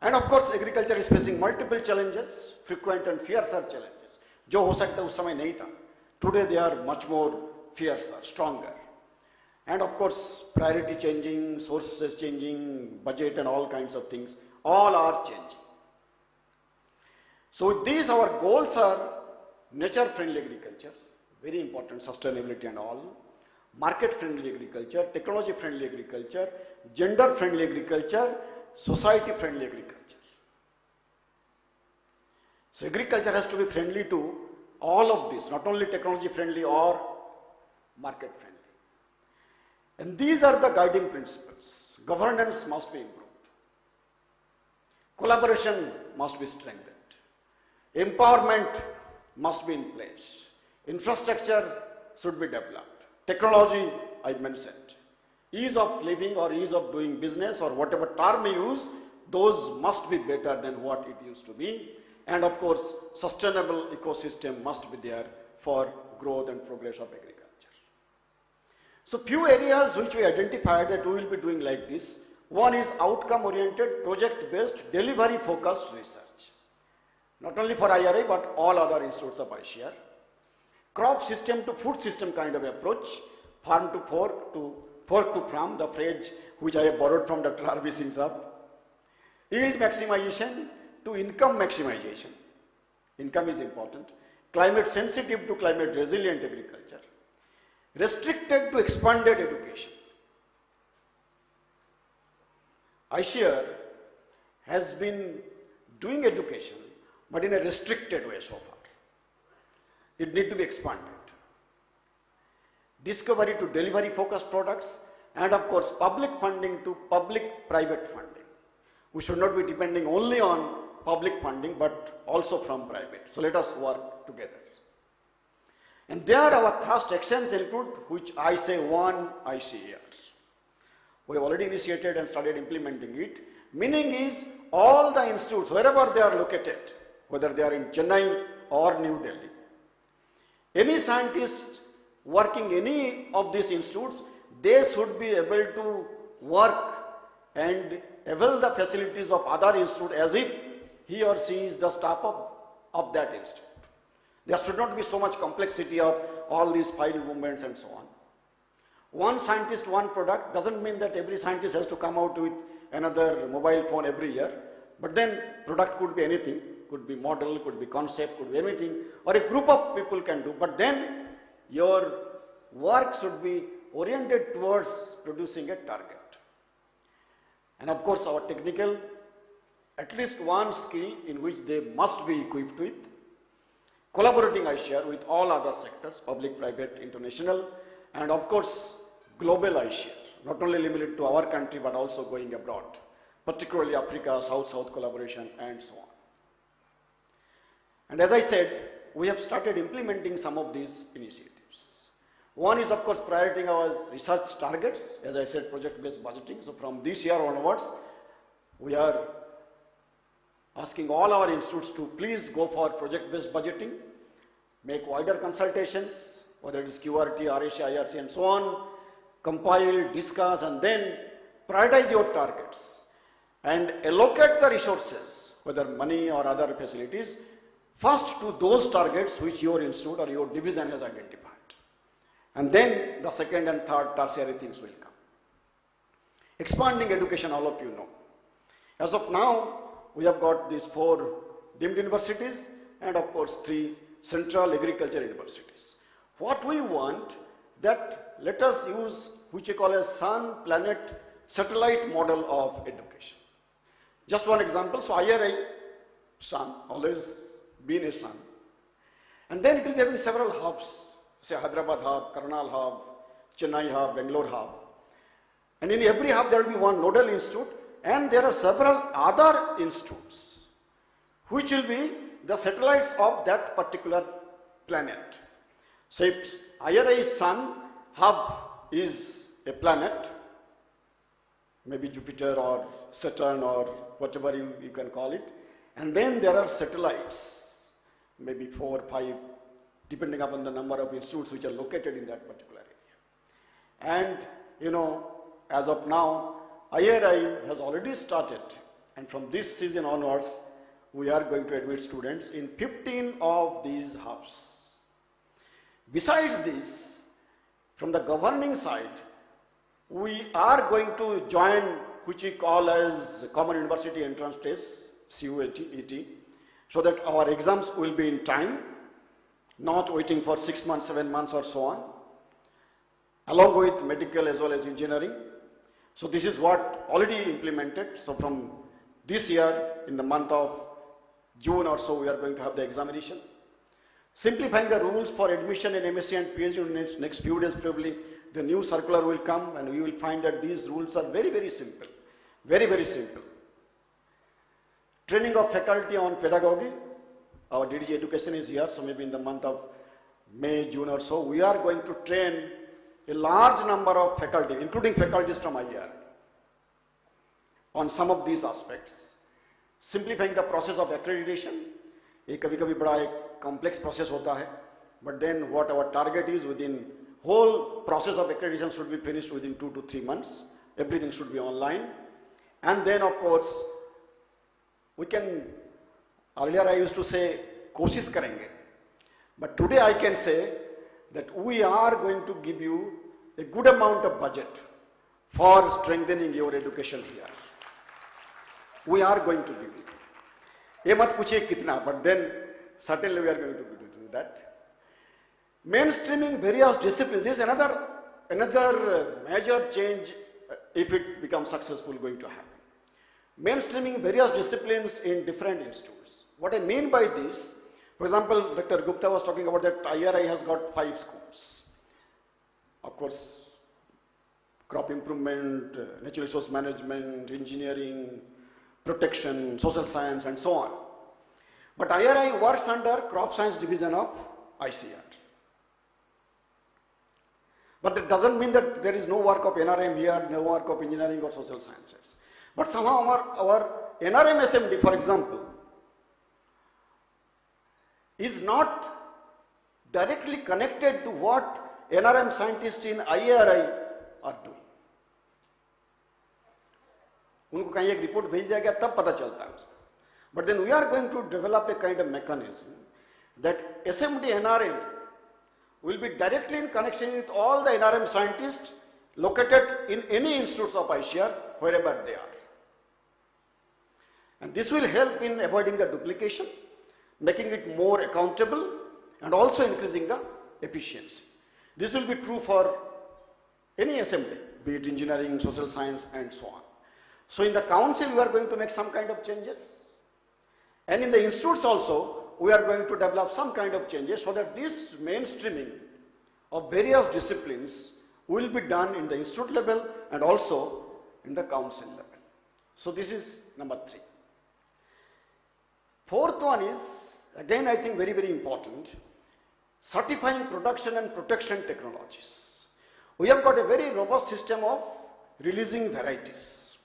And of course, agriculture is facing multiple challenges, frequent and fiercer challenges. जो हो सकता उस समय नहीं था. Today they are much more fiercer, stronger. And of course, priority changing, sources changing, budget and all kinds of things, all are changing. So with these, our goals are nature-friendly agriculture, very important, sustainability and all, market-friendly agriculture, technology-friendly agriculture, gender-friendly agriculture, society-friendly agriculture. So agriculture has to be friendly to all of this, not only technology-friendly or market-friendly. And these are the guiding principles. Governance must be improved. Collaboration must be strengthened. Empowerment must be in place. Infrastructure should be developed. Technology, I mentioned. Ease of living or ease of doing business or whatever term you use, those must be better than what it used to be. And of course, sustainable ecosystem must be there for growth and progress of agriculture. So few areas which we identified that we will be doing like this. One is outcome-oriented, project-based, delivery-focused research. Not only for IARI, but all other institutes of ICAR. Crop system to food system kind of approach, farm to fork to farm, the phrase which I have borrowed from Dr. R.B. Singh Saab. Yield maximization to income maximization. Income is important. Climate sensitive to climate resilient agriculture. Restricted to expanded education. ICAR has been doing education, but in a restricted way so far. It needs to be expanded. Discovery to delivery focused products, and of course public funding to public-private funding. We should not be depending only on public funding, but also from private. So let us work together. And there our thrust actions include, which I say one ICAR. We have already initiated and started implementing it. Meaning is all the institutes, wherever they are located, whether they are in Chennai or New Delhi, any scientist working any of these institutes, they should be able to work and avail the facilities of other institute as if he or she is the staff of that institute. There should not be so much complexity of all these file movements and so on. One scientist, one product doesn't mean that every scientist has to come out with another mobile phone every year, but then product could be anything, could be model, could be concept, could be anything, or a group of people can do, but then your work should be oriented towards producing a target. And of course our technical, at least one skill in which they must be equipped with, collaborating ICAR with all other sectors, public, private, international, and of course global ICAR, not only limited to our country but also going abroad, particularly Africa, South-South collaboration and so on. And as I said, we have started implementing some of these initiatives. One is of course prioritizing our research targets, as I said, project-based budgeting. So from this year onwards, we are asking all our institutes to please go for project-based budgeting, make wider consultations, whether it is QRT, RAC, IRC and so on, compile, discuss and then prioritize your targets and allocate the resources, whether money or other facilities, first to those targets which your institute or your division has identified. And then the second and third tertiary things will come. Expanding education, all of you know. As of now, we have got these 4 deemed universities and of course 3 central agriculture universities. What we want, that let us use which we call a sun, planet, satellite model of education. Just one example, so IARI, sun, always been a sun. And then it will be having several hubs, say Hyderabad hub, Karnal hub, Chennai hub, Bangalore hub. And in every hub there will be one nodal institute, and there are several other institutes which will be the satellites of that particular planet. So if IARI sun hub is a planet, maybe Jupiter or Saturn or whatever you can call it, and then there are satellites, maybe 4 or 5, depending upon the number of institutes which are located in that particular area. And you know, as of now, IARI has already started, and from this season onwards, we are going to admit students in 15 of these hubs. Besides this, from the governing side, we are going to join, which we call as Common University Entrance Test, CUET, so that our exams will be in time, not waiting for 6 months, 7 months or so on, along with medical as well as engineering. So this is what already implemented. So from this year, in the month of June or so, we are going to have the examination. Simplifying the rules for admission in MSc and PhD in the next few days, probably the new circular will come, and we will find that these rules are very, very simple. Very, very simple. Training of faculty on pedagogy. Our DDG education is here, so maybe in the month of May, June or so, we are going to train a large number of faculty, including faculties from IARI, on some of these aspects. Simplifying the process of accreditation. एक कभी-कभी बड़ा एक complex process होता है, but then what our target is within whole process of accreditation should be finished within 2 to 3 months. Everything should be online. And then of course, we can, earlier I used to say, कोशिश करेंगे. But today I can say that we are going to give you a good amount of budget for strengthening your education here. We are going to give you. ये मत पूछिए कितना, but then certainly we are going to do that. Mainstreaming various disciplines is another major change if it becomes successful going to happen. Mainstreaming various disciplines in different institutes. What I mean by this, for example, Dr. Gupta was talking about that IARI has got 5 schools. Of course, crop improvement, natural resource management, engineering, protection, social science, and so on. But IARI works under crop science division of ICR. But that doesn't mean that there is no work of NRM here, no work of engineering or social sciences. But somehow our NRM SMD, for example, is not directly connected to what NRM scientists in IARI are doing. उनको कहीं एक report भेज दिया गया तब पता चलता है. But then we are going to develop a kind of mechanism that SMD NRM will be directly in connection with all the NRM scientists located in any institutes of ICR wherever they are. And this will help in avoiding the duplication, making it more accountable, and also increasing the efficiency. This will be true for any assembly, be it engineering, social science, and so on. So in the council, we are going to make some kind of changes. And in the institutes also, we are going to develop some kind of changes so that this mainstreaming of various disciplines will be done in the institute level and also in the council level. So this is number 3. Fourth one is, again I think very, very important, certifying production and protection technologies. We have got a very robust system of releasing varieties,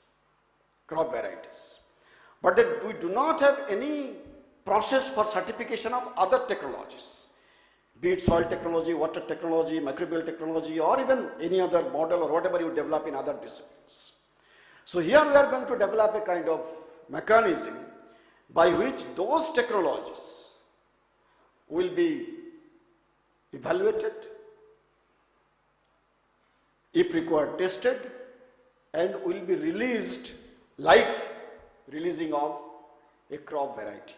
crop varieties. But that we do not have any process for certification of other technologies, be it soil technology, water technology, microbial technology, or even any other model or whatever you develop in other disciplines. So here we are going to develop a kind of mechanism by which those technologies will be evaluated, if required tested, and will be released like releasing of a crop variety.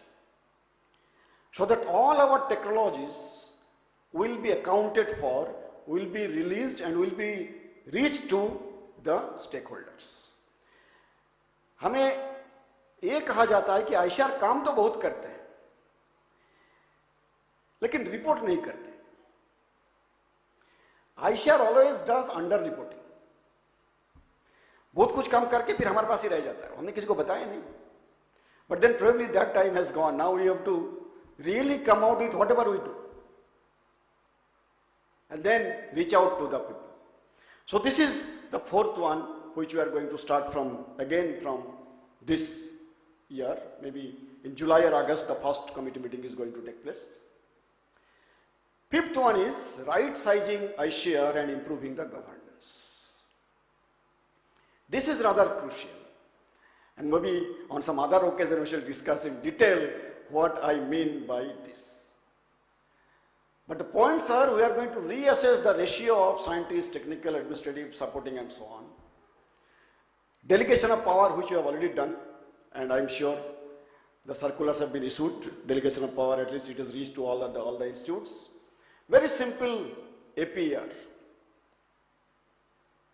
So that all our technologies will be accounted for, will be released, and will be reached to the stakeholders. हमें ये कहा जाता है कि ICR काम तो बहुत करते हैं लेकिन रिपोर्ट नहीं करते. ICR always does under reporting. बहुत कुछ काम करके फिर हमारे पास ही रह जाता है, हमने किसी को बताया नहीं. But then probably that time has gone. Now we have to really come out with whatever we do and then reach out to the people. So this is the fourth one which we are going to start from again from this year. Maybe in July or August the first committee meeting is going to take place. Fifth one is right sizing ICR and improving the governance. This is rather crucial. And maybe on some other occasion we shall discuss in detail what I mean by this. But the points are, we are going to reassess the ratio of scientists, technical, administrative, supporting and so on. Delegation of power, which we have already done, and I am sure the circulars have been issued. Delegation of power, at least it has reached to all the institutes. Very simple APR,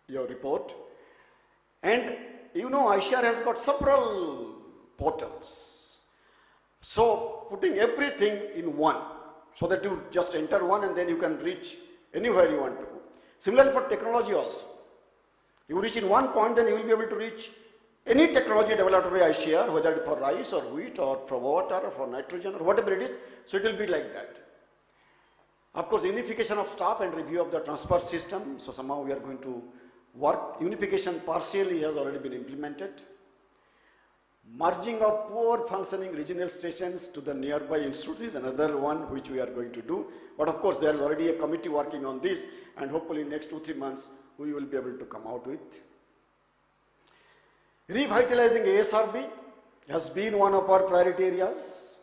your report. And you know, ICAR has got several portals. So putting everything in one, so that you just enter one and then you can reach anywhere you want to go. Similarly for technology also. You reach in one point, then you will be able to reach any technology developed by ICAR, whether it's for rice or wheat or for water or for nitrogen or whatever it is. So it will be like that. Of course, unification of staff and review of the transfer system. So somehow we are going to work. Unification partially has already been implemented. Merging of poor functioning regional stations to the nearby institutes is another one which we are going to do. But of course, there is already a committee working on this, and hopefully in next 2-3 months we will be able to come out with. Revitalizing ASRB has been one of our priority areas,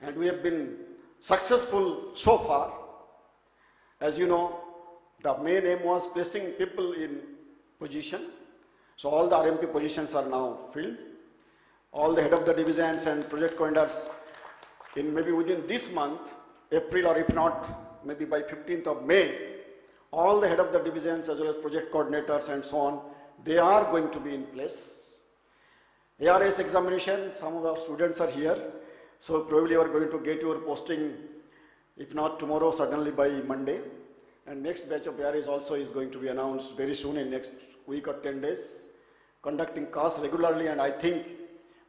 and we have been successful so far. As you know, the main aim was placing people in position. So all the RMP positions are now filled. All the head of the divisions and project coordinators, in maybe within this month, April, or if not, maybe by 15th of May, all the head of the divisions as well as project coordinators and so on, they are going to be in place. ARS examination, some of our students are here, so probably you are going to get your posting, if not tomorrow, certainly by Monday. And next batch of ARS also is going to be announced very soon, in next week or 10 days. Conducting CAS regularly, and I think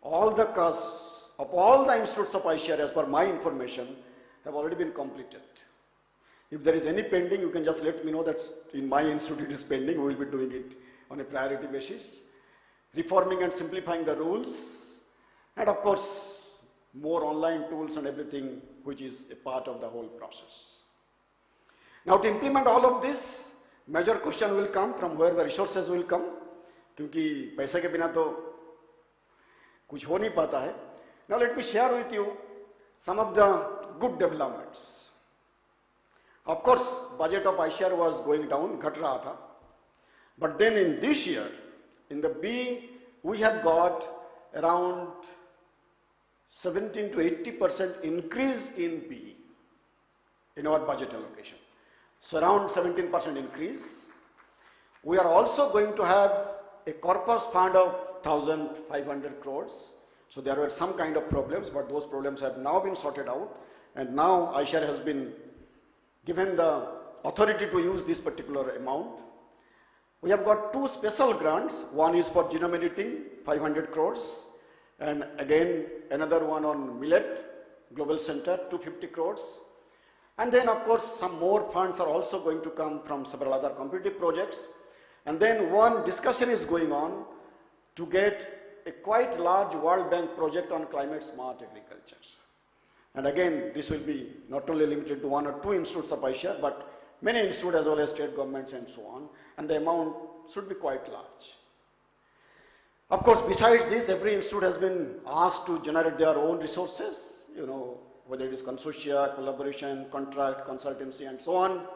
all the CAS of all the institutes of ICAR, as per my information, have already been completed. If there is any pending, you can just let me know that in my institute it is pending. We will be doing it on a priority basis. Reforming and simplifying the rules, and of course, more online tools and everything which is a part of the whole process. Now to implement all of this, major question will come from where the resources will come, क्योंकि पैसे के बिना तो कुछ हो नहीं पाता है. Now let me share with you some of the good developments. Of course, budget of ICAR was going down, घट रहा था. But then in this year, in the B, we have got around 17 to 80% increase in B in our budget allocation. So around 17% increase. We are also going to have a corpus fund of 1,500 crores. So there were some kind of problems, but those problems have now been sorted out. And now ICAR has been given the authority to use this particular amount. We have got two special grants. One is for genome editing, 500 crores. And again, another one on millet, Global Center, 250 crores. And then of course, some more funds are also going to come from several other competitive projects. And then one discussion is going on to get a quite large World Bank project on climate smart agriculture. And again, this will be not only limited to 1 or 2 institutes of ICAR, but many institutes as well as state governments and so on. And the amount should be quite large. Of course, besides this, every institute has been asked to generate their own resources, you know, whether it is consortia, collaboration, contract, consultancy, and so on.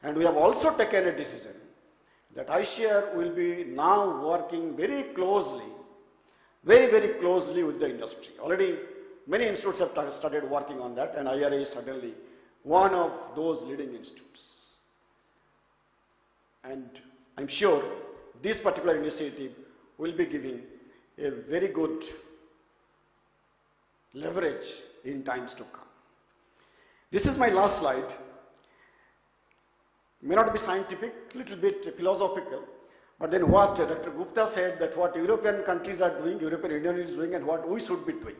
And we have also taken a decision that ICAR will be now working very closely, very closely with the industry. Already many institutes have started working on that, and IARI is certainly one of those leading institutes. And I'm sure this particular initiative will be giving a very good leverage in times to come. This is my last slide. May not be scientific, little bit philosophical, but then what Dr. Gupta said, that what European countries are doing, European Union is doing, and what we should be doing.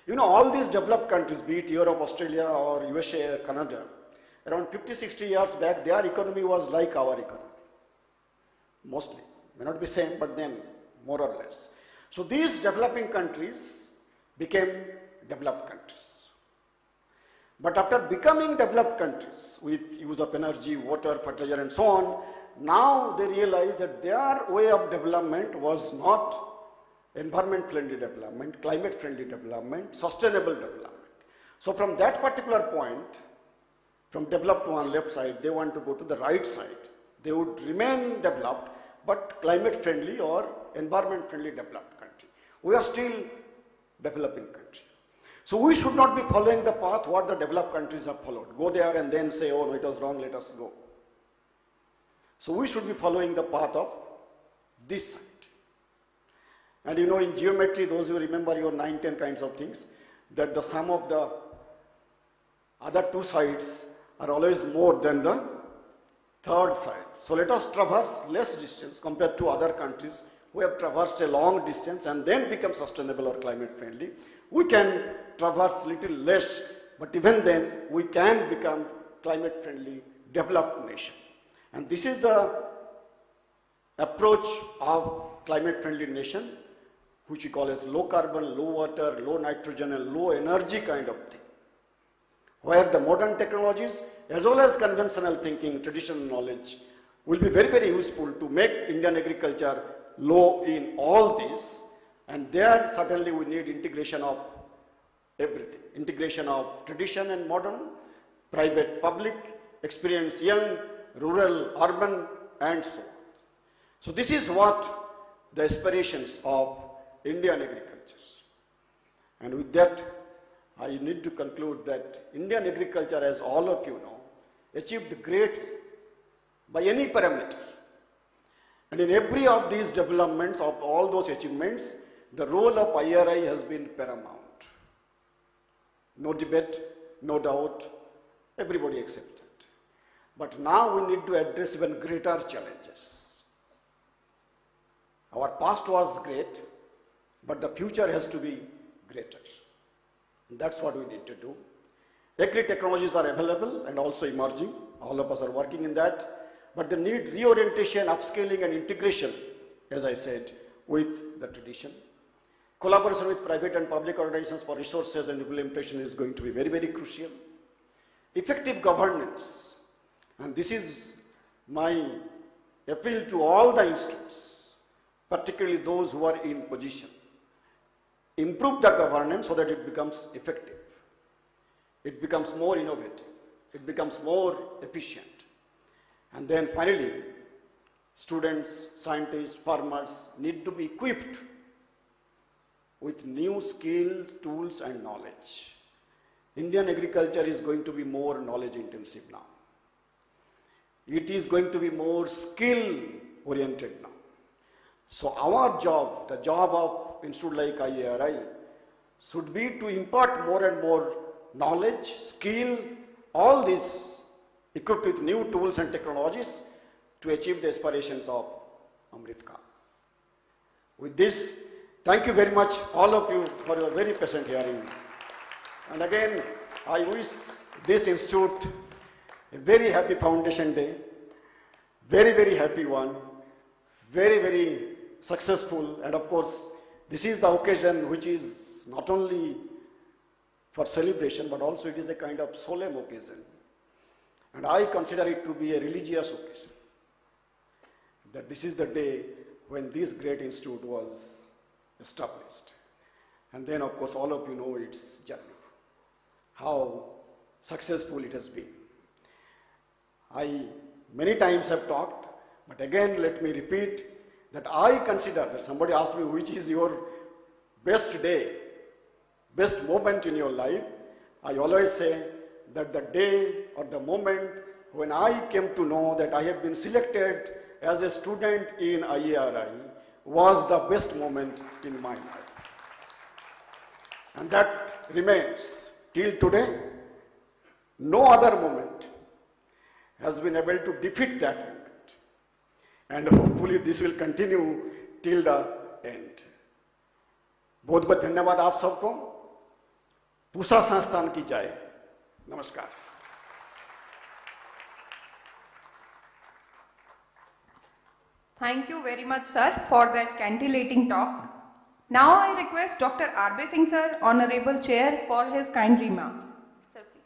You know, all these developed countries, be it Europe, Australia, or USA, Canada, around 50, 60 years back, their economy was like our economy. Mostly. May not be same, but then more or less. So these developing countries became developed countries. But after becoming developed countries with use of energy, water, fertilizer and so on, now they realize that their way of development was not environment friendly development, climate friendly development, sustainable development. So from that particular point, from developed one left side, they want to go to the right side. They would remain developed, but climate friendly or environment friendly developed country. We are still developing country. So we should not be following the path what the developed countries have followed. Go there and then say, oh no, it was wrong, let us go. So we should be following the path of this side. And you know, in geometry, those who remember your 9, 10 kinds of things, that the sum of the other two sides are always more than the third side. So let us traverse less distance compared to other countries who have traversed a long distance and then become sustainable or climate friendly. We can traverse little less, but even then we can become climate friendly, developed nation. And this is the approach of climate friendly nation, which we call as low carbon, low water, low nitrogen and low energy kind of thing, where the modern technologies as well as conventional thinking, traditional knowledge will be very, very useful to make Indian agriculture low in all this. And there certainly we need integration of everything, integration of tradition and modern, private, public, experience, young, rural, urban, and so on. So this is what the aspirations of Indian agriculture. And with that, I need to conclude that Indian agriculture, as all of you know, achieved greatly by any parameter. And in every of these developments, of all those achievements, the role of IARI has been paramount. No debate, no doubt, everybody accepted. But now we need to address even greater challenges. Our past was great, but the future has to be greater. That's what we need to do. Agri technologies are available and also emerging. All of us are working in that. But they need reorientation, upscaling and integration, as I said, with the tradition. Collaboration with private and public organizations for resources and implementation is going to be very, very crucial. Effective governance. And this is my appeal to all the institutes, particularly those who are in position. Improve the governance so that it becomes effective. It becomes more innovative. It becomes more efficient. And then finally, students, scientists, farmers need to be equipped with new skills, tools and knowledge. Indian agriculture is going to be more knowledge intensive now. It is going to be more skill oriented now. So our job, the job of institute like IARI, should be to impart more and more knowledge, skill, all this equipped with new tools and technologies to achieve the aspirations of Amrit Kaal. With this, thank you very much all of you for your very patient hearing. And again, I wish this institute a very happy Foundation Day, very, very happy one, very, very successful. And of course, this is the occasion which is not only for celebration, but also it is a kind of solemn occasion. And I consider it to be a religious occasion. That this is the day when this great institute was established. And then of course all of you know its journey, how successful it has been. I many times have talked, but again let me repeat that I consider that somebody asked me which is your best day, best moment in your life. I always say that the day or the moment when I came to know that I have been selected as a student in IARI was the best moment in my life. And that remains till today. No other moment has been able to defeat that moment. And hopefully this will continue till the end. बहुत बहुत धन्यवाद आप सबको. पूसा संस्थान की जय. Namaskar. Thank you very much, sir, for that scintillating talk. Now I request Dr. R.B. Singh, sir, Honorable Chair, for his kind remarks. Sir, please.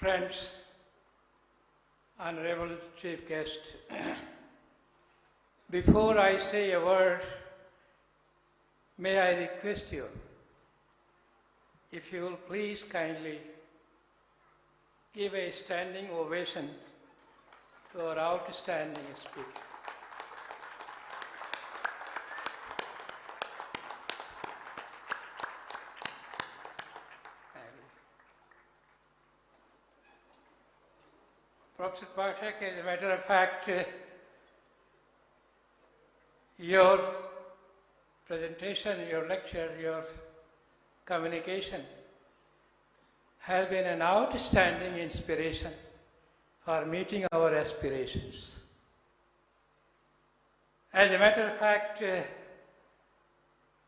friends, Honorable Chief Guest, before I say a word, may I request you, if you will please kindly give a standing ovation to our outstanding speaker. Professor Pathak, as a matter of fact, your presentation, your lecture, your communication has been an outstanding inspiration for meeting our aspirations. As a matter of fact,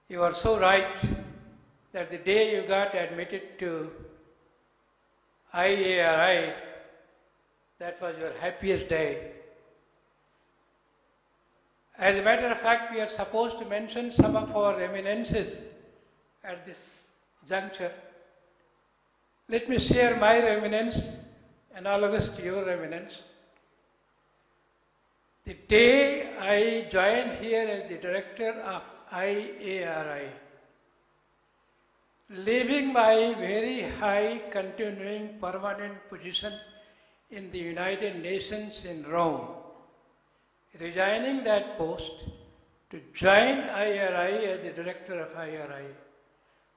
you are so right that the day you got admitted to IARI, that was your happiest day. As a matter of fact, we are supposed to mention some of our eminences at this juncture. Let me share my eminence analogous to your eminence. The day I joined here as the director of IARI, leaving my very high continuing permanent position in the United Nations in Rome, resigning that post to join IARI as the director of IARI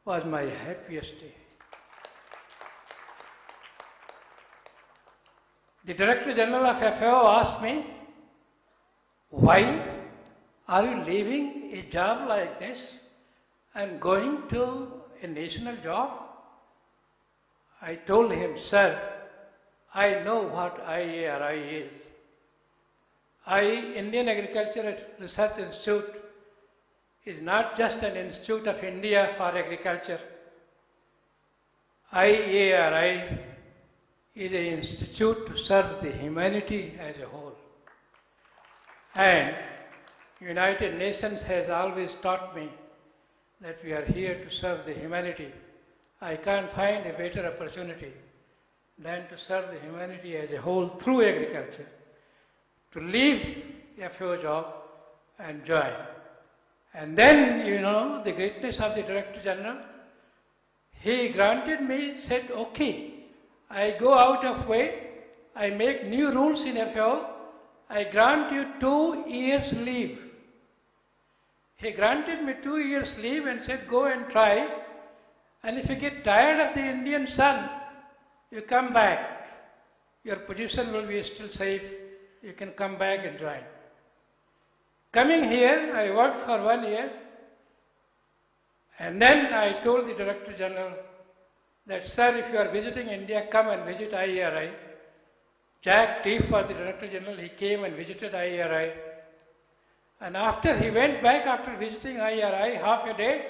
was my happiest day. The Director General of FAO asked me, why are you leaving a job like this and going to a national job? I told him, sir, I know what IARI is. Indian Agricultural Research Institute is not just an institute of India for agriculture. IARI is an institute to serve the humanity as a whole. And United Nations has always taught me that we are here to serve the humanity. I can't find a better opportunity than to serve the humanity as a whole through agriculture, to leave a FAO job and join. And then, you know, the greatness of the Director General, he granted me, said, okay, I go out of way, I make new rules in FAO, I grant you 2 years leave. He granted me 2 years leave and said, go and try, and if you get tired of the Indian sun, you come back. Your position will be still safe, you can come back and join. Coming here, I worked for 1 year, and then I told the Director General that, sir, if you are visiting India, come and visit IARI. Jack Teef was the Director General, he came and visited IARI. And after he went back after visiting IARI, half a day,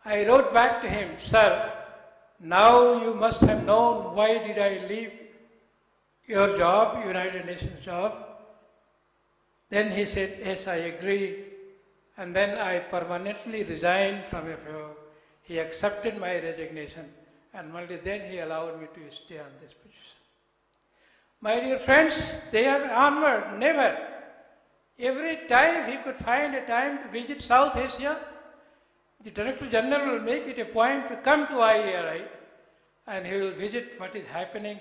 I wrote back to him, sir, now you must have known why did I leave your job, United Nations job. Then he said, yes, I agree. And then I permanently resigned from FAO. He accepted my resignation, and only then he allowed me to stay on this position. My dear friends, they are onward, never. Every time he could find a time to visit South Asia, the Director General will make it a point to come to IARI, and he will visit what is happening,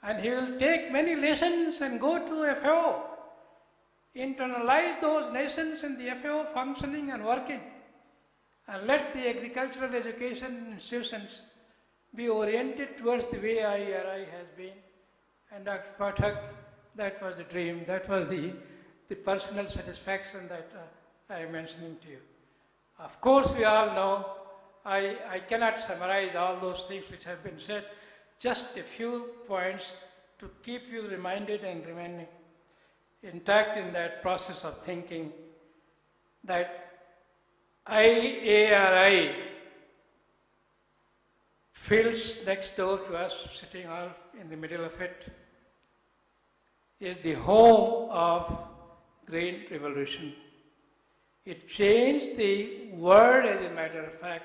and he will take many lessons and go to FAO, internalize those lessons in the FAO functioning and working, and let the agricultural education institutions be oriented towards the way IARI has been. And Dr. Pathak, that was the dream, that was the personal satisfaction that I am mentioning to you. Of course, we all know, I cannot summarize all those things which have been said, just a few points to keep you reminded and remaining intact in that process of thinking that IARI, fields next door to us, sitting all in the middle of it, is the home of Green Revolution. It changed the world, as a matter of fact,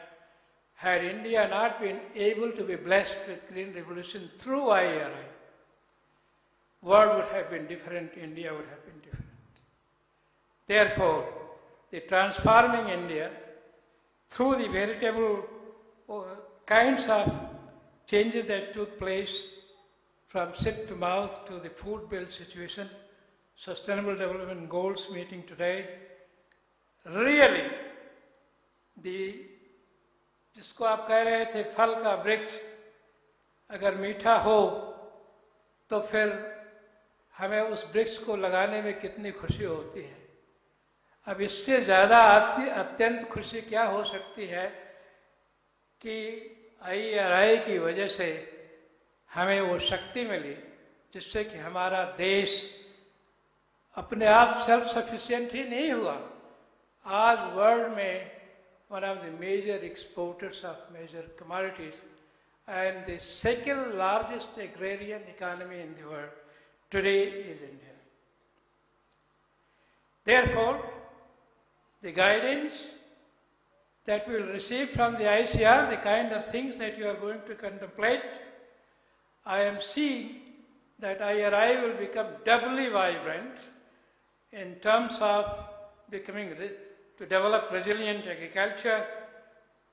Had India not been able to be blessed with green revolution through IARI, world would have been different, India would have been different. Therefore, the transforming India through the veritable kinds of changes that took place from sit to mouth to the food bill situation, Sustainable Development Goals meeting today, really जिसको आप कह रहे थे फल का वृक्ष अगर मीठा हो तो फिर हमें उस वृक्ष को लगाने में कितनी खुशी होती है। अब इससे ज़्यादा अत्यंत खुशी क्या हो सकती है कि IARI की वजह से हमें वो शक्ति मिली जिससे कि हमारा देश अपने आप सेल्फ सफिशिएंट ही नहीं हुआ, आज वर्ल्ड में one of the major exporters of major commodities and the second largest agrarian economy in the world today is India. Therefore, the guidance that we will receive from the ICR, the kind of things that you are going to contemplate, I am seeing that IRI will become doubly vibrant in terms of to develop resilient agriculture,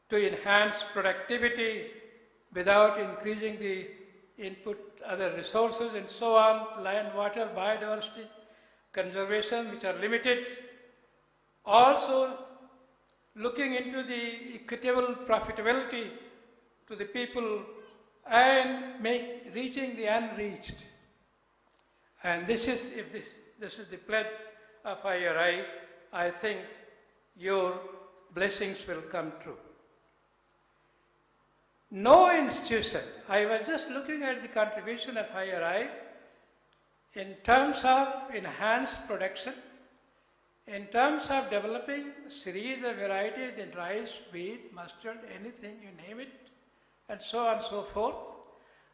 to enhance productivity without increasing the input, other resources and so on, land, water, biodiversity, conservation which are limited. Also looking into the equitable profitability to the people and reaching the unreached. And this is, if this is the pledge of IRI, I think your blessings will come true. No institution, I was just looking at the contribution of IRI in terms of enhanced production, in terms of developing a series of varieties in rice, wheat, mustard, anything, you name it, and so on and so forth.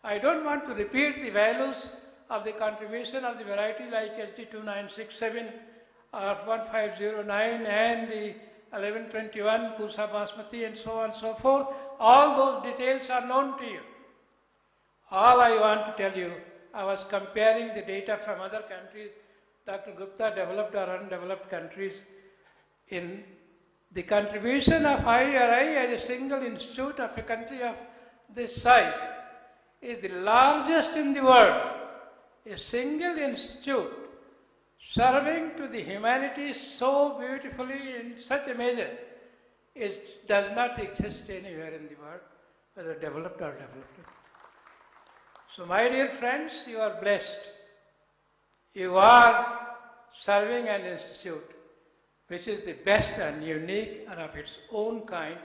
I don't want to repeat the values of the contribution of the variety like SD2967 or 1509 and the 1121 Pusa Basmati and so on and so forth. All those details are known to you. All I want to tell you, I was comparing the data from other countries, Dr. Gupta, developed or undeveloped countries. In the contribution of IARI as a single institute of a country of this size is the largest in the world. A single institute serving to the humanities so beautifully in such a measure, it does not exist anywhere in the world, whether developed or developed. So my dear friends, you are blessed. You are serving an institute which is the best and unique and of its own kind,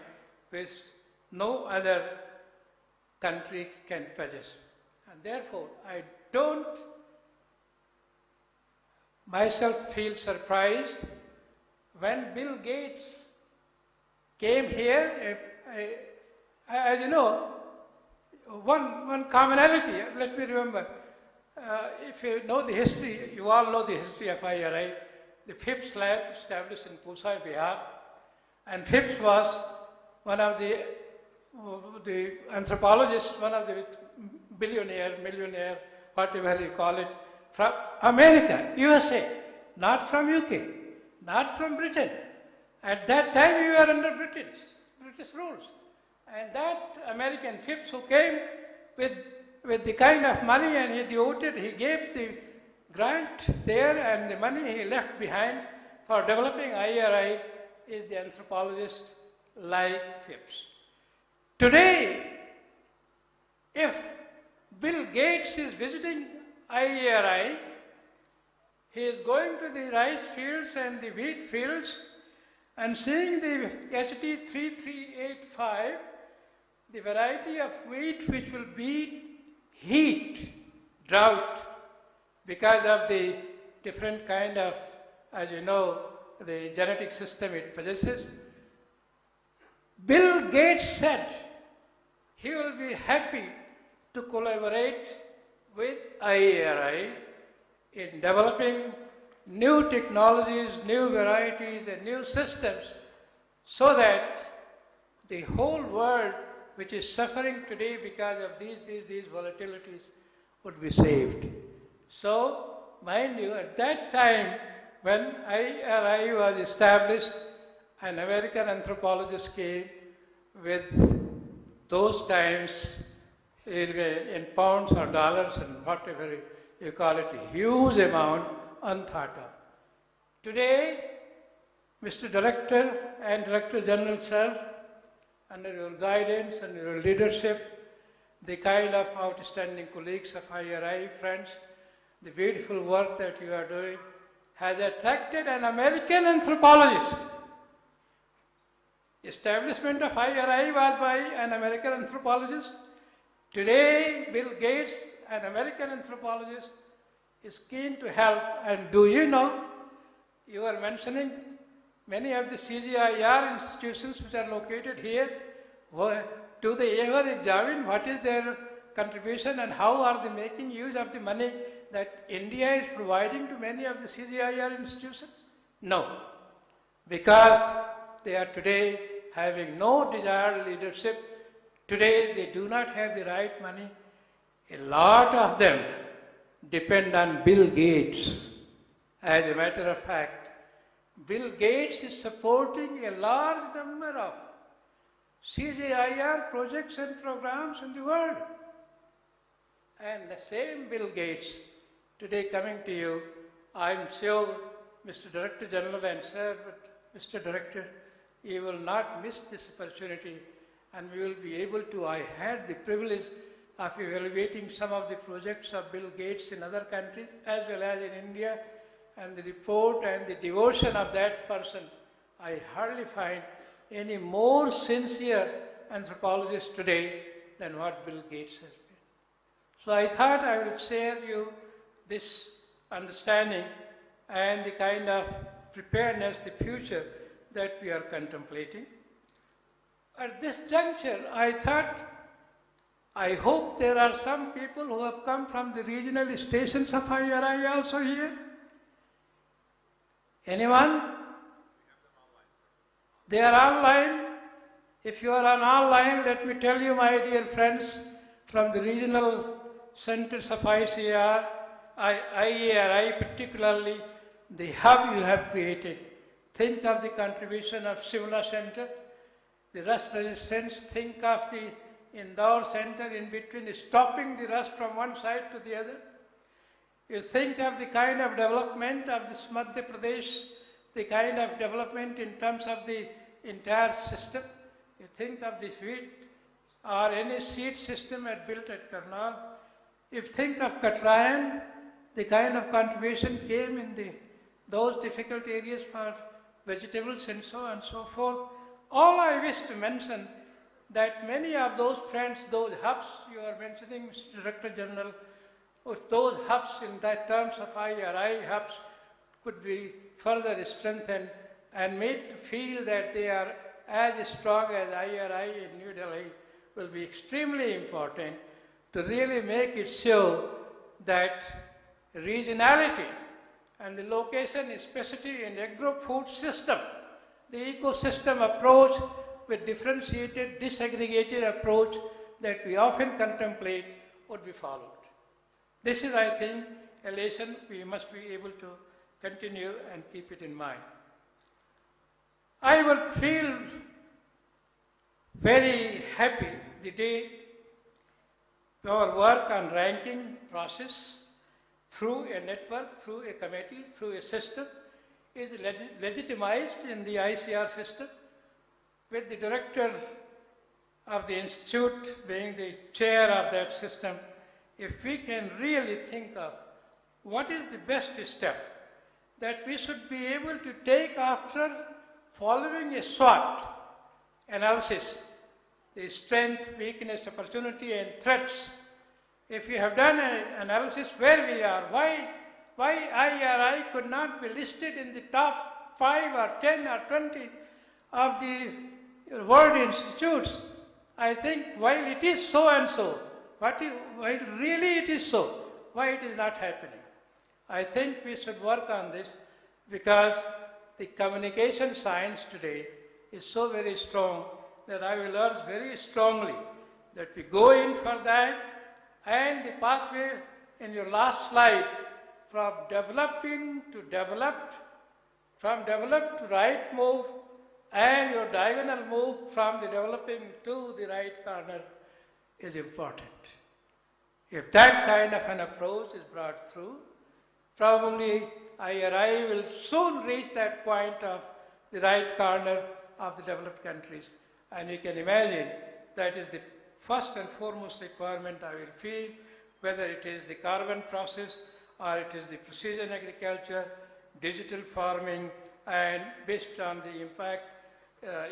which no other country can possess. And therefore, I don't myself feel surprised when Bill Gates came here. As you know, one commonality, let me remember, if you know the history, you all know the history of IRI, the Phipps lab established in Pusa, Bihar, and Phipps was one of the anthropologists, one of the millionaire, whatever you call it, from America, USA, not from UK, not from Britain. At that time we were under British rules. And that American Phipps who came with the kind of money and he gave the grant there and the money he left behind for developing IRI is the anthropologist like Phipps. Today, if Bill Gates is visiting IARI, he is going to the rice fields and the wheat fields and seeing the ST3385, the variety of wheat which will beat heat, drought, because of the different kind of, as you know, the genetic system it possesses. Bill Gates said he will be happy to collaborate with IARI in developing new technologies, new varieties and new systems so that the whole world which is suffering today because of these volatilities would be saved. So, mind you, at that time when IARI was established, an American anthropologist came with those times in pounds or dollars and whatever you call it, a huge amount unthought of. Today, Mr. Director and Director General Sir, under your guidance and your leadership, the kind of outstanding colleagues of IARI, friends, the beautiful work that you are doing has attracted an American anthropologist. Establishment of IARI was by an American anthropologist. Today, Bill Gates, an American anthropologist, is keen to help. And do you know, you are mentioning many of the CGIAR institutions which are located here. Do they ever examine what is their contribution and how are they making use of the money that India is providing to many of the CGIAR institutions? No, because they are today having no desired leadership. Today they do not have the right money. A lot of them depend on Bill Gates. As a matter of fact, Bill Gates is supporting a large number of CGIAR projects and programs in the world. And the same Bill Gates, today coming to you, I am sure, Mr. Director General and Sir, but Mr. Director, you will not miss this opportunity and we will be able to. I had the privilege of evaluating some of the projects of Bill Gates in other countries as well as in India, and the report and the devotion of that person, I hardly find any more sincere anthropologist today than what Bill Gates has been. So I thought I would share you this understanding and the kind of preparedness, the future that we are contemplating. At this juncture, I hope there are some people who have come from the regional stations of IARI also here. Anyone? They are online. If you are on online, let me tell you, my dear friends, from the regional centers of IARI, particularly the hub you have created. Think of the contribution of Shimla Center, the rust resistance. Think of the Indore Center in between, stopping the rust from one side to the other. You think of the kind of development of this Madhya Pradesh, the kind of development in terms of the entire system. You think of the wheat or any seed system built at Karnal. If you think of Katrayan, the kind of contribution came in those difficult areas for vegetables and so on and so forth. All I wish to mention that many of those friends, those hubs you are mentioning, Mr. Director General, if those hubs in that terms of IARI hubs could be further strengthened and made to feel that they are as strong as IARI in New Delhi, will be extremely important to really make it show that regionality and the location specificity in agro-food system, the ecosystem approach with differentiated, disaggregated approach that we often contemplate would be followed. This is, I think, a lesson we must be able to continue and keep it in mind. I would feel very happy the day our work on ranking process through a network, through a committee, through a system is legitimized in the ICR system, with the director of the institute being the chair of that system. If we can really think of what is the best step that we should be able to take after following a SWOT analysis, the strength, weakness, opportunity and threats. If we have done an analysis where we are, why IARI could not be listed in the top 5 or 10 or 20 of the world institutes? I think while it is so and so, while really it is so, why it is not happening? I think we should work on this, because the communication science today is so very strong that I will urge very strongly that we go in for that, and the pathway in your last slide, from developing to developed, from developed to right move, and your diagonal move from the developing to the right corner is important. If that kind of an approach is brought through, probably IARI will soon reach that point of the right corner of the developed countries. And you can imagine that is the first and foremost requirement I will feel, whether it is the carbon process or it is the precision agriculture, digital farming, and based on the impact,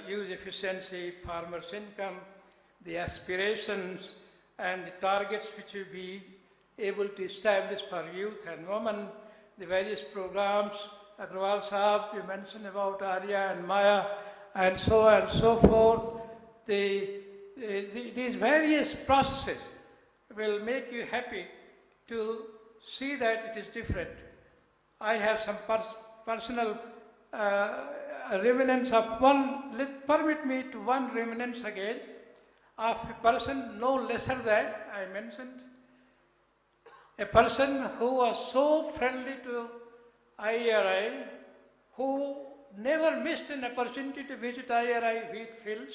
use efficiency, farmers' income, the aspirations and the targets which will be able to establish for youth and women, the various programs. Agrawal Sahab, you mentioned about Arya and Maya, and so on and so forth. These various processes will make you happy to see that it is different. I have some personal remnants of one, permit me to one remnants again, of a person no lesser than, I mentioned, a person who was so friendly to IARI, who never missed an opportunity to visit IARI wheat fields,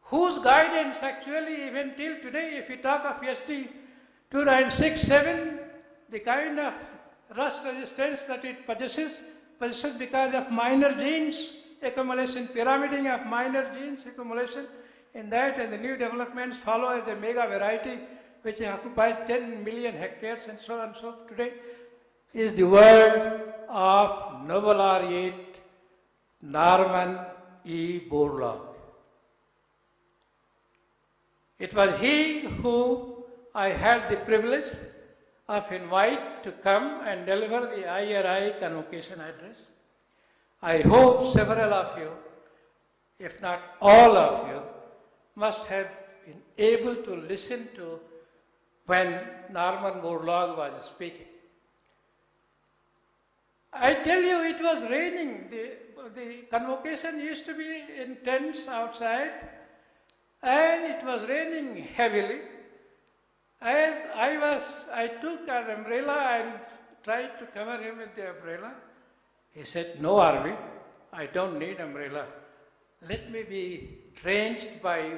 whose guidance actually even till today, if we talk of SD 2967, the kind of rust resistance that it possesses because of minor genes accumulation, pyramiding of minor genes accumulation in that, and the new developments follow as a mega variety which occupies 10 million hectares and so on and so forth. Today is the word of Nobel laureate Norman E. Borlaug. It was he who I had the privilege of invite to come and deliver the IARI convocation address. I hope several of you, if not all of you, must have been able to listen to when Norman Borlaug was speaking. I tell you, it was raining. The convocation used to be in tents outside, and it was raining heavily. As I took an umbrella and tried to cover him with the umbrella. He said, "No, Arvi, I don't need umbrella. Let me be drenched by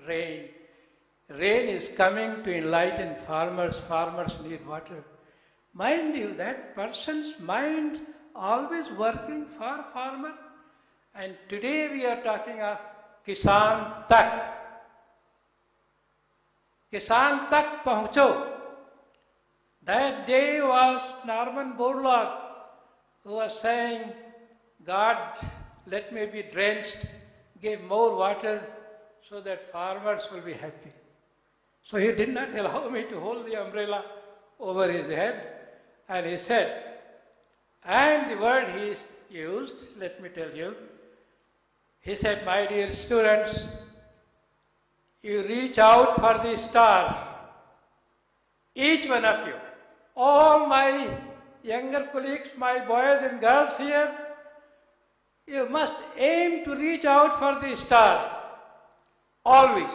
rain. Rain is coming to enlighten farmers. Farmers need water." Mind you, that person's mind always working for farmer. And today we are talking of Kisan Tak. Kisan Tak Pahucho. That day was Norman Borlaug who was saying, "God, let me be drenched, give more water so that farmers will be happy." So he did not allow me to hold the umbrella over his head. And he said, and the word he used, let me tell you, he said, "My dear students, you reach out for the star, each one of you, all my younger colleagues, my boys and girls here, you must aim to reach out for the star, always.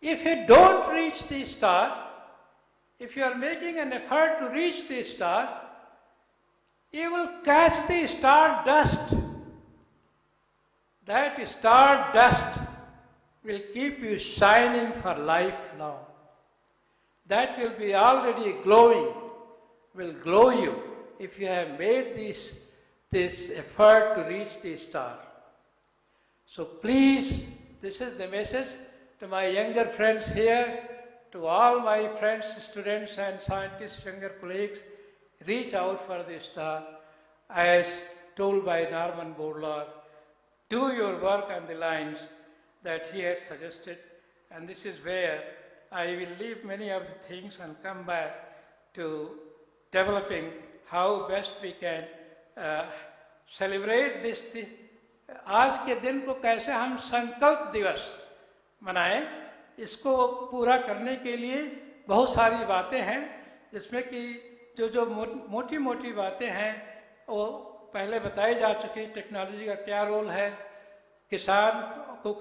If you don't reach the star, if you are making an effort to reach the star, you will catch the star dust. That star dust will keep you shining for life long. That will be already glowing, will glow you if you have made this effort to reach the star. So please, this is the message to my younger friends here, to all my friends, students and scientists, younger colleagues, reach out for the star. As told by Norman Borlaug, do your work on the lines that he had suggested, and this is where I will leave many of the things and come back to developing how best we can celebrate this आज के दिन को कैसे हम संकल्प दिवस मनाएं, इसको पूरा करने के लिए बहुत सारी बातें हैं, जिसमें कि जो मोटी मोटी बातें हैं वो पहले बताई जा चुकी, टेक्नोलॉजी का क्या रोल है, किसान को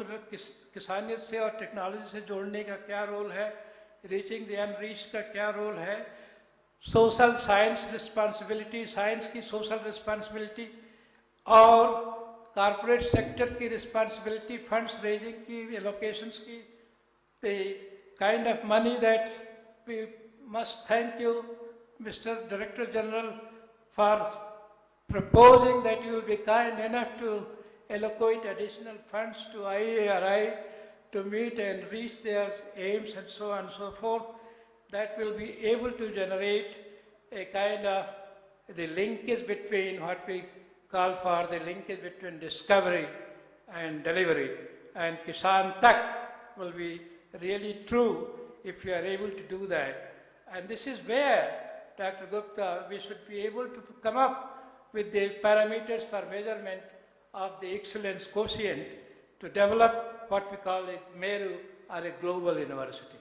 किसानियत से और टेक्नोलॉजी से जोड़ने का क्या रोल है, रीचिंग द अनरीच्ड का क्या रोल है, सोशल साइंस रिस्पॉन्सिबिलिटी, साइंस की सोशल रिस्पॉन्सिबिलिटी और कॉरपोरेट सेक्टर की रिस्पॉन्सिबिलिटी, फंड्स रेजिंग की, एलोकेशंस की, the kind of money that we must thank you, Mr. Director General, for proposing that you will be kind enough to allocate additional funds to IARI to meet and reach their aims and so on and so forth. That will be able to generate a kind of the linkage between what we call for the linkage between discovery and delivery, and Kisan Tak will be really true if we are able to do that. And this is where, Dr. Gupta, we should be able to come up with the parameters for measurement of the excellence quotient to develop what we call a Meru or a global university.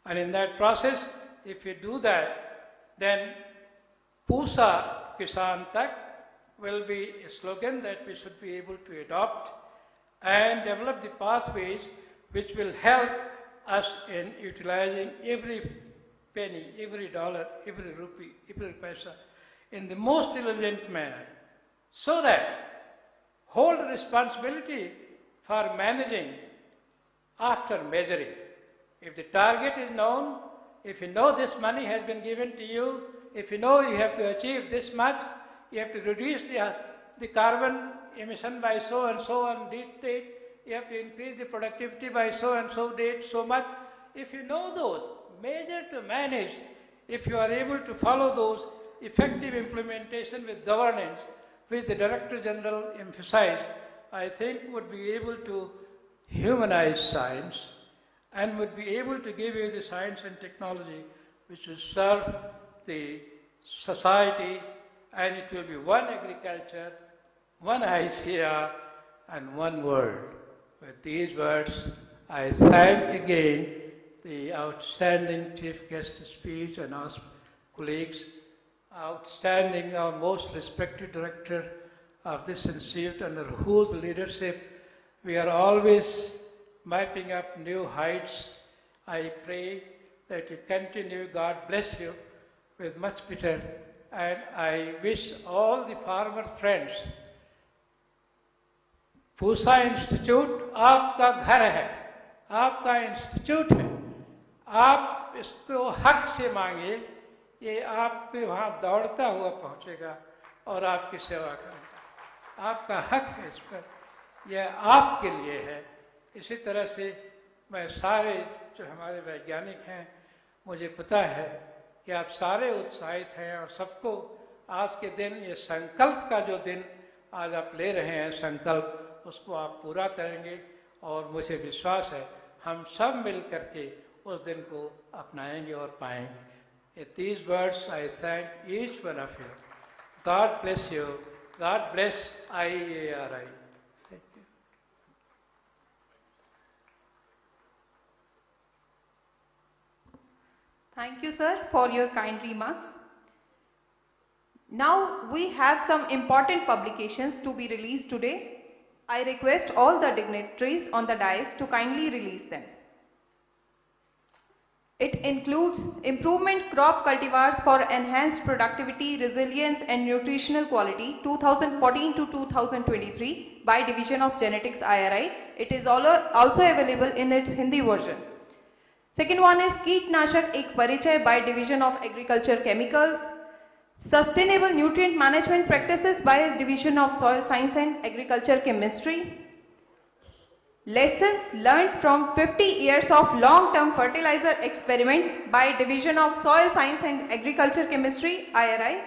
And in that process, if we do that, then Pusa Kisan Tak will be a slogan that we should be able to adopt and develop the pathways which will help us in utilizing every penny, every dollar, every rupee, every paisa in the most diligent manner, so that hold responsibility for managing after measuring. If the target is known, if you know this money has been given to you, if you know you have to achieve this much, you have to reduce the carbon emission by so and so on date, you have to increase the productivity by so and so date, so much. If you know those, measure to manage, if you are able to follow those, effective implementation with governance, which the Director General emphasized, I think would be able to humanize science and would be able to give you the science and technology which will serve the society, and it will be one agriculture, one ICR, and one world. With these words, I thank again the outstanding chief guest speech and our colleagues, outstanding, our most respected director of this institute, under whose leadership we are always mapping up new heights. I pray that you continue. God bless you with much better. And I wish all the farmer friends, Pusa institute आपका घर है, आपका institute है, आप इसको हक से मांगिए, ये आपके वहाँ दौड़ता हुआ पहुँचेगा और आपकी सेवा करेगा। आपका हक है इस पर, यह आपके लिए है। इसी तरह से मैं सारे जो हमारे वैज्ञानिक हैं, मुझे पता है कि आप सारे उत्साहित हैं और सबको आज के दिन, ये संकल्प का जो दिन आज आप ले रहे हैं संकल्प, उसको आप पूरा करेंगे और मुझे विश्वास है हम सब मिल करके उस दिन को अपनाएंगे और पाएंगे। With these words, I thank each one of you. God bless you. God bless IARI. Thank you. Thank you, sir, for your kind remarks. Now we have some important publications to be released today. I request all the dignitaries on the dais to kindly release them. It includes Improvement Crop Cultivars for Enhanced Productivity, Resilience and Nutritional Quality 2014 to 2023 by Division of Genetics IRI. It is also available in its Hindi version. Second one is Keetnashak Ek Parichay by Division of Agriculture Chemicals. Sustainable Nutrient Management Practices by Division of Soil Science and Agriculture Chemistry. Lessons learned from 50 years of long-term fertilizer experiment by Division of Soil Science and Agriculture Chemistry, IRI.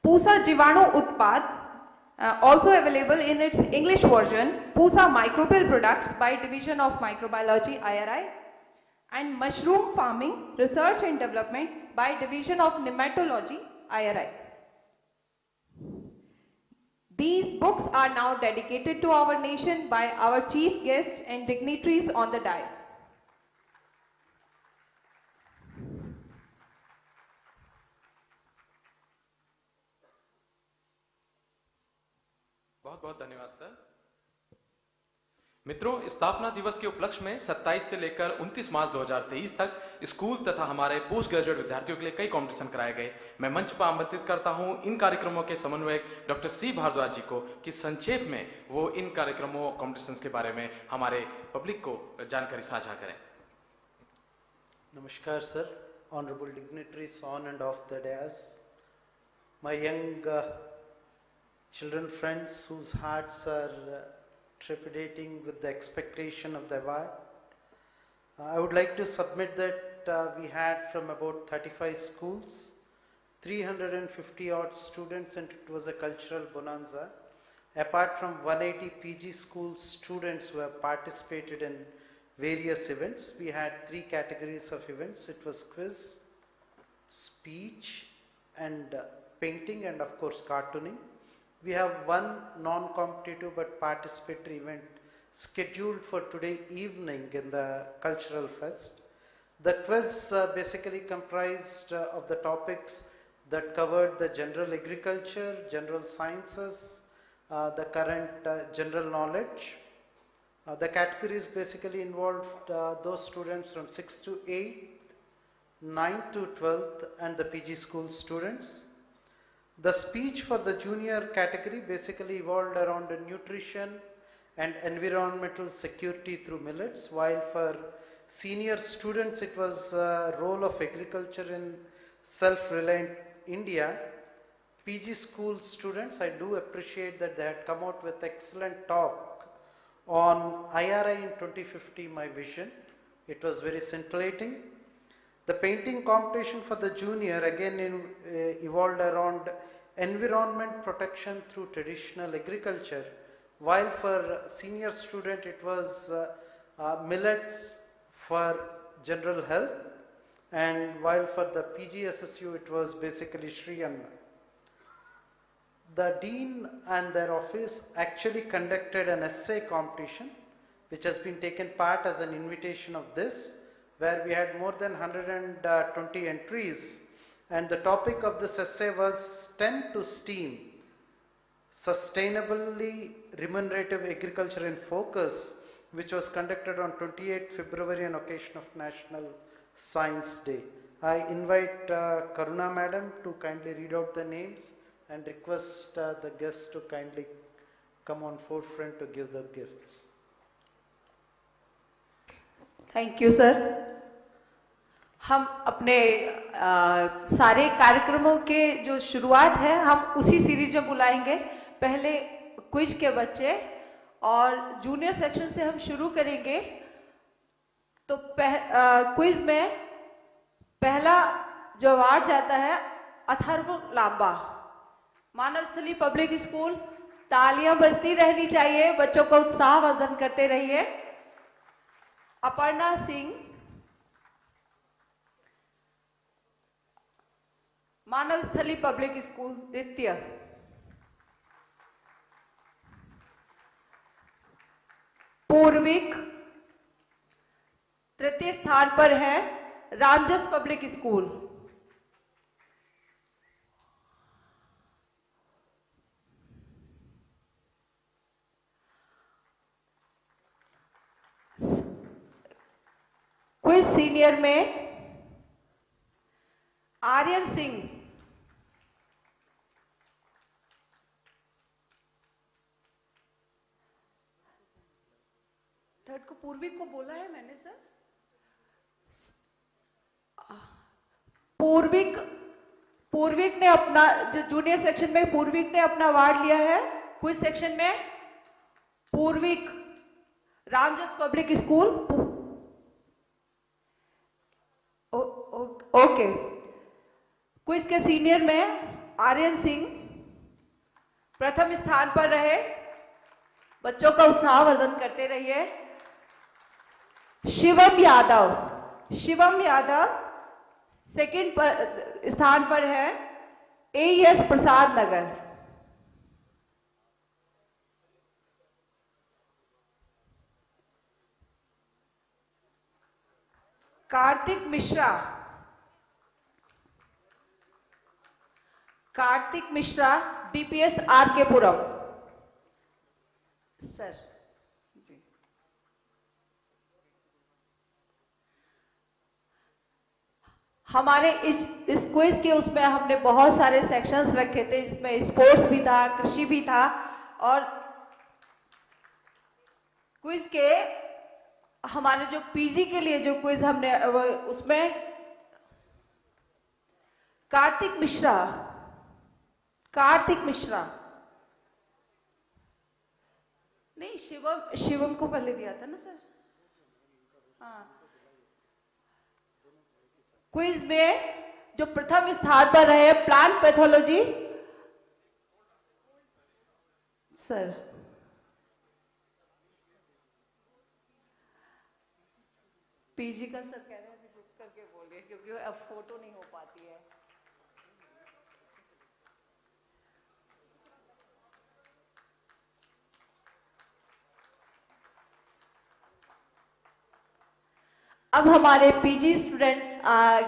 Pusa Jivanu Utpad, also available in its English version. Pusa Microbial Products by Division of Microbiology, IRI. And Mushroom Farming, Research and Development by Division of Nematology, IRI. These books are now dedicated to our nation by our chief guests and dignitaries on the dais. बहुत बहुत धन्यवाद sir. मित्रों, स्थापना दिवस के उपलक्ष्य में 27 से लेकर 29 मार्च 2023 तक स्कूल तथा हमारे पोस्ट ग्रेजुएट विद्यार्थियों के लिए कई कंपटीशन कराए गए। मैं मंच पर आमंत्रित करता हूं इन कार्यक्रमों के समन्वयक डॉक्टर सी भारद्वाज जी को कि संक्षेप में वो इन कार्यक्रमों कॉम्पिटिशन्स के बारे में हमारे पब्लिक को जानकारी साझा करें। Namaskar sir, honorable dignitaries on and off the dais, my young children friends whose hearts are trepidating with the expectation of the award. I would like to submit that we had from about 35 schools, 350 odd students, and it was a cultural bonanza. Apart from 180 PG school students who have participated in various events, we had 3 categories of events. It was quiz, speech, and painting, and of course cartooning. We have one non-competitive but participatory event scheduled for today evening in the Cultural Fest. The quiz basically comprised of the topics that covered the general agriculture, general sciences, the current general knowledge. The categories basically involved those students from 6th to 8th, 9th to 12th, and the PG school students. The speech for the junior category basically evolved around nutrition and environmental security through millets, while for senior students it was a role of agriculture in self-reliant India. PG school students, I do appreciate that they had come out with excellent talk on IARI in 2050, my vision. It was very scintillating. The painting competition for the junior again evolved around environment protection through traditional agriculture, while for senior student it was millets for general health, and while for the PGSSU it was basically Sri Anna. The dean and their office actually conducted an essay competition which has been taken part as an invitation of this, where we had more than 120 entries, and the topic of this essay was 10 to STEAM, Sustainably Remunerative Agriculture in Focus, which was conducted on 28 February on occasion of National Science Day. I invite Karuna Madam to kindly read out the names and request the guests to kindly come on forefront to give the gifts. Thank you, sir. हम अपने सारे कार्यक्रमों के जो शुरुआत है हम उसी सीरीज में बुलाएंगे। पहले क्विज के बच्चे और जूनियर सेक्शन से हम शुरू करेंगे। तो क्विज में पहला जो अवार्ड जाता है अथर्व लांबा, मानव स्थली पब्लिक स्कूल। तालियां बजती रहनी चाहिए, बच्चों का उत्साहवर्धन करते रहिए। अपर्णा सिंह, मानव स्थली पब्लिक स्कूल द्वितीय। पूर्विक तृतीय स्थान पर है, Ramjas public school. Quiz senior में आर्यन सिंह, थर्ड को पूर्विक को बोला है मैंने सर। पूर्विक ने अपना जो जूनियर सेक्शन में पूर्विक ने अपना अवार्ड लिया है। क्विज सेक्शन में Purvik Ramjas public school. Okay. Quiz के सीनियर में आर्यन सिंह प्रथम स्थान पर रहे। बच्चों का उत्साहवर्धन करते रहिए। शिवम यादव सेकंड पर स्थान पर है, AES प्रसाद नगर। कार्तिक मिश्रा DPS RK पुरम। सर जी हमारे इस क्विज के उसमें हमने बहुत सारे सेक्शंस रखे थे, जिसमें स्पोर्ट्स भी था, कृषि भी था, और क्विज के हमारे जो पीजी के लिए जो क्विज हमने उसमें कार्तिक मिश्रा नहीं, शिवम को पहले दिया था ना सर। हाँ, क्विज में जो प्रथम स्थान पर रहे प्लांट पैथोलॉजी सर, पीजी का सर कह रहे हैं बुक करके बोलिए, क्योंकि अब फोटो नहीं हो पाती है। अब हमारे पीजी स्टूडेंट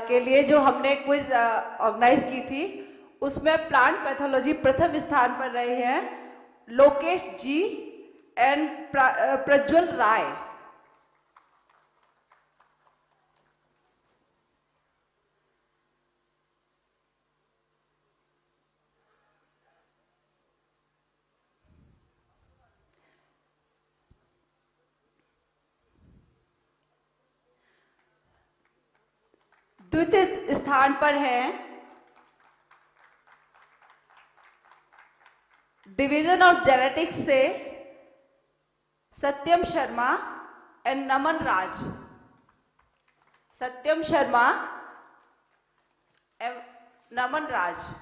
के लिए जो हमने क्विज ऑर्गेनाइज की थी, उसमें प्लांट पैथोलॉजी प्रथम स्थान पर रहे हैं लोकेश जी एंड प्रज्वल राय। द्वितीय स्थान पर हैं डिवीजन ऑफ जेनेटिक्स से सत्यम शर्मा एंड नमन राज। सत्यम शर्मा एवं नमन राज।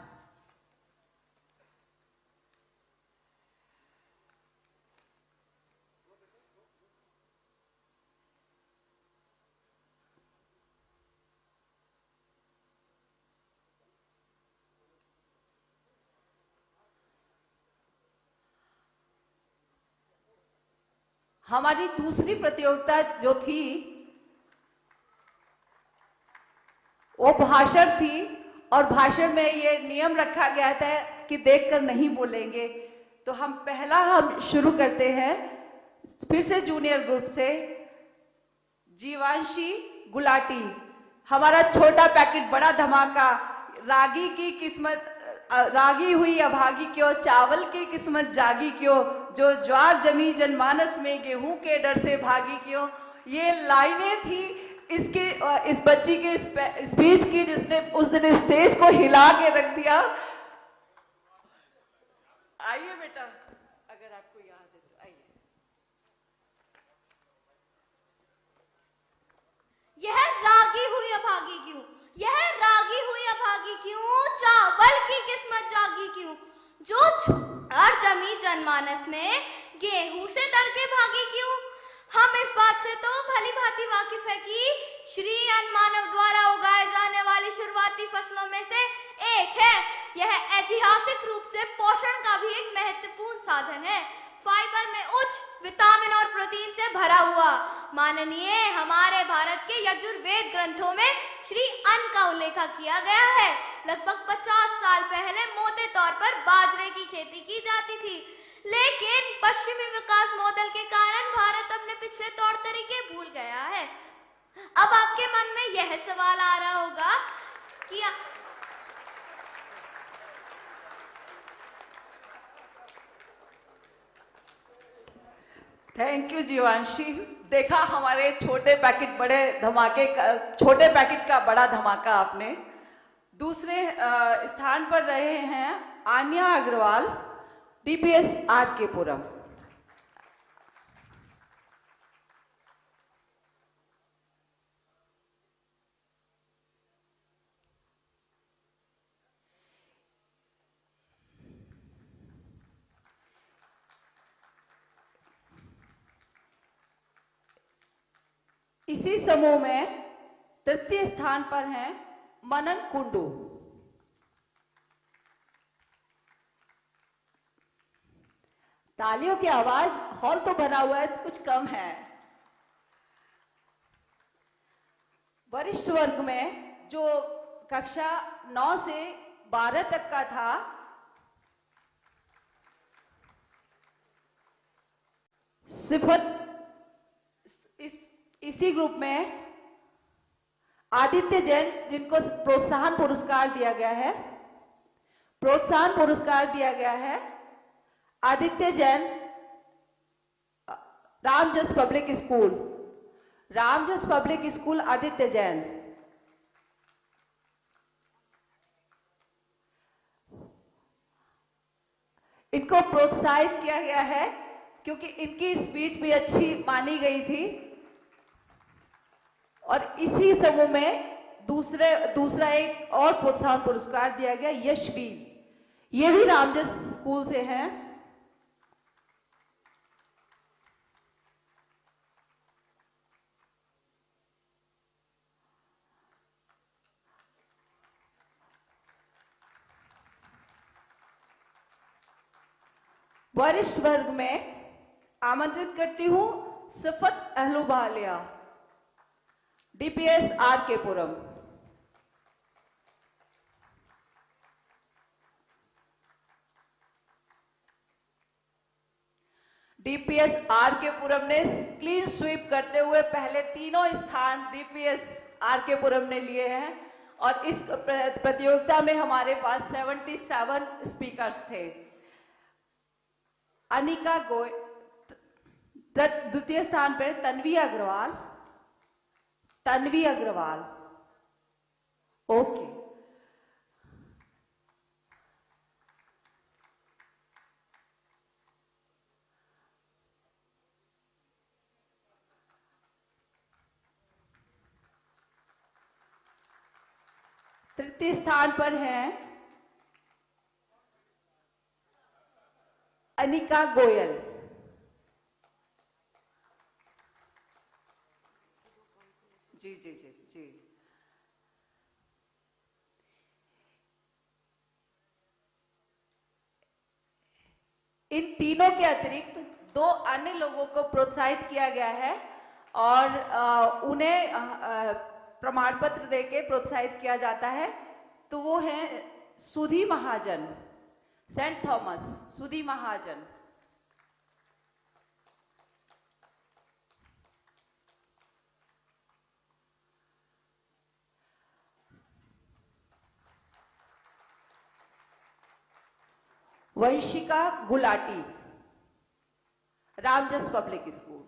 हमारी दूसरी प्रतियोगिता जो थी वो भाषण थी, और भाषण में ये नियम रखा गया था कि देखकर नहीं बोलेंगे। तो हम शुरू करते हैं फिर से जूनियर ग्रुप से। जीवांशी गुलाटी, हमारा छोटा पैकेट बड़ा धमाका। रागी की किस्मत रागी हुई अभागी क्यों, चावल की किस्मत जागी क्यों, जो ज्वार जमी जनमानस में गेहूं के डर से भागी क्यों। ये लाइनें थी इस बच्ची के स्पीच की, जिसने उस दिन स्टेज को हिला के रख दिया। आइए बेटा, अगर आपको याद है तो आइए। यह रागी हुई अभागी क्यों, यह रागी हुई अभागी क्यों, चावल की किस्मत जागी क्यों, जो ज्वार जमी जनमानस में गेहूं से तड़के भागी क्यों। हम इस बात से तो भली भांति वाकिफ है कि श्री अन्न मानव द्वारा उगाए जाने वाली शुरुआती फसलों में से एक है। यह ऐतिहासिक रूप से पोषण का भी एक महत्वपूर्ण साधन है। फाइबर में उच्च विटामिन और प्रोटीन से भरा हुआ। माननीय हमारे भारत के यजुर्वेद ग्रंथों में श्री अन्न का उल्लेख किया गया है। लगभग 50 साल पहले मोटे तौर पर बाजरे की खेती की जाती थी, लेकिन पश्चिमी विकास मॉडल के कारण भारत अपने पिछले तौर तरीके भूल गया है। अब आपके मन में यह सवाल आ रहा होगा कि थैंक यू जीवांशी। देखा हमारे छोटे पैकेट बड़े धमाके का, छोटे पैकेट का बड़ा धमाका आपने। दूसरे स्थान पर रहे हैं आन्या अग्रवाल, डीपीएस आर के पुरम। इसी समूह में तृतीय स्थान पर हैं मनन कुंडू। तालियों की आवाज, हॉल तो भरा हुआ है तो कुछ कम है। वरिष्ठ वर्ग में जो कक्षा 9 से 12 तक का था, इसी ग्रुप में आदित्य जैन, जिनको प्रोत्साहन पुरस्कार दिया गया है, प्रोत्साहन पुरस्कार दिया गया है Aditya Jain, Ramjas public school, Ramjas public school Aditya Jain. इनको प्रोत्साहित किया गया है क्योंकि इनकी स्पीच भी अच्छी मानी गई थी। और इसी समूह में दूसरा एक और प्रोत्साहन पुरस्कार दिया गया यशवीर, ये भी रामजस स्कूल से हैं। वरिष्ठ वर्ग में आमंत्रित करती हूं सिफत अहलुबालिया, डीपीएस आर के पुरम। डीपीएस आर के पुरम ने क्लीन स्वीप करते हुए पहले तीनों स्थान डीपीएस आर के पुरम ने लिए हैं और इस प्रतियोगिता में हमारे पास 77 स्पीकर्स थे। अनिका गोयल द्वितीय स्थान पर, तन्वी अग्रवाल, तन्वी अग्रवाल, ओके। तृतीय स्थान पर हैं अनिका गोयल, जी जी जी जी। इन तीनों के अतिरिक्त 2 अन्य लोगों को प्रोत्साहित किया गया है और उन्हें प्रमाण पत्र देके प्रोत्साहित किया जाता है। तो वो हैं सुधी महाजन, Saint Thomas, Sudhi Mahajan. Vanshika Gulati, Ramjas public school.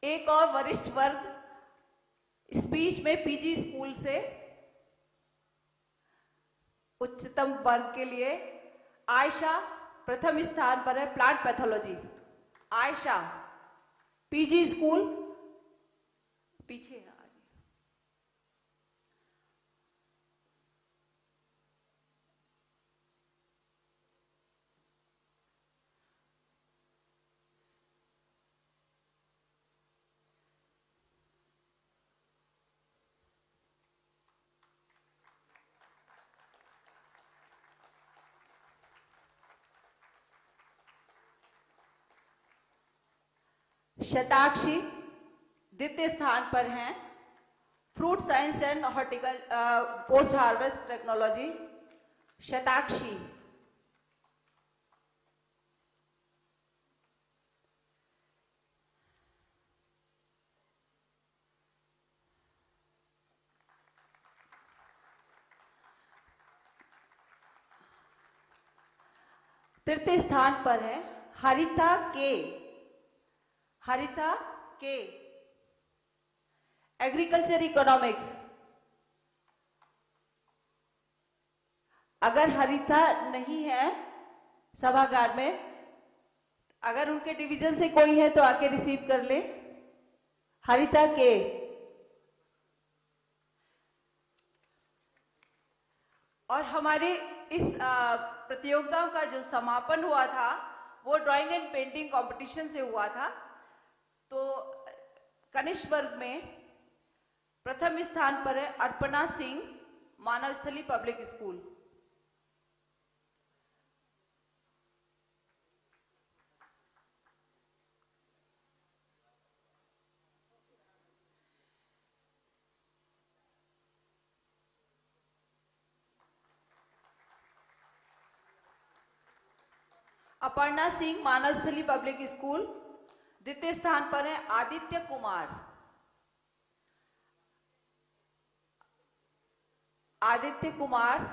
एक और वरिष्ठ वर्ग स्पीच में पीजी स्कूल से उच्चतम वर्ग के लिए आयशा प्रथम स्थान पर है, plant pathology. Ayesha, PG school, पीछे है। शताक्षी द्वितीय स्थान पर हैं, fruit science and horticulture post harvest technology. Shatakshi, तृतीय स्थान पर है हरिता के, हरिता के, एग्रीकल्चर इकोनॉमिक्स। अगर हरिता नहीं है सभागार में, अगर उनके डिवीजन से कोई है तो आके रिसीव कर ले। हरिता के। और हमारे इस प्रतियोगिताओं का जो समापन हुआ था वो ड्राइंग एंड पेंटिंग कंपटीशन से हुआ था। तो कनिष्ठ वर्ग में प्रथम स्थान पर है Arpana Singh, Manav Sthali public school. Aparna Singh Manavsthali public school. द्वितीय स्थान पर है आदित्य कुमार। आदित्य कुमार।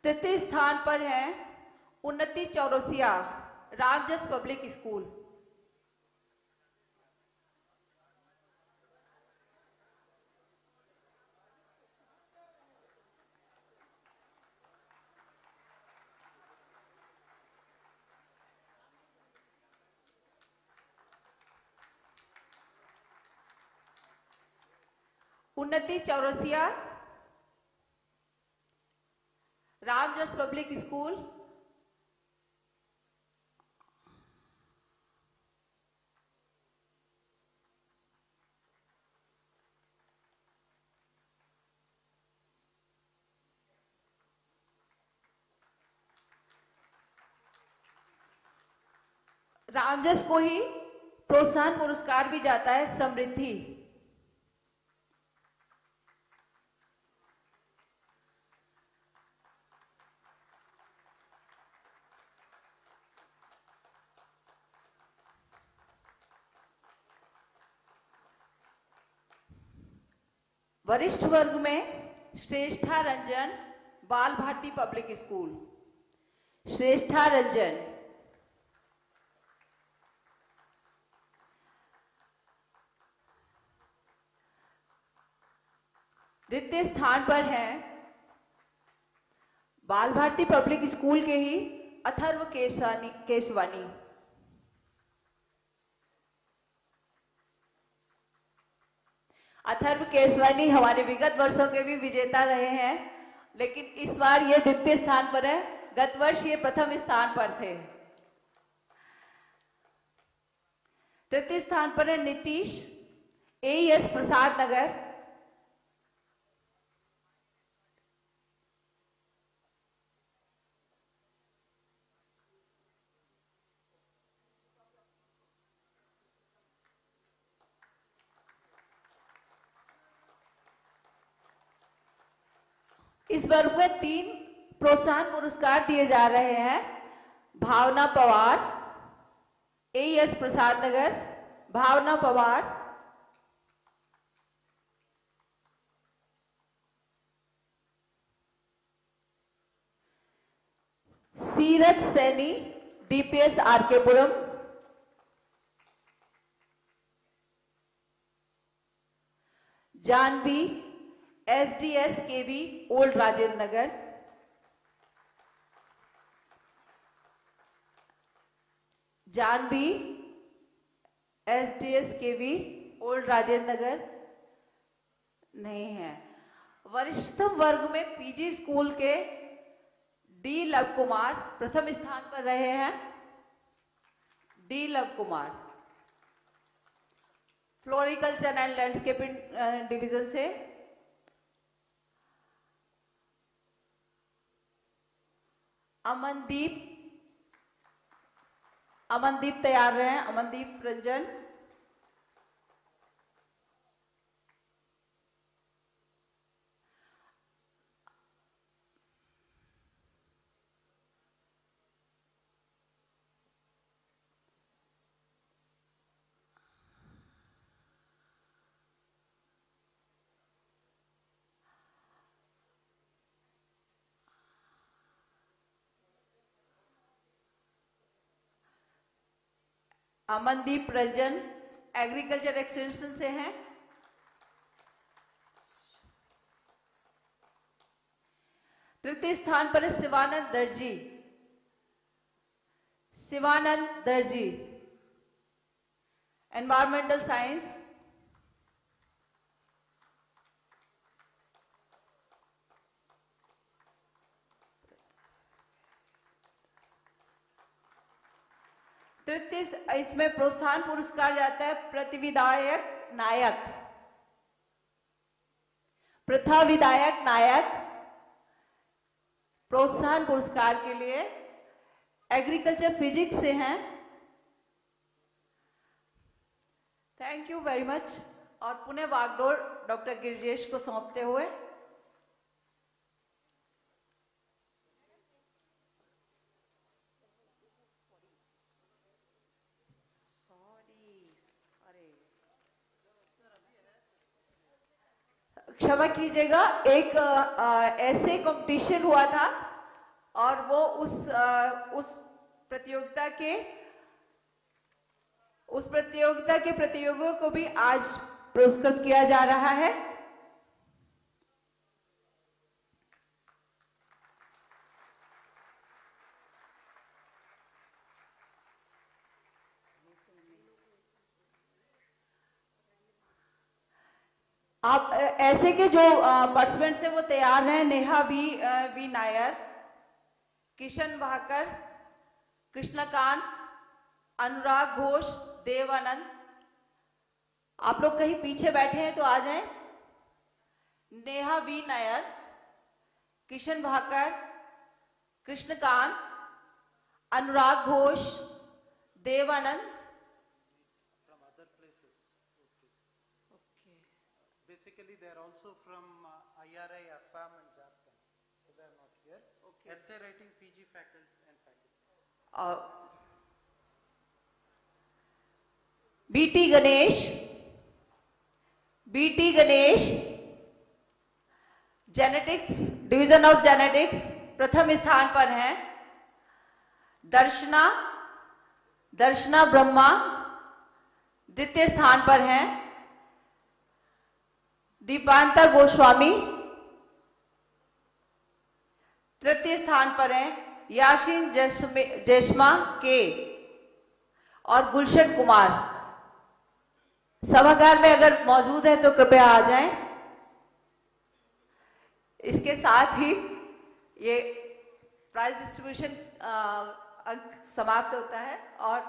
तृतीय स्थान पर है उन्नति चौरसिया रामजस पब्लिक स्कूल। उन्नति चौरसिया रामजस पब्लिक स्कूल। रामजस को ही प्रोत्साहन पुरस्कार भी जाता है समृद्धि। वरिष्ठ वर्ग में श्रेष्ठा रंजन बाल भारती पब्लिक स्कूल। श्रेष्ठा रंजन। द्वितीय स्थान पर है बाल भारती पब्लिक स्कूल के ही अथर्व केशवानी। अथर्व केशवानी हमारे विगत वर्षों के भी विजेता रहे हैं, लेकिन इस बार ये द्वितीय स्थान पर है। गत वर्ष ये प्रथम स्थान पर थे। तृतीय स्थान पर है नीतीश AES प्रसाद नगर। इस वर्ग में 3 प्रोत्साहन पुरस्कार दिए जा रहे हैं। भावना पवार AES प्रसाद नगर। Bhavna Pawar. Seerat Saini DPS RK Puram. Janvi SDS KB old Rajendra Nagar. Janvi SDS KB old Rajendra Nagar नहीं है। वरिष्ठतम वर्ग में PG स्कूल के D लव कुमार प्रथम स्थान पर रहे हैं। D Luv Kumar floriculture and landscaping division से। अमनदीप तैयार रहे हैं। अमनदीप रंजन। अमनदीप रंजन एग्रीकल्चर एक्सटेंशन से हैं। तृतीय स्थान पर है शिवानंद दर्जी। शिवानंद दर्जी एनवायरमेंटल साइंस। तृतीय इसमें प्रोत्साहन पुरस्कार जाता है प्रतिविधायक नायक। प्रथा विधायक नायक प्रोत्साहन पुरस्कार के लिए एग्रीकल्चर फिजिक्स से हैं। Thank you very much. और पुणे वागडोर डॉक्टर गिरिजेश को सौंपते हुए क्षमा कीजिएगा, एक ऐसे कंपटीशन हुआ था और वो उस प्रतियोगिता के प्रतियोगियों को भी आज पुरस्कृत किया जा रहा है। आप ऐसे के जो पार्टिसिपेंट्स हैं वो तैयार हैं। नेहा वी नायर, किशन भाकर, कृष्णकांत, अनुराग घोष, देवानंद। आप लोग कहीं पीछे बैठे हैं तो आ जाएं। Neha V Nair, Kishan Bhakar, Krishnakant, Anurag Ghosh, Devanand. Basically, they are also from IARI, Assam and Jharkhand, so they are not here. Okay. Essay writing PG faculty and faculty. BT Ganesh, genetics, division of genetics प्रथम स्थान पर हैं। दर्शना ब्रह्मा द्वितीय स्थान पर हैं। दीपांता गोस्वामी तृतीय स्थान पर हैं। याशीन जैस्मा के और गुलशन कुमार सभागार में अगर मौजूद है तो कृपया आ जाएं। इसके साथ ही ये प्राइज डिस्ट्रीब्यूशन अंक समाप्त होता है और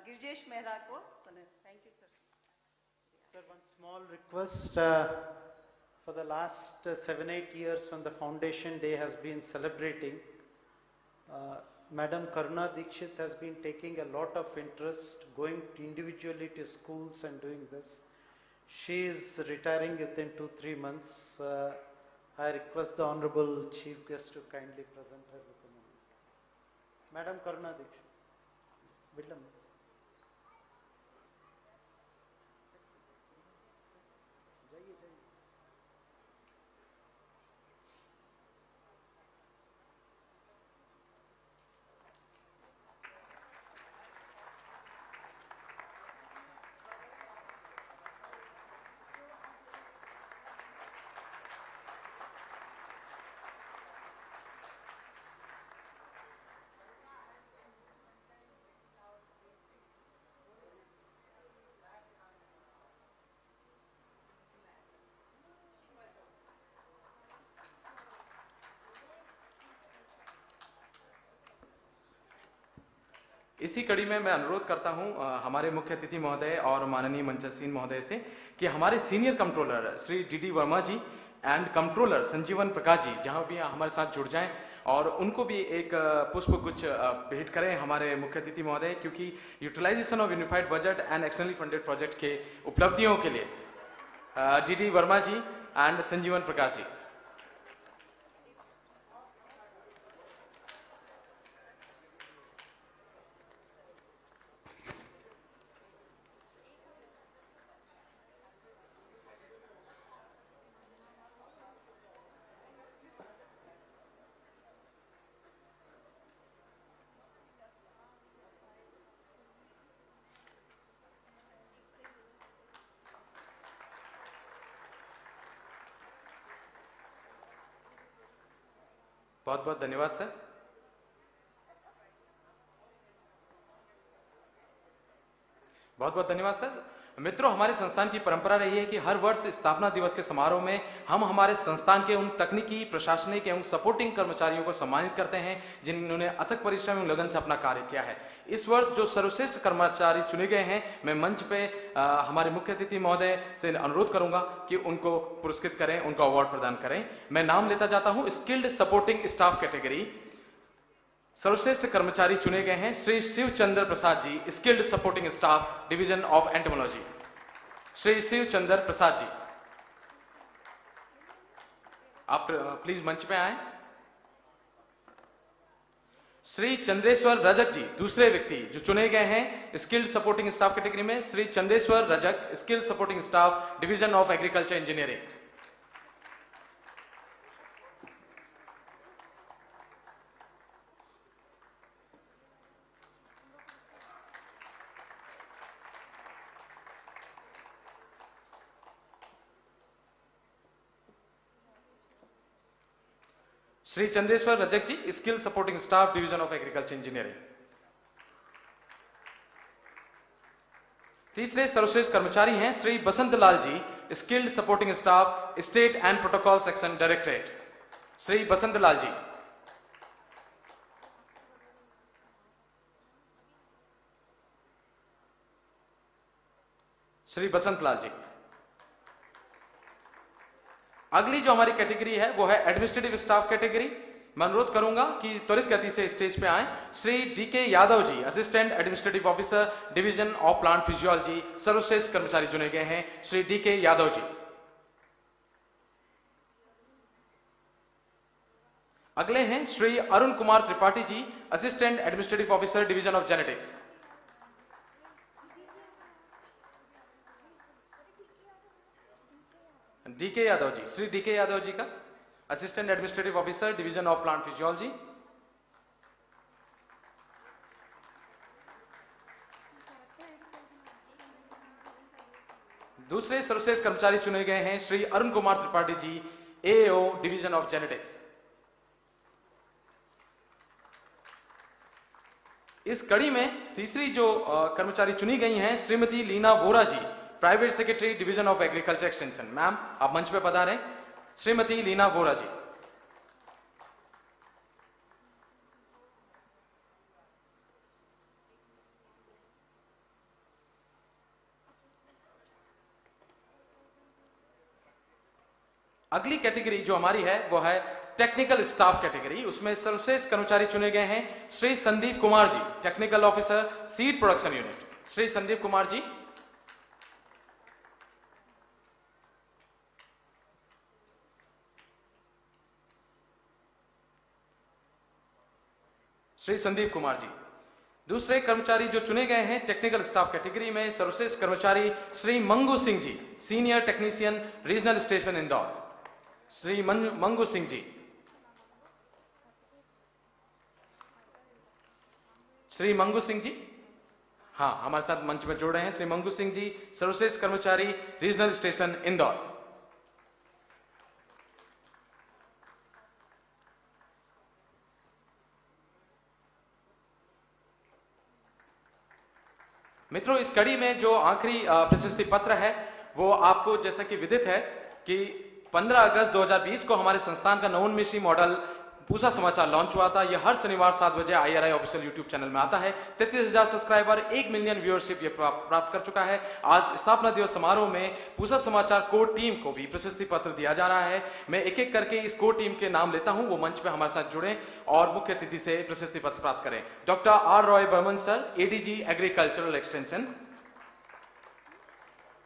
गिरिजेश मेहरा को thank you sir. Sir, one small request. For the last 7-8 years when the Foundation Day has been celebrating, Madam Karuna Dikshit has been taking a lot of interest, going individually to schools and doing this. She is retiring within 2-3 months. I request the Honorable Chief Guest to kindly present her with a moment. Madam Karuna Dikshit. Vidlam. इसी कड़ी में मैं अनुरोध करता हूं हमारे मुख्य अतिथि महोदय और माननीय मंचसीन महोदय से कि हमारे senior controller Shri D Verma ji and controller Sanjeevan Prakash ji जहां भी हमारे साथ जुड़ जाएं और उनको भी एक पुष्प गुच्छ भेंट करें हमारे मुख्य अतिथि महोदय, क्योंकि utilisation of unified budget and externally funded project के उपलब्धियों के लिए डी वर्मा जी एंड संजीवन प्रकाश जी। बहुत बहुत धन्यवाद सर। बहुत बहुत धन्यवाद सर। मित्रों, हमारे संस्थान की परंपरा रही है कि हर वर्ष स्थापना दिवस के समारोह में हम हमारे संस्थान के उन तकनीकी, प्रशासनिक एवं सपोर्टिंग कर्मचारियों को सम्मानित करते हैं जिन्होंने अथक परिश्रम एवं लगन से अपना कार्य किया है। इस वर्ष जो सर्वश्रेष्ठ कर्मचारी चुने गए हैं, मैं मंच पे हमारे मुख्य अतिथि महोदय से अनुरोध करूंगा कि उनको पुरस्कृत करें, उनको अवार्ड प्रदान करें। मैं नाम लेता जाता हूं। स्किल्ड सपोर्टिंग स्टाफ कैटेगरी सर्वश्रेष्ठ कर्मचारी चुने गए हैं Shri Shiv Chandra Prasad ji, skilled supporting staff, division of entomology. Shri Shiv Chandra Prasad ji, आप प्लीज मंच पे आए। श्री चंद्रेश्वर रजक जी, दूसरे व्यक्ति जो चुने गए हैं स्किल्ड सपोर्टिंग स्टाफ कैटेगरी में, Shri Chandreshwar Rajak, skilled supporting staff, division of agriculture engineering. Shri Chandreshwar Rajak ji, skill supporting staff, division of agriculture engineering. तीसरे सर्वश्रेष्ठ कर्मचारी हैं Shri Basant Lal ji, skilled supporting staff, state and protocol section directorate. Shri Basant Lal ji. Shri Basant Lal ji. अगली जो हमारी कैटेगरी है वो है एडमिनिस्ट्रेटिव स्टाफ कैटेगरी। मैं अनुरोध करूंगा कि त्वरित गति से स्टेज पे आए। Shri DK Yadav ji, assistant administrative officer, division of plant physiology, सर्वश्रेष्ठ कर्मचारी चुने गए हैं श्री डीके यादव जी। अगले हैं Shri Arun Kumar Tripathi ji, assistant administrative officer, division of genetics. DK Yadav ji, Shri DK Yadav ji का assistant administrative officer, division of plant physiology. दूसरे सर्वश्रेष्ठ कर्मचारी चुने गए हैं Shri Arun Kumar Tripathi ji, AO, division of genetics. इस कड़ी में तीसरी जो कर्मचारी चुनी गई हैं Shrimati Leena Vora ji, private secretary, division of agriculture extension. Ma'am आप मंच पे पधारें। श्रीमती लीना वोरा जी। अगली कैटेगरी जो हमारी है वो है टेक्निकल स्टाफ कैटेगरी। उसमें सर्वश्रेष्ठ कर्मचारी चुने गए हैं Shri Sandeep Kumar ji, technical officer, seed production unit. Shri Sandeep Kumar ji. Shri Sandeep Kumar ji. दूसरे कर्मचारी जो चुने गए हैं टेक्निकल स्टाफ कैटेगरी में, सर्वश्रेष्ठ कर्मचारी Shri Mangu Singh ji, senior technician, regional station Indore. Shri Mangu Singh ji. Shri Mangu Singh ji, हाँ हमारे साथ मंच में जुड़ रहे हैं। श्री मंगू सिंह जी, सर्वश्रेष्ठ कर्मचारी, रीजनल स्टेशन इंदौर। मित्रों, इस कड़ी में जो आखिरी प्रशस्ति पत्र है वो आपको जैसा कि विदित है कि 15 अगस्त 2020 को हमारे संस्थान का नवोन्मेषी मॉडल पूसा समाचार लॉन्च हुआ था। यह हर शनिवार 7 बजे IARI ऑफिशियल यूट्यूब चैनल में आता है। 33,000 सब्सक्राइबर, 1 मिलियन व्यूअरशिप ये प्राप्त कर चुका है। आज स्थापना दिवस समारोह में पूसा समाचार कोर टीम को भी प्रशस्ति पत्र दिया जा रहा है। मैं एक एक करके इस कोर टीम के नाम लेता हूं, वो मंच पे हमारे साथ जुड़े और मुख्य अतिथि से प्रशस्ति पत्र प्राप्त करें। Doctor R Roy Burman sir, ADG agricultural extension.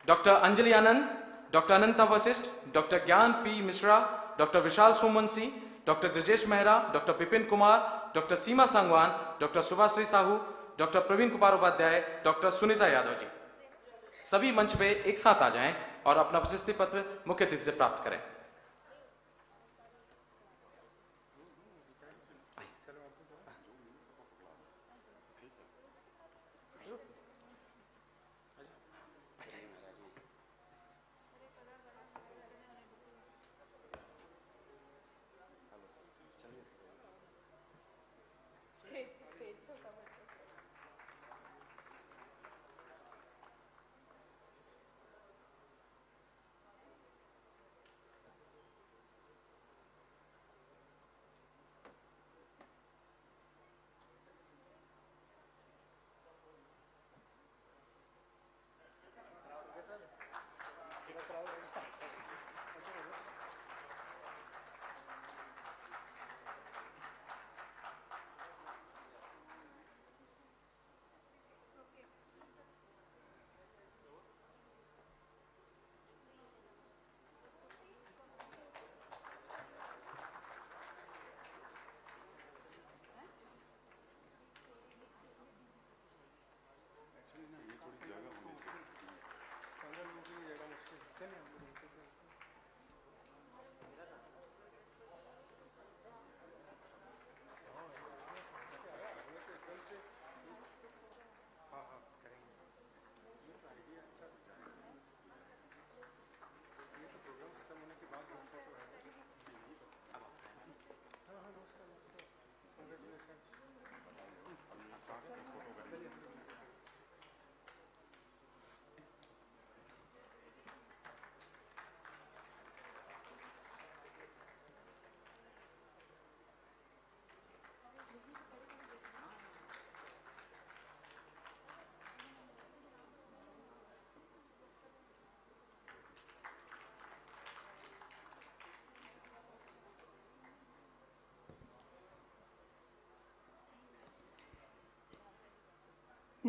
Doctor Anjali Anand, doctor Ananta Vashishtha, doctor Gyan P Mishra, doctor Vishal Somvanshi, doctor Brajesh Mehra, doctor Vipin Kumar, doctor Seema Sangwan, doctor Subhashree Sahu, doctor Praveen Kumar Upadhyay, doctor Sunita Yadav ji. सभी मंच पे एक साथ आ जाएं और अपना प्रशस्ति पत्र मुख्य अतिथि से प्राप्त करें।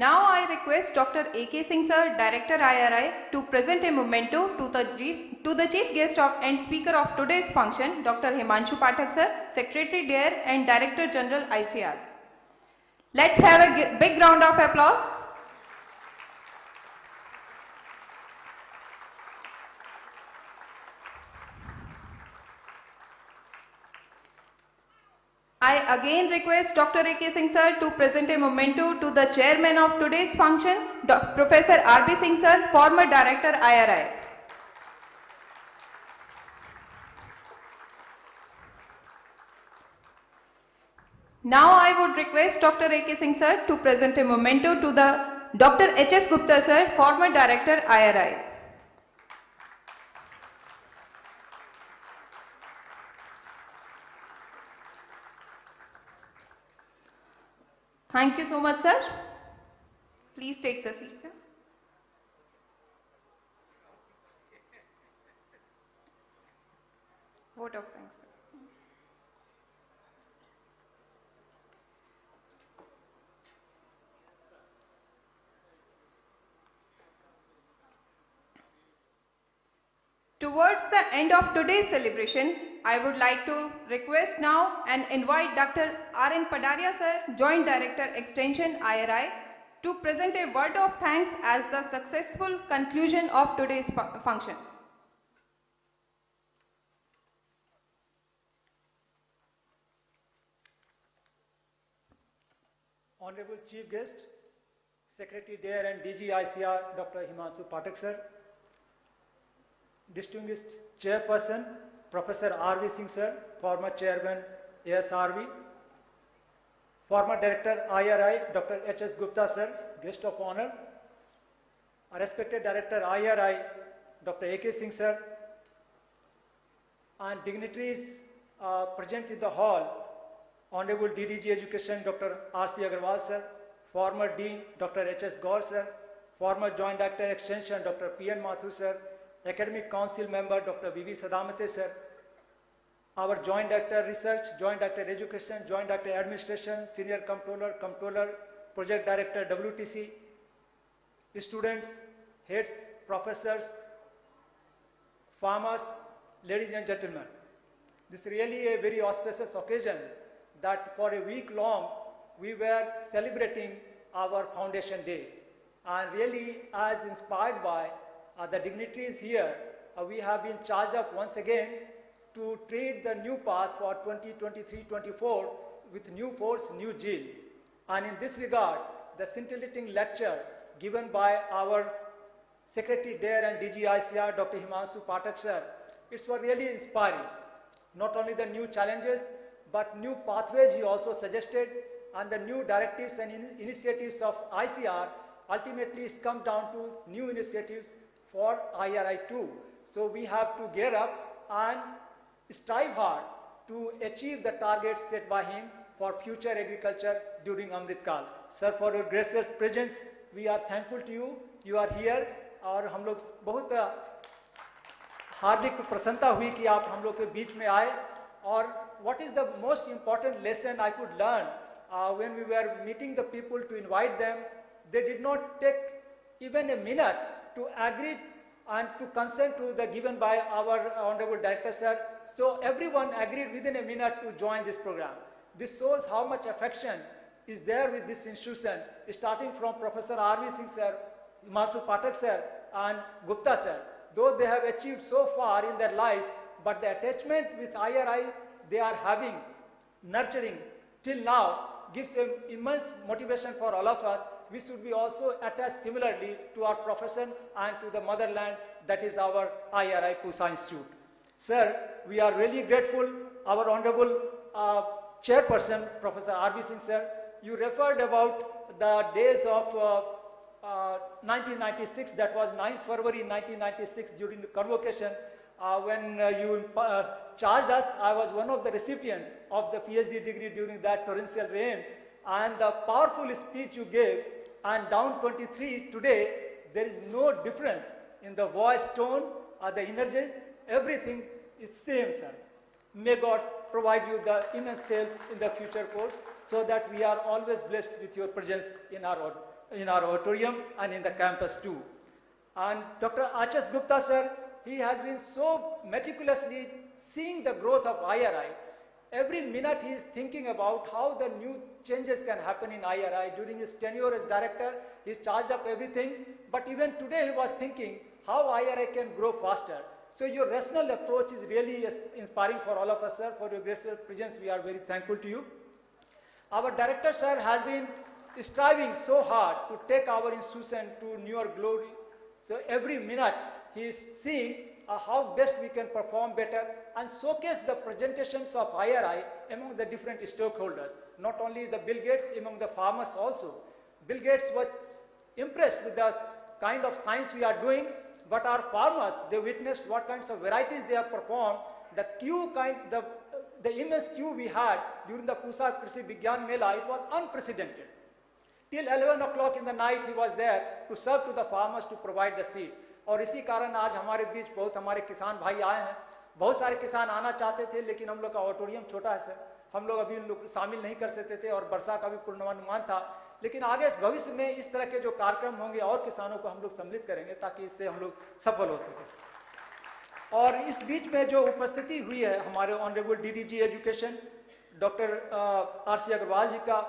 Now I request Dr. A.K. Singh sir, Director IRI, to present a memento to the chief guest and speaker of today's function, Dr. Himanshu Pathak sir, Secretary DARE and Director General ICR. Let's have a big round of applause. I again request Dr. A.K. Singh sir to present a memento to the chairman of today's function, Professor R.B. Singh sir, former Director IRI. Now I would request Dr. A.K. Singh sir to present a memento to the Dr. H.S. Gupta sir, former Director IRI. Thank you so much, sir. Please take the seat, sir. Vote of thanks, sir. Towards the end of today's celebration, I would like to request now and invite Dr. R.N. Padaria sir, Joint Director Extension IRI, to present a word of thanks as the successful conclusion of today's function. Honorable Chief Guest, Secretary DARE and DG ICR, Dr. Himanshu Pathak sir, Distinguished Chairperson, Professor R.V. Singh sir, former Chairman ASRV, former Director IRI, Dr. H.S. Gupta sir, Guest of Honor, respected Director IRI, Dr. A.K. Singh sir, and dignitaries present in the hall, Honorable DDG Education, Dr. R.C. Agarwal sir, former Dean, Dr. H.S. Gaur sir, former Joint Director Extension, Dr. P.N. Mathur sir, Academic Council Member, Dr. V.V. Sadamate sir, our Joint Director Research, Joint Director Education, Joint Director Administration, Senior Comptroller, Project Director WTC, students, heads, professors, farmers, ladies and gentlemen. This is really a very auspicious occasion that for a week long we were celebrating our Foundation Day. And really, as inspired by the dignitaries here, we have been charged up once again to treat the new path for 2023-24 with new force, new zeal. And in this regard, the scintillating lecture given by our Secretary DARE and DG ICR, Dr. Himanshu Pathak sir, it's really inspiring. Not only the new challenges, but new pathways he also suggested, and the new directives and initiatives of ICR ultimately it's come down to new initiatives for IRI too. So we have to gear up and strive hard to achieve the targets set by him for future agriculture during Amrit Kal. Sir, for your gracious presence, we are thankful to you. You are here, और हम लोग बहुत हार्दिक प्रसन्नता हुई कि आप हम लोग के बीच में आए. और what is the most important lesson I could learn when we were meeting the people to invite them? They did not take even a minute to agree and to consent to the given by our Honorable Director sir. So everyone agreed within a minute to join this program. This shows how much affection is there with this institution, starting from Professor R.V. Singh sir, Himanshu Pathak sir and Gupta sir. Though they have achieved so far in their life, but the attachment with IRI they are having, nurturing till now, gives an immense motivation for all of us. We should be also attached similarly to our profession and to the motherland, that is our IRI Pusa Institute. Sir, we are really grateful. Our Honorable Chairperson, Professor R.B. Singh sir, you referred about the days of 1996, that was 9th February 1996 during the convocation. When you charged us, I was one of the recipients of the PhD degree during that torrential rain, and the powerful speech you gave, and down 23 today, there is no difference in the voice tone or the energy, everything is same, sir. May God provide you the immense help in the future course, so that we are always blessed with your presence in our in our auditorium and in the campus too. And Dr. Achas Gupta sir, he has been so meticulously seeing the growth of IRI. Every minute he is thinking about how the new changes can happen in IRI. During his tenure as director, he's charged up everything. But even today he was thinking how IRI can grow faster. So your rational approach is really inspiring for all of us, sir. For your graceful presence, we are very thankful to you. Our director, sir, has been striving so hard to take our institution to newer glory. So every minute he is seeing how best we can perform better and showcase the presentations of IRI among the different stakeholders. Not only the Bill Gates, among the farmers also. Bill Gates was impressed with the kind of science we are doing, but our farmers, they witnessed what kinds of varieties they have performed. The immense queue we had during the Pusa Krishi Vigyan Mela, it was unprecedented. Till 11 o'clock in the night he was there to serve to the farmers to provide the seeds. और इसी कारण आज हमारे बीच बहुत हमारे किसान भाई आए हैं. बहुत सारे किसान आना चाहते थे, लेकिन हम लोग का ऑडिटोरियम छोटा है सर, हम लोग अभी उन लोग शामिल नहीं कर सकते थे और वर्षा का भी पूर्वानुमान था. लेकिन आगे भविष्य में इस तरह के जो कार्यक्रम होंगे और किसानों को हम लोग सम्मिलित करेंगे ताकि इससे हम लोग सफल हो सके. और इस बीच में जो उपस्थिति हुई है हमारे honourable DDG education doctor RC Agrawal ji का,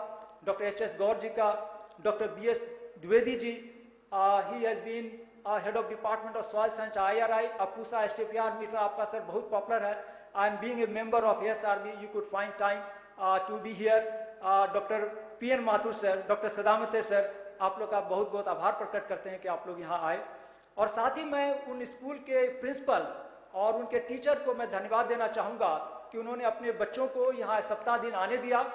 डॉक्टर एचएस गौर जी का, doctor BS Dwivedi ji, he has been head of department of soil science IRI, अपूसा STPR मीटर आपका सर बहुत पॉपुलर है. I am being a member of IARI, you could find time to be here. Doctor PN Mathur sir, doctor Sadamate sir, आप लोग का बहुत बहुत आभार प्रकट करते हैं कि आप लोग यहाँ आए. और साथ ही मैं उन स्कूल के प्रिंसिपल्स और उनके टीचर को मैं धन्यवाद देना चाहूँगा कि उन्होंने अपने बच्चों को यहाँ सप्ताह दिन आने दिया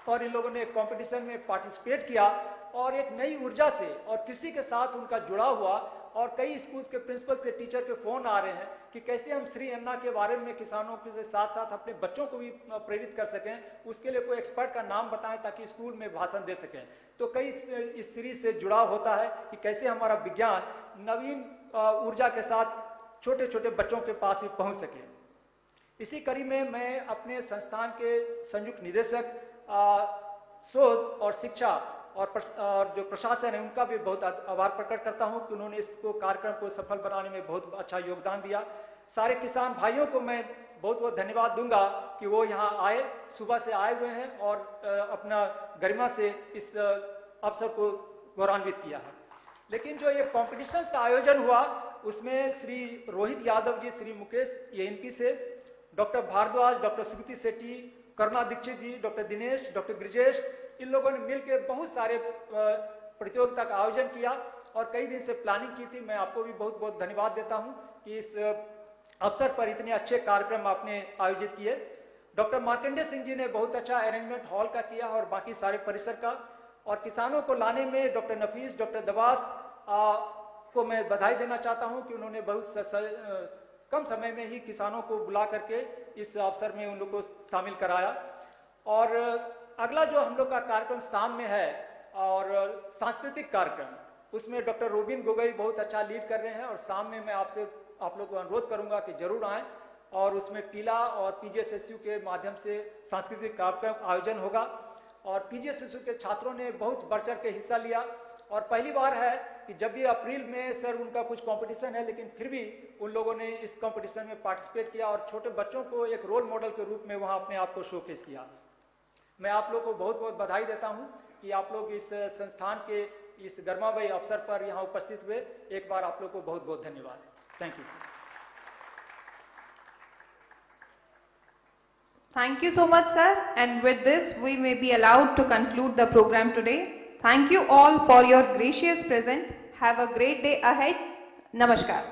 और इन लोगों ने कंपटीशन में पार्टिसिपेट किया और एक नई ऊर्जा से और कृषि के साथ उनका जुड़ा हुआ. और कई स्कूल्स के प्रिंसिपल से टीचर के फोन आ रहे हैं कि कैसे हम श्री अन्ना के बारे में किसानों के साथ साथ अपने बच्चों को भी प्रेरित कर सकें, उसके लिए कोई एक्सपर्ट का नाम बताएं ताकि स्कूल में भाषण दे सकें. तो कई इस सीरीज से जुड़ाव होता है कि कैसे हमारा विज्ञान नवीन ऊर्जा के साथ छोटे छोटे बच्चों के पास भी पहुंच सके. इसी कड़ी में मैं अपने संस्थान के संयुक्त निदेशक शोध और शिक्षा और जो प्रशासन है उनका भी बहुत आभार प्रकट करता हूं कि उन्होंने इसको कार्यक्रम को सफल बनाने में बहुत अच्छा योगदान दिया. सारे किसान भाइयों को मैं बहुत बहुत धन्यवाद दूंगा कि वो यहाँ आए, सुबह से आए हुए हैं और अपना गरिमा से इस अवसर को गौरवान्वित किया है. लेकिन जो ये कॉम्पिटिशन्स का आयोजन हुआ उसमें श्री रोहित यादव जी, श्री मुकेश ANP से, डॉक्टर भारद्वाज, डॉक्टर सुकृति सेठी, करुणा दीक्षित जी, डॉक्टर दिनेश, डॉक्टर ब्रिजेश, इन लोगों ने मिलकर बहुत सारे प्रतियोगिता का आयोजन किया और कई दिन से प्लानिंग की थी. मैं आपको भी बहुत बहुत धन्यवाद देता हूं कि इस अवसर पर इतने अच्छे कार्यक्रम आपने आयोजित किए. डॉक्टर मार्कंडेय सिंह जी ने बहुत अच्छा अरेंजमेंट हॉल का किया और बाकी सारे परिसर का. और किसानों को लाने में डॉक्टर नफीस, डॉक्टर दवास को मैं बधाई देना चाहता हूं कि उन्होंने बहुत कम समय में ही किसानों को बुला करके इस अवसर में उन लोग को शामिल कराया. और अगला जो हम लोग का कार्यक्रम शाम में है और सांस्कृतिक कार्यक्रम, उसमें डॉक्टर रोबिन गोगोई बहुत अच्छा लीड कर रहे हैं और शाम में मैं आप लोग को अनुरोध करूंगा कि जरूर आएं. और उसमें पीला और PGSSU के माध्यम से सांस्कृतिक कार्यक्रम आयोजन होगा और PGSSU के छात्रों ने बहुत बढ़ चढ़ के हिस्सा लिया. और पहली बार है कि जब भी अप्रैल में सर उनका कुछ कंपटीशन है, लेकिन फिर भी उन लोगों ने इस कंपटीशन में पार्टिसिपेट किया और छोटे बच्चों को एक रोल मॉडल के रूप में वहाँ अपने आप को शोकेस किया. मैं आप लोग को बहुत बहुत बधाई देता हूँ कि आप लोग इस संस्थान के इस गर्मामय अवसर पर यहाँ उपस्थित हुए. एक बार आप लोग को बहुत बहुत धन्यवाद. Thank you sir. Thank you so much, sir. And with this, we may be allowed to conclude the program today. Thank you all for your gracious presence. Have a great day ahead. Namaskar.